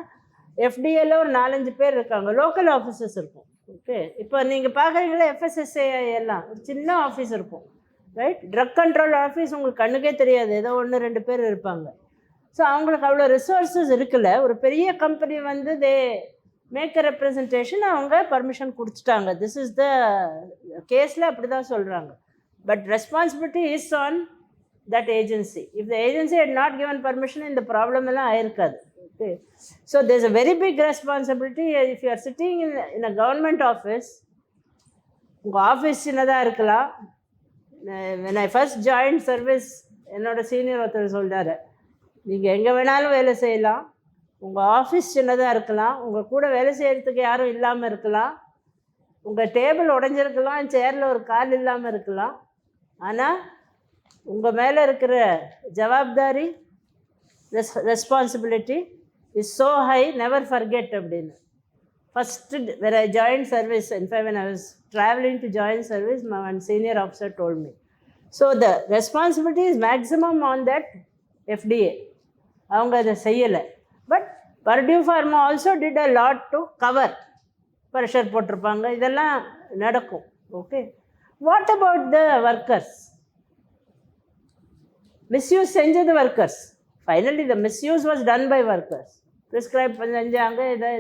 FDAல ஒரு 4-5 பேர் இருக்காங்க, லோக்கல் ஆஃபீஸர்ஸ் இருக்கும். ஓகே, இப்போ நீங்கள் பார்க்குறீங்களா FSSAI எல்லாம் ஒரு சின்ன ஆஃபீஸ் இருக்கும், ரைட்? ட்ரக் கண்ட்ரோல் ஆஃபீஸ் உங்களுக்கு கண்ணுக்கே தெரியாது, ஏதோ 1-2 பேர் இருப்பாங்க. ஸோ அவங்களுக்கு அவ்வளோ ரிசோர்ஸஸ் இருக்குல்ல. ஒரு பெரிய கம்பெனி வந்து தே மேக் அ ரெப்ரசன்டேஷன், அவங்க பர்மிஷன் கொடுத்துட்டாங்க. திஸ் இஸ் த கேஸில் அப்படி தான் சொல்கிறாங்க. But responsibility is on that agency. If the agency had not given permission இந்த ப்ராப்ளம் எல்லாம் ஆயிருக்காது. Okay, so there is a very big responsibility. If you are sitting in a government office, உங்கள் office சின்னதாக இருக்கலாம். when I first joined service, என்னோட senior ஒருத்தர் சொல்கிறாரு, நீங்கள் எங்கே வேணாலும் வேலை செய்யலாம், உங்கள் ஆஃபீஸ் சின்னதாக இருக்கலாம், உங்கள் கூட வேலை செய்கிறதுக்கு யாரும் இல்லாமல் இருக்கலாம், உங்கள் டேபிள் உடஞ்சிருக்கலாம், சேரில் ஒரு கால் இல்லாமல் இருக்கலாம், ஆனால் உங்கள் மேலே இருக்கிற ஜவாப்தாரி, responsibility is so high, never forget அப்படின்னு. First when I joined service, in fact when I was traveling to join service, my senior officer told me. So the responsibility is maximum on that FDA. அவங்க அதை செய்யலை. But Purdue Pharma also did a lot to cover. Pressure போட்டிருப்பாங்க, இதெல்லாம் நடக்கும். Okay, what about the workers? Misuse செஞ்சது workers. Finally the misuse was done by workers. Prescribe செஞ்சாங்க, இதை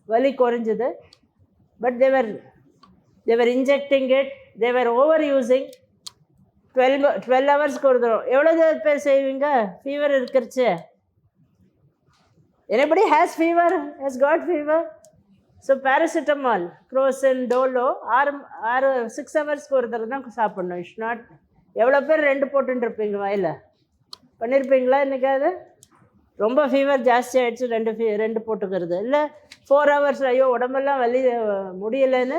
வலி குறைஞ்சது. But they were injecting it, they were over using. 12 ஹவர்ஸ்க்கு ஒரு தரம். எவ்வளோ பேர் செய்வீங்க ஃபீவர் இருக்கிறச்சு? Anybody has fever? Has got fever? So paracetamol, Crocin, Dolo 6 ஹவர்ஸ்க்கு ஒரு தரம் தான் சாப்பிட்ணும். It's not. எவ்வளோ பேர் 2 போட்டுருப்பீங்க வாயில்? பண்ணியிருப்பீங்களா என்னைக்காவது? ரொம்ப ஃபீவர் ஜாஸ்தி ஆகிடுச்சு 2 போட்டுக்கிறது. இல்லை 4 ஹவர்ஸ், ஐயோ உடம்பெல்லாம் வலி முடியலைன்னு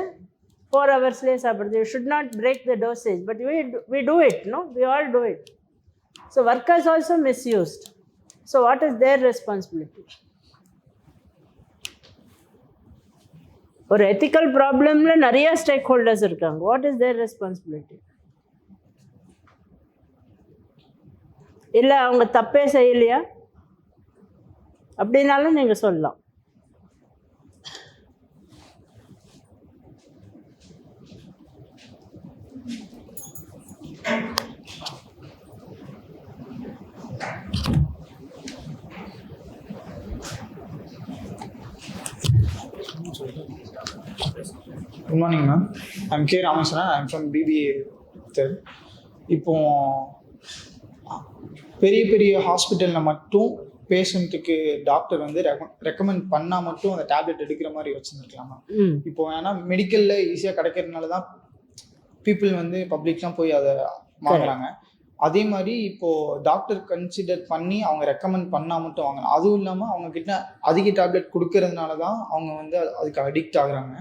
4 ஹவர்ஸ்லேயே சாப்பிடுறது. You should not break the dosage, but we do it, no? We all do it. So workers also misused. So what is their responsibility? ஒரு எத்திக்கல் ப்ராப்ளமில் நிறைய ஸ்டேக் ஹோல்டர்ஸ் இருக்காங்க. What is their responsibility? இல்லை அவங்க தப்பே செய்யலையா அப்படின்னாலும் நீங்கள் சொல்லலாம். Good morning ma'am. I'm K Rameswaran. I'm from BBA. இப்போ பெரிய பெரிய ஹாஸ்பிட்டலில் மட்டும் பேஷண்ட்டுக்கு டாக்டர் வந்து ரெக்கமெண்ட் பண்ணால் மட்டும் அந்த டேப்லெட் எடுக்கிற மாதிரி வச்சுருந்துருக்கலாம் மேம். இப்போ ஏன்னா மெடிக்கலில் ஈஸியாக கிடைக்கிறதுனால தான் பீப்புள் வந்து பப்ளிக்லாம் போய் அதை வாங்குறாங்க. அதே மாதிரி இப்போது டாக்டர் கன்சிடர் பண்ணி அவங்க ரெக்கமெண்ட் பண்ணால் மட்டும் வாங்கலாம். அதுவும் இல்லாமல் அவங்கக்கிட்ட அதிக டேப்லெட் கொடுக்கறதுனால தான் அவங்க வந்து அதுக்கு அடிக்ட் ஆகுறாங்க.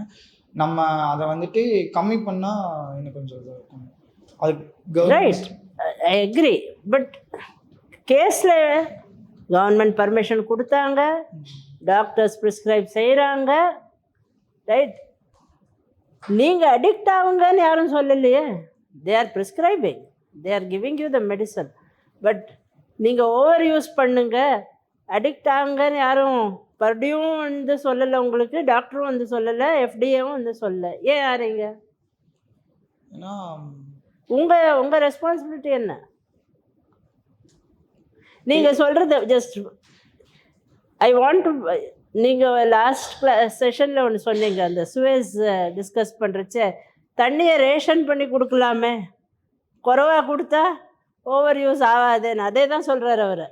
நம்ம அதை வந்துட்டு கம்மி பண்ணால் இன்னும் கொஞ்சம் இதாக இருக்கும். அது ரைட், ஐ அக்ரி. பட் கேஸில் கவர்மெண்ட் பர்மிஷன் கொடுத்தாங்க, டாக்டர்ஸ் ப்ரிஸ்கிரைப் செய்கிறாங்க, ரைட்? நீங்கள் அடிக்ட் ஆகுங்கன்னு யாரும் சொல்லலையே. They are prescribing, they are giving you the medicine. But நீங்கள் ஓவர் யூஸ் பண்ணுங்க, அடிக்ட் ஆகுங்கன்னு யாரும் பர்டியும் வந்து சொல்லலை உங்களுக்கு, டாக்டரும் வந்து சொல்லலை, எஃப்டிஏவும் வந்து சொல்லலை. ஏன் யாருங்க? உங்கள் ரெஸ்பான்சிபிலிட்டி என்ன? நீங்கள் சொல்கிறது ஜஸ்ட் ஐ வாண்ட் டு. நீங்கள் லாஸ்ட் செஷனில் ஒன்று சொன்னீங்க, அந்த சுவேஸ் டிஸ்கஸ் பண்ணுறச்ச தண்ணியை ரேஷன் பண்ணி கொடுக்கலாமே, குறைவாக கொடுத்தா ஓவர் யூஸ் ஆகாதுன்னு. அதே தான் சொல்கிறார் அவர்.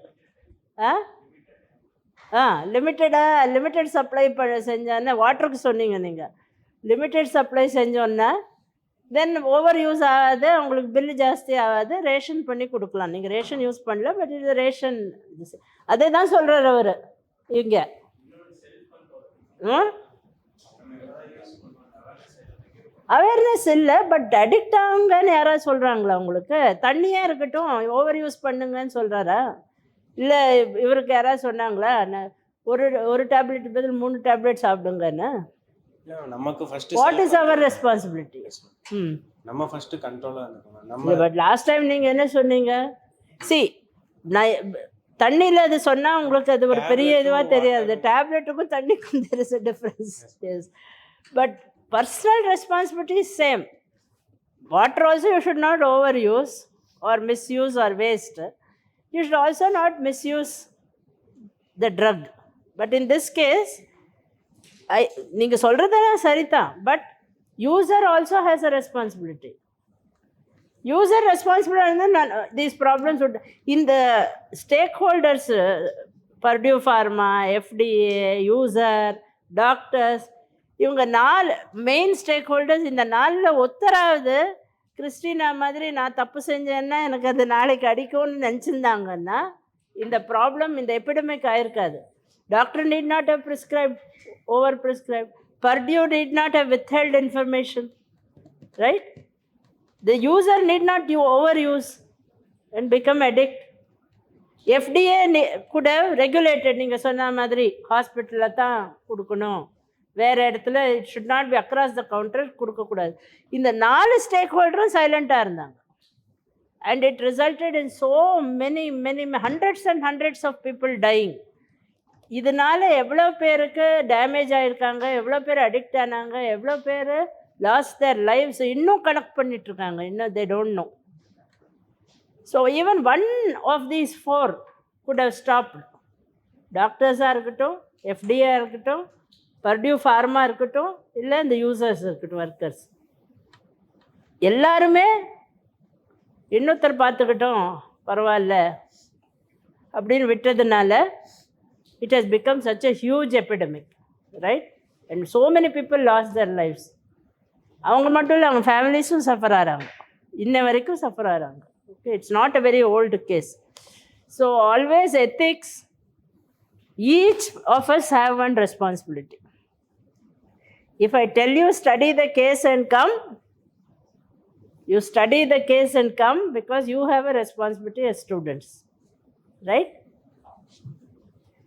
லிமிட்டட் சப்ளை செஞ்சோன்னா, வாட்டருக்கு சொன்னீங்க நீங்கள், லிமிட்டட் சப்ளை செஞ்சோன்னா தென் ஓவர் யூஸ் ஆகாது, உங்களுக்கு பில்லு ஜாஸ்தி ஆகாது, ரேஷன் பண்ணி கொடுக்கலாம். நீங்கள் ரேஷன் யூஸ் பண்ணல, பட் இது ரேஷன். அதே தான் சொல்கிறார் அவர் இங்கே. அவேர்னஸ் இல்லை, பட் அடிக்ட் ஆகுங்கன்னு யாராவது சொல்கிறாங்களா உங்களுக்கு? தண்ணியாக இருக்கட்டும், ஓவர் யூஸ் பண்ணுங்கன்னு சொல்கிறாரா? இல்லை இவருக்கு யாராவது சொன்னாங்களா ஒரு டேப்லெட் பதில் 3 டேப்லெட் சாப்பிடுங்கன்னு? நமக்கு first what is our responsibility? நம்ம ஃபர்ஸ்ட் கண்ட்ரோலாக இருக்கணும். நம்ம பட் லாஸ்ட் டைம் நீங்கள் என்ன சொன்னீங்க? நான் தண்ணியில் அது சொன்னால் உங்களுக்கு அது ஒரு பெரிய இதுவாக தெரியாது. டேப்லெட்டுக்கும் தண்ணிக்கும் there is a difference. Yes, but personal responsibility is same. Water also you should not over use or misuse or waste. You should also not misuse the drug. But in this case, நீங்கள் சொல்கிறதெல்லாம் சரிதான், but user also has a responsibility. User ரெஸ்பான்சிபிளாக இருந்தால் these problems இந்த stakeholders, Purdue Pharma, FDA, user, doctors, இவங்க 4 main stack holders. இந்த 4ல் ஒத்தராவது Christina மாதிரி நான் தப்பு செஞ்சேன்னா எனக்கு அது நாளைக்கு அடிக்கும்னு நினச்சிருந்தாங்கன்னா இந்த ப்ராப்ளம், இந்த எபிடமிக் ஆயிருக்காது. Doctor need not have prescribe, over prescribe. Purdue need not have withheld information, right? The user need not over use and become addict. FDA could have regulated, நீங்கள் சொன்ன மாதிரி ஹாஸ்பிட்டலில் தான் கொடுக்கணும், வேறு இடத்துல it should not be across the counter கொடுக்கக்கூடாது. இந்த 4 ஸ்டேக் ஹோல்டரும் சைலண்ட்டாக இருந்தாங்க. And it resulted in so many hundreds and hundreds of people dying. இதனால் எவ்வளோ பேருக்கு டேமேஜ் ஆகிருக்காங்க, எவ்வளோ பேர் அடிக்ட் ஆனாங்க, எவ்வளோ பேர் லாஸ்ட் தேர் லைஃப்ஸ் இன்னும் கனெக்ட் பண்ணிகிட்ருக்காங்க, இன்னும் they don't know. So even 1 of these 4 could have stopped. டாக்டர்ஸாக இருக்கட்டும், எஃப்டிஏ இருக்கட்டும், பர்டியூ ஃபார்மா இருக்கட்டும், இல்லை இந்த யூசர்ஸ் இருக்கட்டும், ஒர்க்கர்ஸ் எல்லாருமே இன்னொருத்தர் பார்த்துக்கிட்டோம் பரவாயில்ல அப்படின்னு விட்டதுனால it has become such a huge epidemic, right? And so many people lose their lives. அவங்க மட்டும் இல்லை, அவங்க ஃபேமிலிஸும் சஃபர் ஆகிறாங்க, இன்ன வரைக்கும் சஃபர் ஆகிறாங்க. Okay, it's not a very old case. So always ethics, each of us have one responsibility. If I tell you study the case and come, you study the case and come because you have a responsibility as students, right?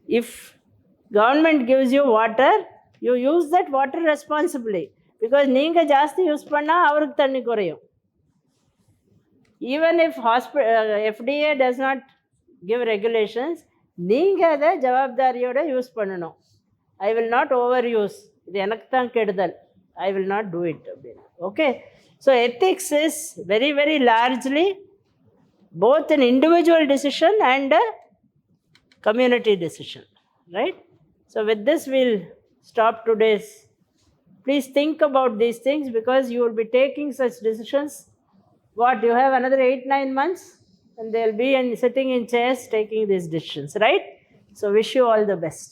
If government gives you water, you use that water responsibly because நீங்கள் ஜாஸ்தி use பண்ணால் அவருக்கு தண்ணி குறையும். Even if FDA does not give regulations, நீங்கள் அதை ஜவாப்தாரியோட use பண்ணணும். I will not over use, இது எனக்கு தான் கெடுதல், I will not do it அப்படின்னு. Okay, so ethics is very very largely both an individual decision and a community decision, right? So with this we'll stop today's. Please think about these things because you will be taking such decisions. What, you have another 8-9 months and they'll be sitting in chairs taking these decisions, right? So wish you all the best.